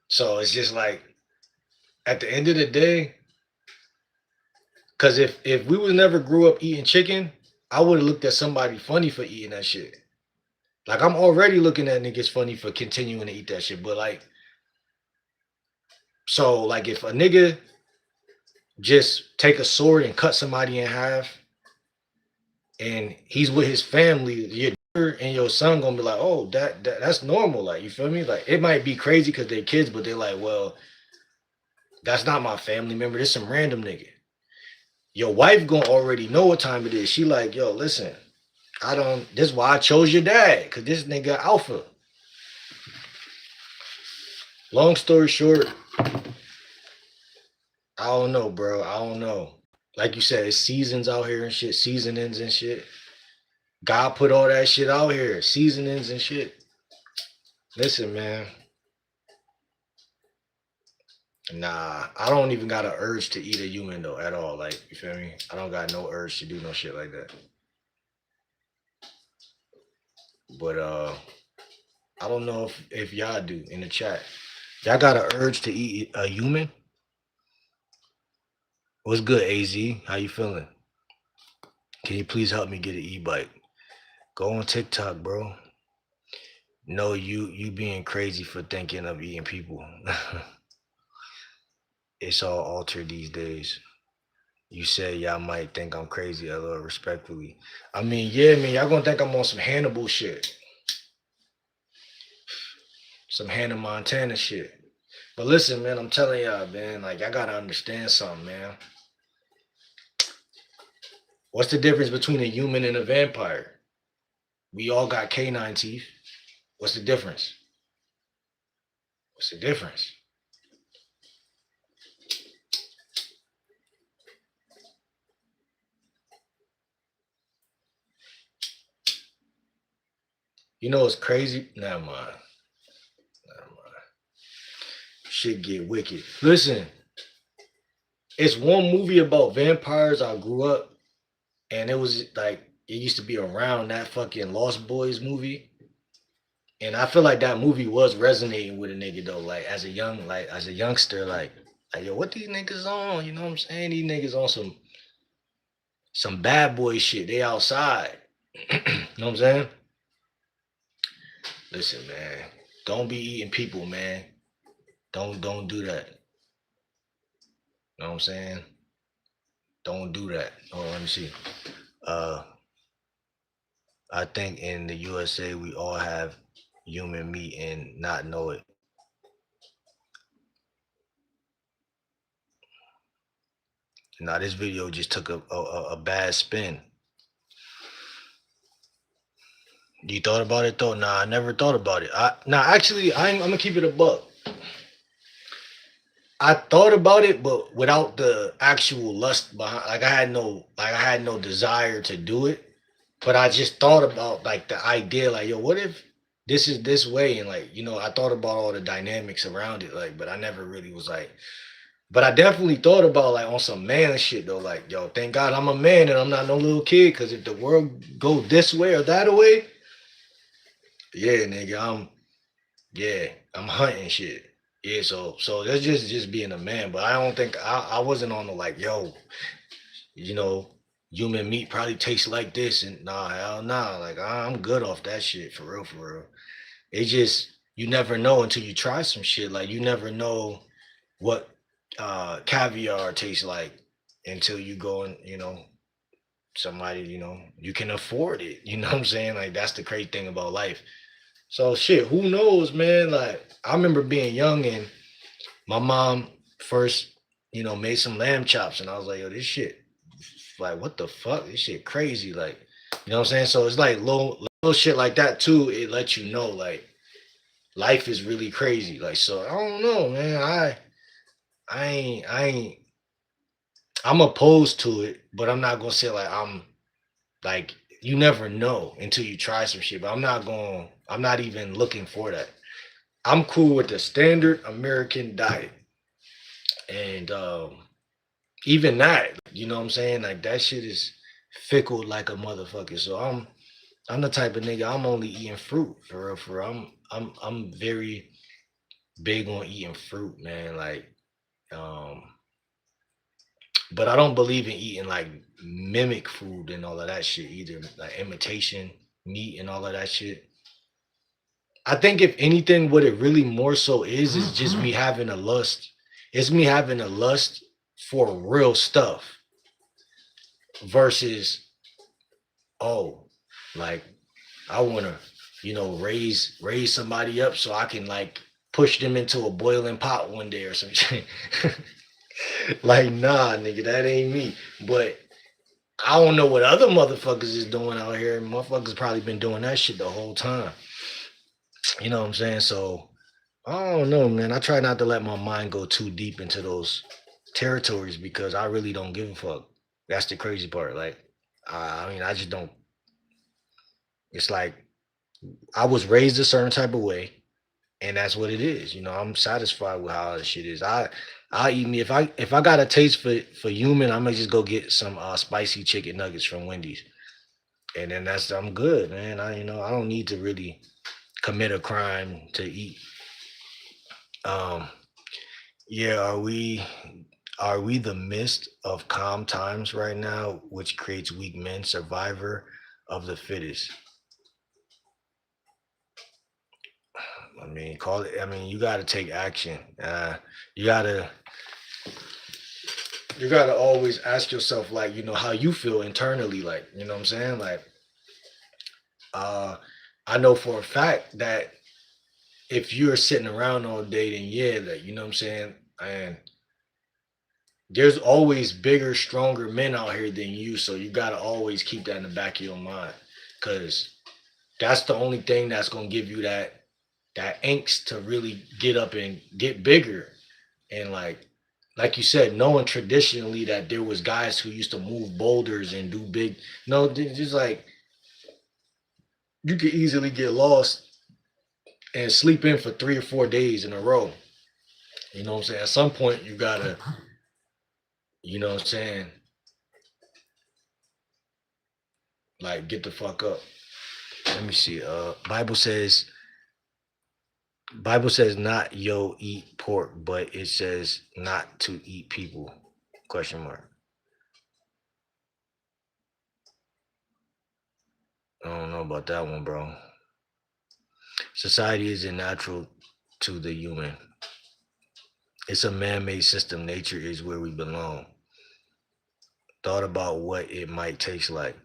So it's just like at the end of the day, because if we was never grew up eating chicken, I would have looked at somebody funny for eating that shit. Like I'm already looking at niggas funny for continuing to eat that shit. But like, so like if a nigga just take a sword and cut somebody in half, and he's with his family, your and your son gonna be like, oh, that's normal. Like, you feel me? Like, it might be crazy because they're kids, but they're like, well, that's not my family member. This some random nigga. Your wife gonna already know what time it is. She like, yo, listen, this is why I chose your dad, because this nigga alpha. Long story short, I don't know, bro. I don't know. Like you said, it's seasons out here and shit, seasonings and shit. God put all that shit out here, seasonings and shit. Listen, man. Nah, I don't even got an urge to eat a human though at all. Like, you feel me? I don't got no urge to do no shit like that. But I don't know if y'all do in the chat. Y'all got an urge to eat a human? What's good, AZ? How you feeling? Can you please help me get an e-bike? Go on TikTok, bro. No, you being crazy for thinking of eating people. It's all altered these days. You said y'all might think I'm crazy, a little respectfully. I mean, yeah, man, y'all gonna think I'm on some Hannibal shit. Some Hannah Montana shit. But listen, man, I'm telling y'all, man, like, I gotta understand something, man. What's the difference between a human and a vampire? We all got canine teeth. What's the difference? What's the difference? You know what's crazy? Never mind. Shit get wicked. Listen, it's one movie about vampires I grew up, and it was like, it used to be around that fucking Lost Boys movie. And I feel like that movie was resonating with a nigga though. Like as a youngster, like Like, yo, what these niggas on? You know what I'm saying? These niggas on some bad boy shit. They outside. You know what I'm saying? Listen, man. Don't be eating people, man. Don't do that. You know what I'm saying? Don't do that. Oh, let me see. Uh, I think in the USA we all have human meat and not know it. Now this video just took a bad spin. You thought about it though? Nah, I never thought about it. Actually, I'm gonna keep it a buck. I thought about it, but without the actual lust behind. I had no desire to do it. But I just thought about like the idea, like, yo, what if this is this way? And like, I thought about all the dynamics around it, like, but I never really was like. But I definitely thought about like on some man shit though, like, yo, thank God I'm a man and I'm not no little kid. Cause if the world go this way or that way, yeah, nigga, I'm hunting shit. Yeah, so that's just being a man. But I don't think I wasn't on the like, yo, you know, human meat probably tastes like this, and nah, hell nah. Like I'm good off that shit for real, for real. It just you never know until you try some shit. Like you never know what caviar tastes like until you go and somebody you can afford it. You know what I'm saying? Like that's the crazy thing about life. So shit, who knows, man? Like I remember being young and my mom first, made some lamb chops, and I was like, yo, this shit, like, what the fuck? This shit crazy, like, you know what I'm saying? So it's like little shit like that too. It lets you know, like, life is really crazy. Like, so I don't know, man. I ain't. I'm opposed to it, but I'm not gonna say like I'm like. You never know until you try some shit. But I'm not going. I'm not even looking for that. I'm cool with the standard American diet, and even that, you know what I'm saying? Like that shit is fickle like a motherfucker. So I'm the type of nigga I'm only eating fruit for real. For real. I'm very big on eating fruit, man. Like, um, but I don't believe in eating like mimic food and all of that shit either. Like imitation meat and all of that shit. I think if anything, what it really more so is just me having a lust. It's me having a lust for real stuff versus oh, like I wanna, raise somebody up so I can like push them into a boiling pot one day or some shit. Like, nah, nigga, that ain't me. But I don't know what other motherfuckers is doing out here. Motherfuckers probably been doing that shit the whole time. You know what I'm saying? So I don't know, man. I try not to let my mind go too deep into those territories because I really don't give a fuck. That's the crazy part. Like, I mean, I just don't. It's like I was raised a certain type of way, and that's what it is. I'm satisfied with how this shit is. I'll eat me if I got a taste for human, I'm gonna just go get some spicy chicken nuggets from Wendy's, and then I'm good, man. I don't need to really commit a crime to eat. Um, yeah, are we the midst of calm times right now, which creates weak men, survivor of the fittest? I mean, call it. I mean, you got to take action. You gotta you gotta always ask yourself, like, how you feel internally, like, you know what I'm saying? Like, uh, I know for a fact that if you're sitting around all day, then yeah, like, you know what I'm saying? And there's always bigger, stronger men out here than you, so you gotta always keep that in the back of your mind, because that's the only thing that's gonna give you that angst to really get up and get bigger. And like you said, knowing traditionally that there was guys who used to move boulders and do big, no, just like you could easily get lost and sleep in for 3 or 4 days in a row. You know what I'm saying? At some point you gotta, you know what I'm saying, like get the fuck up. Let me see. Bible says Bible says not yo eat pork, but it says not to eat people. Question mark. I don't know about that one, bro. Society isn't natural to the human. It's a man-made system. Nature is where we belong. Thought about what it might taste like.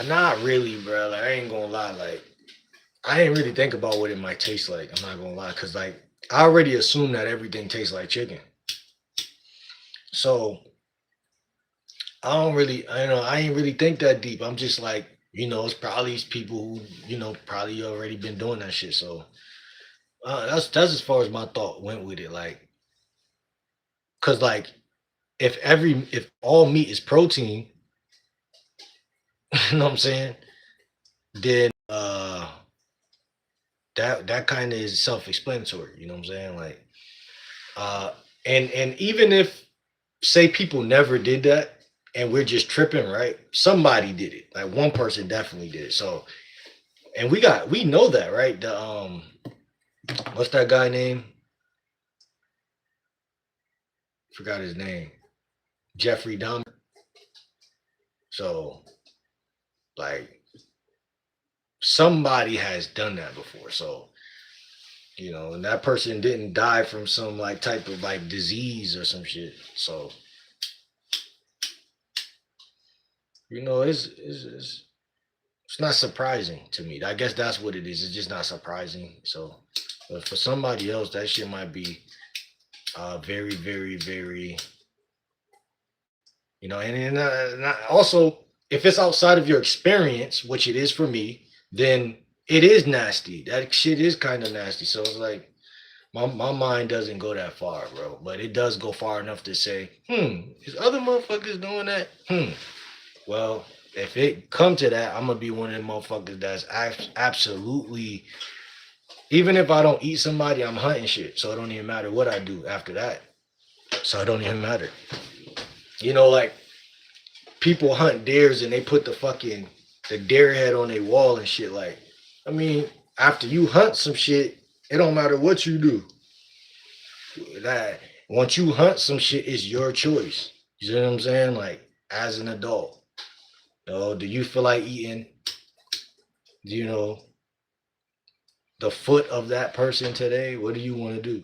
Not really, bro. Like I ain't gonna lie. Like I ain't really think about what it might taste like. I'm not gonna lie, cause like I already assume that everything tastes like chicken. So I don't really, I ain't really think that deep. I'm just like, it's probably people who, probably already been doing that shit. So that's as far as my thought went with it. Like, cause like if all meat is protein, you know what I'm saying? Then that kind of is self-explanatory. You know what I'm saying? Like, uh, and even if say people never did that and we're just tripping, right? Somebody did it. Like one person definitely did it. So and we know that, right? The what's that guy name? Forgot his name. Jeffrey Dahmer. So like somebody has done that before. So and that person didn't die from some like type of like disease or some shit. So it's not surprising to me. I guess that's what it is. It's just not surprising. So, but for somebody else, that shit might be very, very, very, and also if it's outside of your experience, which it is for me, then it is nasty. That shit is kind of nasty. So it's like my mind doesn't go that far, bro. But it does go far enough to say, is other motherfuckers doing that? Well, if it come to that, I'm gonna be one of them motherfuckers that's absolutely. Even if I don't eat somebody, I'm hunting shit, so it don't even matter what I do after that. So it don't even matter. Like people hunt deers and they put the deer head on their wall and shit. Like, I mean, after you hunt some shit, it don't matter what you do. That once you hunt some shit, it's your choice. You see what I'm saying? Like as an adult, do you feel like eating? You know, the foot of that person today. What do you want to do?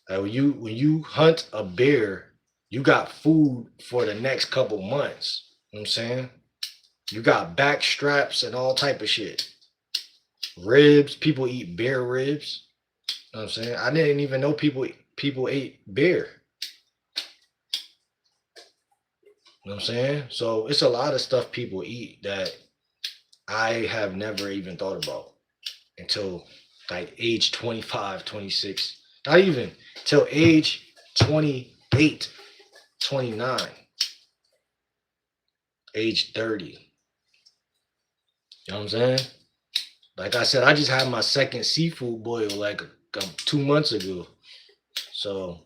When you hunt a bear, you got food for the next couple months. You know what I'm saying? You got back straps and all type of shit. Ribs, people eat bear ribs. You know what I'm saying? I didn't even know people ate bear. You know what I'm saying? So it's a lot of stuff people eat that I have never even thought about until like age 25, 26. Not even till age 28, 29, age 30. You know what I'm saying? Like I said, I just had my second seafood boil like 2 months ago. So,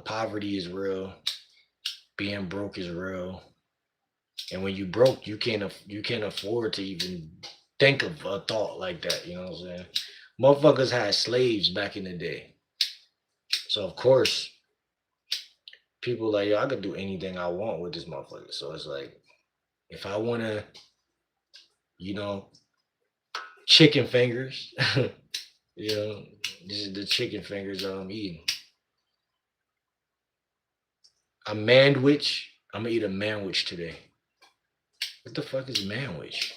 poverty is real. Being broke is real. And when you broke, you can't afford to even think of a thought like that. You know what I'm saying? Motherfuckers had slaves back in the day. So of course, people like, yo, I could do anything I want with this motherfucker. So it's like, if I wanna, you know, chicken fingers, you know, this is the chicken fingers that I'm eating. A manwich. I'm gonna eat a manwich today. What the fuck is manwich?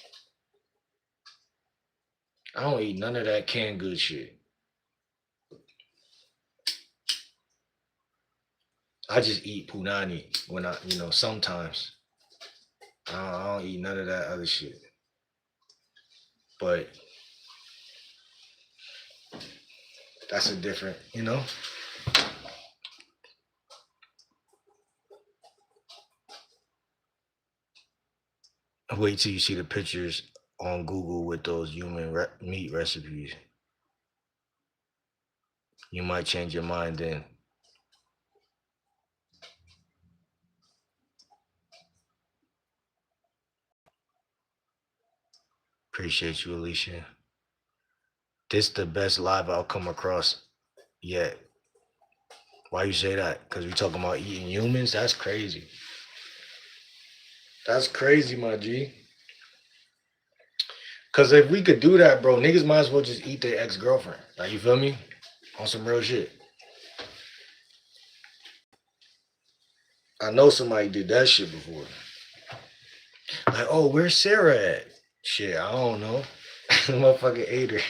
I don't eat none of that canned good shit. I just eat punani when sometimes. I don't eat none of that other shit. But that's a different. Wait till you see the pictures on Google with those human meat recipes. You might change your mind then. Appreciate you, Alicia. This the best live I'll come across yet. Why you say that? Because we talking about eating humans? That's crazy. That's crazy, my G. Because if we could do that, bro, niggas might as well just eat their ex-girlfriend. Like, you feel me? On some real shit. I know somebody did that shit before. Like, oh, where's Sarah at? Shit, I don't know. Motherfucking ate her.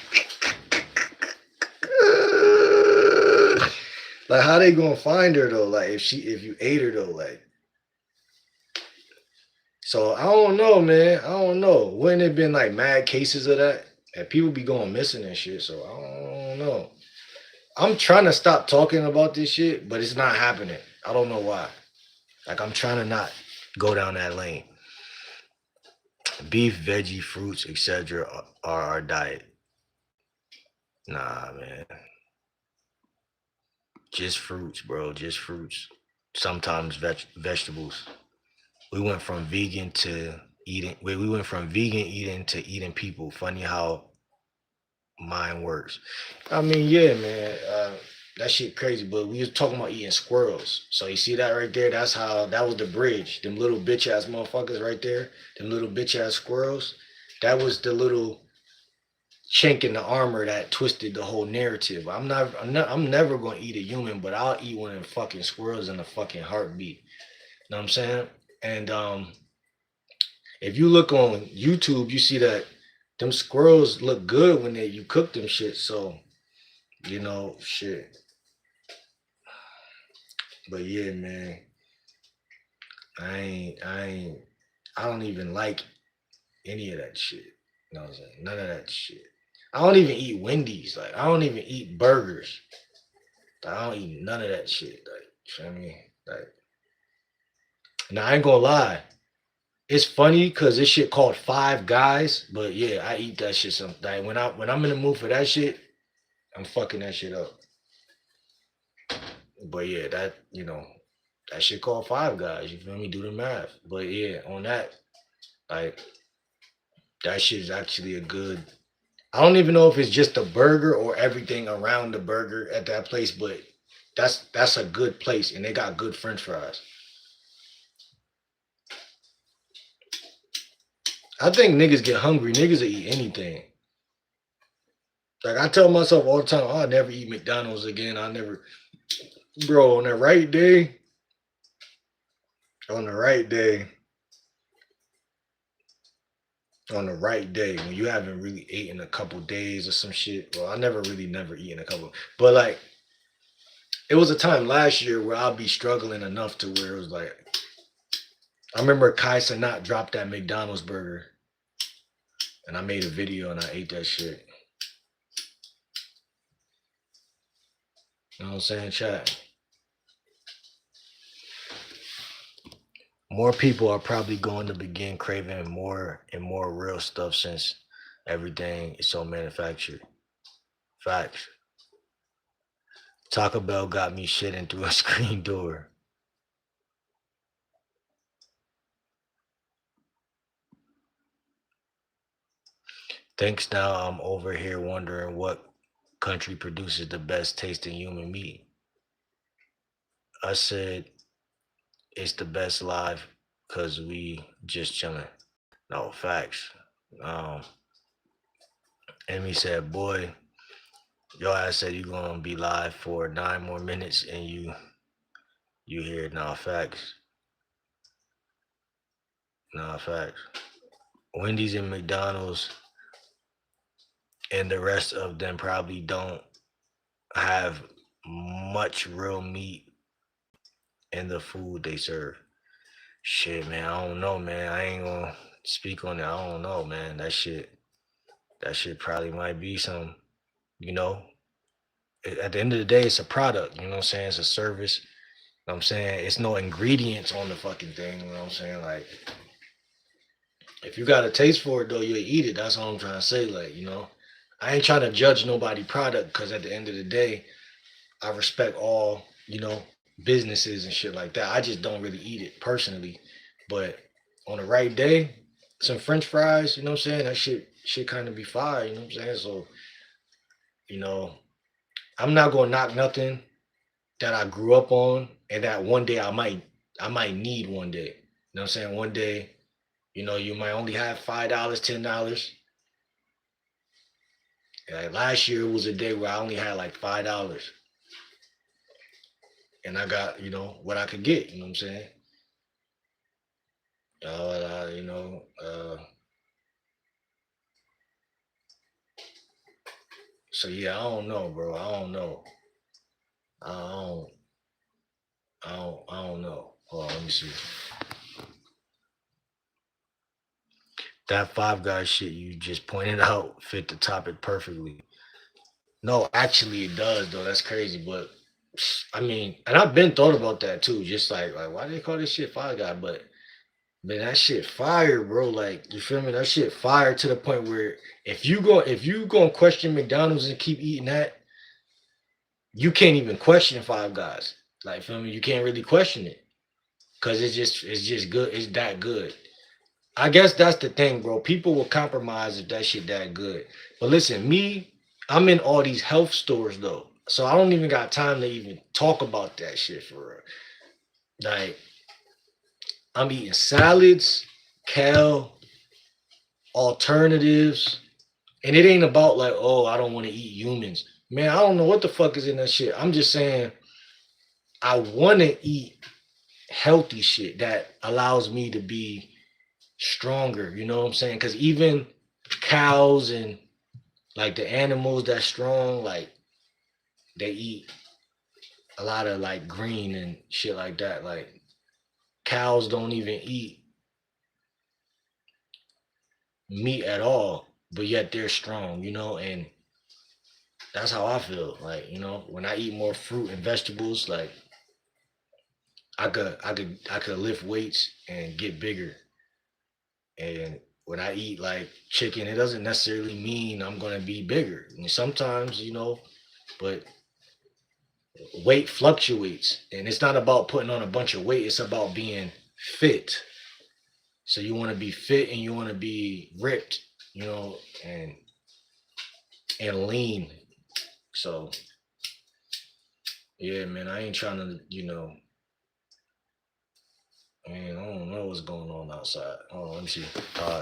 Like, how they gonna find her though? Like, if you ate her though, like. So I don't know, man. I don't know. Wouldn't it been like mad cases of that? And people be going missing and shit. So I don't know. I'm trying to stop talking about this shit, but it's not happening. I don't know why. Like, I'm trying to not go down that lane. Beef, veggie, fruits, etc. are our diet. Nah, man. Just fruits, bro. Just fruits. Sometimes vegetables. We went from vegan to eating. Wait, we went from vegan eating to eating people. Funny how mine works. I mean, yeah, man. That shit crazy. But we was talking about eating squirrels. So you see that right there? That's how that was the bridge. Them little bitch ass motherfuckers right there. Them little bitch ass squirrels. That was the little chink in the armor that twisted the whole narrative. I'm never gonna eat a human, but I'll eat one of them fucking squirrels in a fucking heartbeat. You know what I'm saying? And if you look on YouTube, you see that them squirrels look good when you cook them shit. So, shit. But yeah, man, I don't even like any of that shit. You know what I'm saying? None of that shit. I don't even eat Wendy's. Like, I don't even eat burgers. I don't eat none of that shit. Like, you know what I mean? Like, now I ain't gonna lie. It's funny because this shit called Five Guys, but yeah, I eat that shit some like when I'm in the mood for that shit, I'm fucking that shit up. But yeah, that shit called Five Guys. You feel me? Do the math. But yeah, on that, like that shit is actually a good. I don't even know if it's just the burger or everything around the burger at that place, but that's a good place and they got good French fries. I think niggas get hungry. Niggas will eat anything. Like I tell myself all the time, oh, I'll never eat McDonald's again. I'll never, bro. On the right day, on the right day, when you haven't really eaten a couple days or some shit. Well, I never eaten a couple, but like it was a time last year where I'll be struggling enough to where it was like, I remember Kai Cenat dropped that McDonald's burger, and I made a video and I ate that shit. You know what I'm saying, chat? More people are probably going to begin craving more and more real stuff since everything is so manufactured. Facts. Taco Bell got me shitting through a screen door. Thanks now I'm over here wondering what country produces the best tasting human meat. I said it's the best live because we just chilling. No facts. Um, Emmy said, boy, your ass said you gonna be live for 9 more minutes and you hear now facts. Nah, facts. Wendy's and McDonald's and the rest of them probably don't have much real meat in the food they serve. Shit, man, I don't know, man. I ain't gonna speak on it. I don't know, man. That shit probably might be some, you know. At the end of the day, it's a product, you know what I'm saying? It's a service. You know what I'm saying? It's no ingredients on the fucking thing, you know what I'm saying? Like, if you got a taste for it though, you'll eat it. That's all I'm trying to say. Like, I ain't trying to judge nobody product because at the end of the day, I respect all, businesses and shit like that. I just don't really eat it personally. But on the right day, some French fries, you know what I'm saying? That shit kind of be fire, you know what I'm saying? So you know, I'm not gonna knock nothing that I grew up on and that one day I might need one day. You know what I'm saying? One day, you might only have $5, $10. Like last year was a day where I only had like $5 and I got, what I could get, you know what I'm saying? Uh, you know, uh, so yeah, I don't know, bro. I don't know. I don't, I don't know. Hold on, let me see. That Five Guys shit you just pointed out fit the topic perfectly. No, actually it does though. That's crazy, but I mean, and I've been thought about that too. Just like why do they call this shit Five Guy? But man, that shit fire, bro. Like you feel me? That shit fire to the point where if you go and question McDonald's and keep eating that, you can't even question Five Guys. Like feel me? You can't really question it because it's just good. It's that good. I guess that's the thing, bro. People will compromise if that shit that good. But listen, me, I'm in all these health stores though, so I don't even got time to even talk about that shit for real. Like I'm eating salads, kale, alternatives, and it ain't about like, oh, I don't want to eat humans. Man, I don't know what the fuck is in that shit. I'm just saying I want to eat healthy shit that allows me to be stronger. You know what I'm saying? Because even cows and like the animals that's strong, like they eat a lot of like green and shit like that. Like cows don't even eat meat at all, but yet they're strong, and that's how I feel. Like, when I eat more fruit and vegetables, like I could lift weights and get bigger. And when I eat like chicken, it doesn't necessarily mean I'm gonna be bigger. I mean, sometimes, but weight fluctuates and it's not about putting on a bunch of weight, it's about being fit. So you want to be fit and you want to be ripped, and lean. So yeah, man, I ain't trying to, man, I don't know what's going on outside. Hold on, let me see.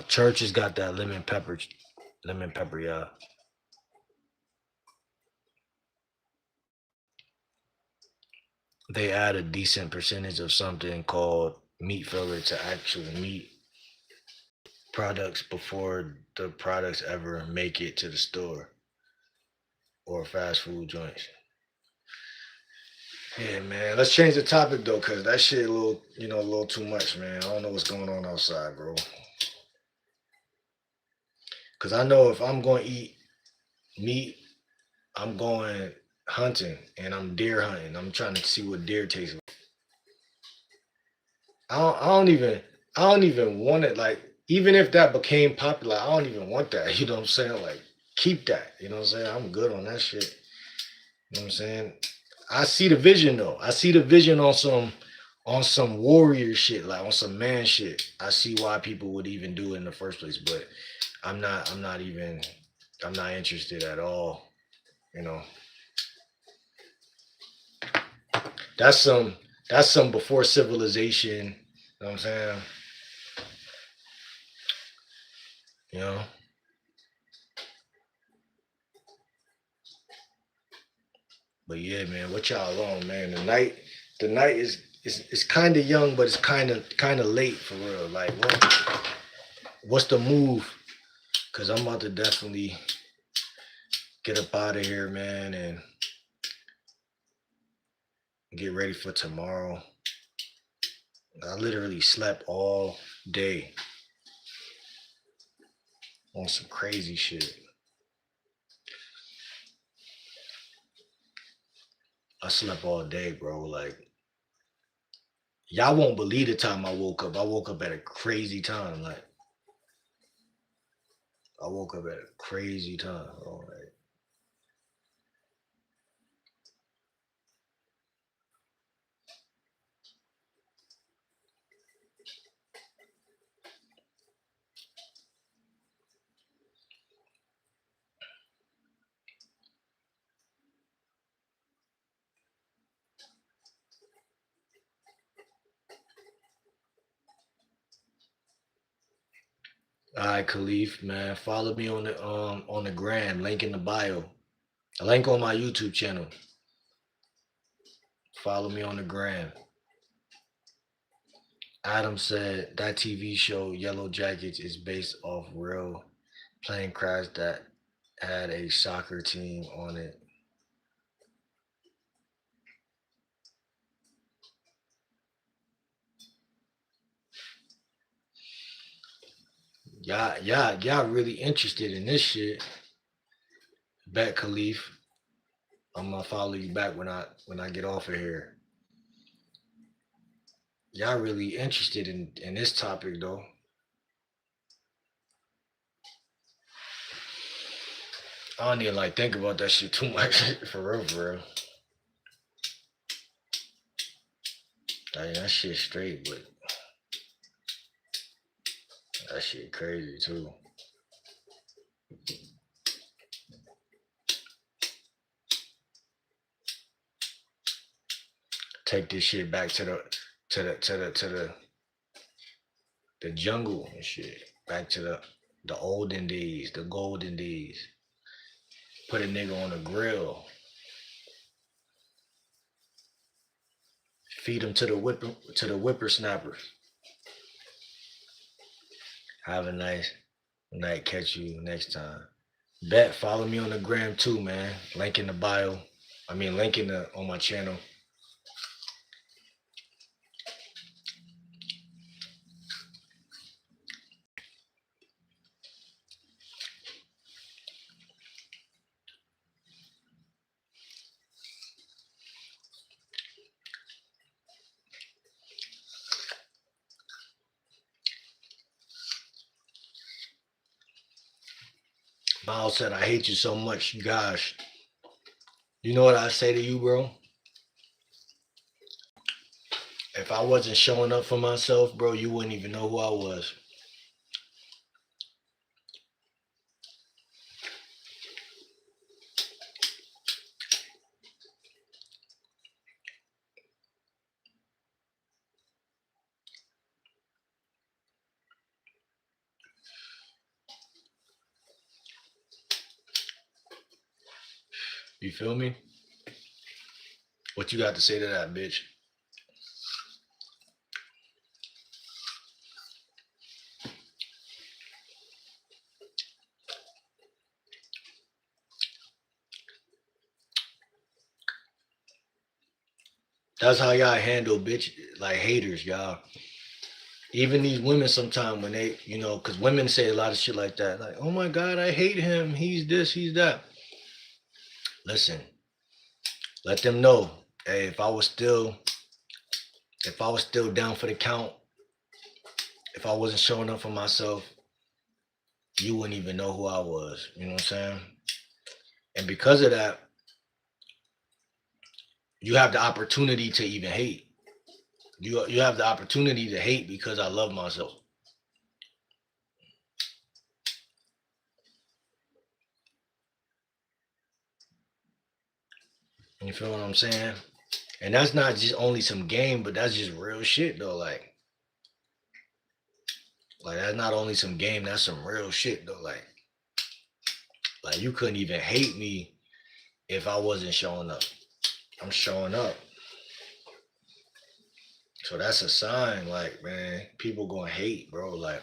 Church has got that lemon pepper, yeah. They add a decent percentage of something called meat filler to actual meat products before the products ever make it to the store or fast food joints. Yeah, man. Let's change the topic though, cause that shit a little too much, man. I don't know what's going on outside, bro. Cause I know if I'm going to eat meat, I'm going hunting and I'm deer hunting. I'm trying to see what deer tastes like. I don't even want it. Like, even if that became popular, I don't even want that. You know what I'm saying? Like, keep that. You know what I'm saying? I'm good on that shit. You know what I'm saying? I see the vision though. I see the vision on some warrior shit, like on some man shit. I see why people would even do it in the first place, but I'm not interested at all. You know, that's some before civilization. You know what I'm saying? You know, but yeah, man, what y'all on, man? The night is kind of young, but it's kind of late for real. Like, what's the move? Cause I'm about to definitely get up out of here, man, and get ready for tomorrow. I literally slept all day on some crazy shit. I slept all day, bro. Like, y'all won't believe the time I woke up. I woke up at a crazy time. Like, I woke up at a crazy time. Bro. Like, All right, Khalif, man. Follow me on the gram. Link in the bio. A link on my YouTube channel. Follow me on the gram. Adam said that TV show Yellow Jackets is based off real plane crash that had a soccer team on it. Y'all really interested in this shit. Bet Khalif. I'm gonna follow you back when I get off of here. Y'all really interested in this topic though. I don't even like think about that shit too much for real, for real. Like, that shit straight, but that shit crazy too. Take this shit back to the jungle and shit. Back to the olden days, the golden days. Put a nigga on a grill. Feed him to the whippersnappers. Have a nice night. Catch you next time. Bet. Follow me on the gram too, man. Link in the bio. I mean, link in the on my channel. Miles said, "I hate you so much, gosh." You know what I say to you, bro? If I wasn't showing up for myself, bro, you wouldn't even know who I was. You feel me? What you got to say to that, bitch? That's how y'all handle bitch like haters, y'all. Even these women sometimes when they, because women say a lot of shit like that, like, "Oh my God, I hate him. He's this, he's that." Listen, let them know, hey, if I was still down for the count, if I wasn't showing up for myself, you wouldn't even know who I was. You know what I'm saying? And because of that, you have the opportunity to even hate. You have the opportunity to hate because I love myself. You feel what I'm saying? And that's not just only some game, but that's just real shit though. Like that's not only some game, that's some real shit though. Like you couldn't even hate me if I wasn't showing up. I'm showing up. So that's a sign, like, man, people gonna hate, bro. Like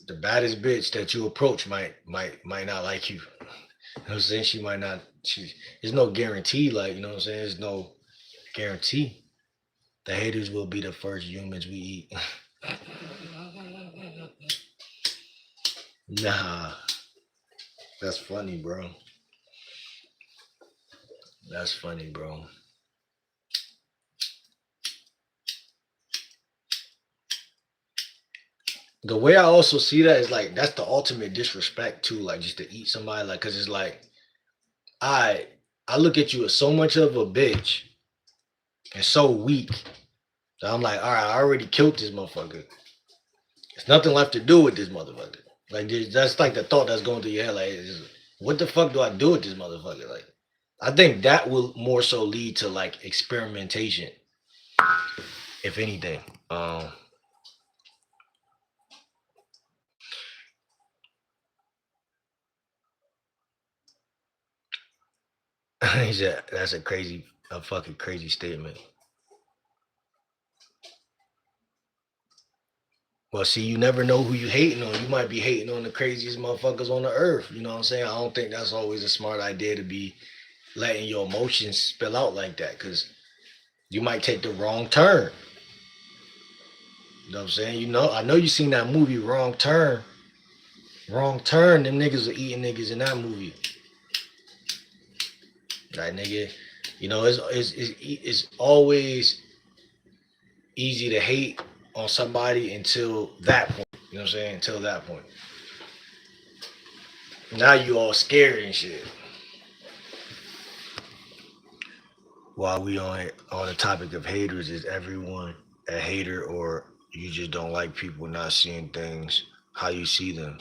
the baddest bitch that you approach might not like you. You know what I'm saying? She might not there's no guarantee, like, you know what I'm saying? There's no guarantee. The haters will be the first humans we eat. Nah, that's funny, bro. That's funny, bro. The way I also see that is like that's the ultimate disrespect too, like just to eat somebody, like, cause it's like I I look at you as so much of a bitch and so weak that I'm like, all right, I already killed this motherfucker. There's nothing left to do with this motherfucker. Like that's like the thought that's going through your head, like, what the fuck do I do with this motherfucker? Like, I think that will more so lead to like experimentation, if anything. He said, that's a fucking crazy statement. Well, see, you never know who you hating on. You might be hating on the craziest motherfuckers on the earth. You know what I'm saying? I don't think that's always a smart idea to be letting your emotions spill out like that, because you might take the wrong turn. You know what I'm saying? I know you seen that movie Wrong Turn. Wrong Turn, them niggas are eating niggas in that movie. Right, nigga? It's always easy to hate on somebody until that point. You know what I'm saying? Until that point. Now you all scared and shit. While we on the topic of haters, is everyone a hater, or you just don't like people not seeing things how you see them?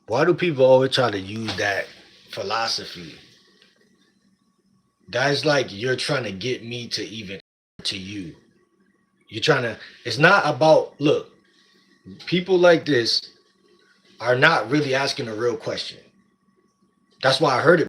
Why do people always try to use that philosophy? That's like you're trying to get me to even to you. You're trying to. It's not about look. People like this are not really asking a real question. That's why I heard it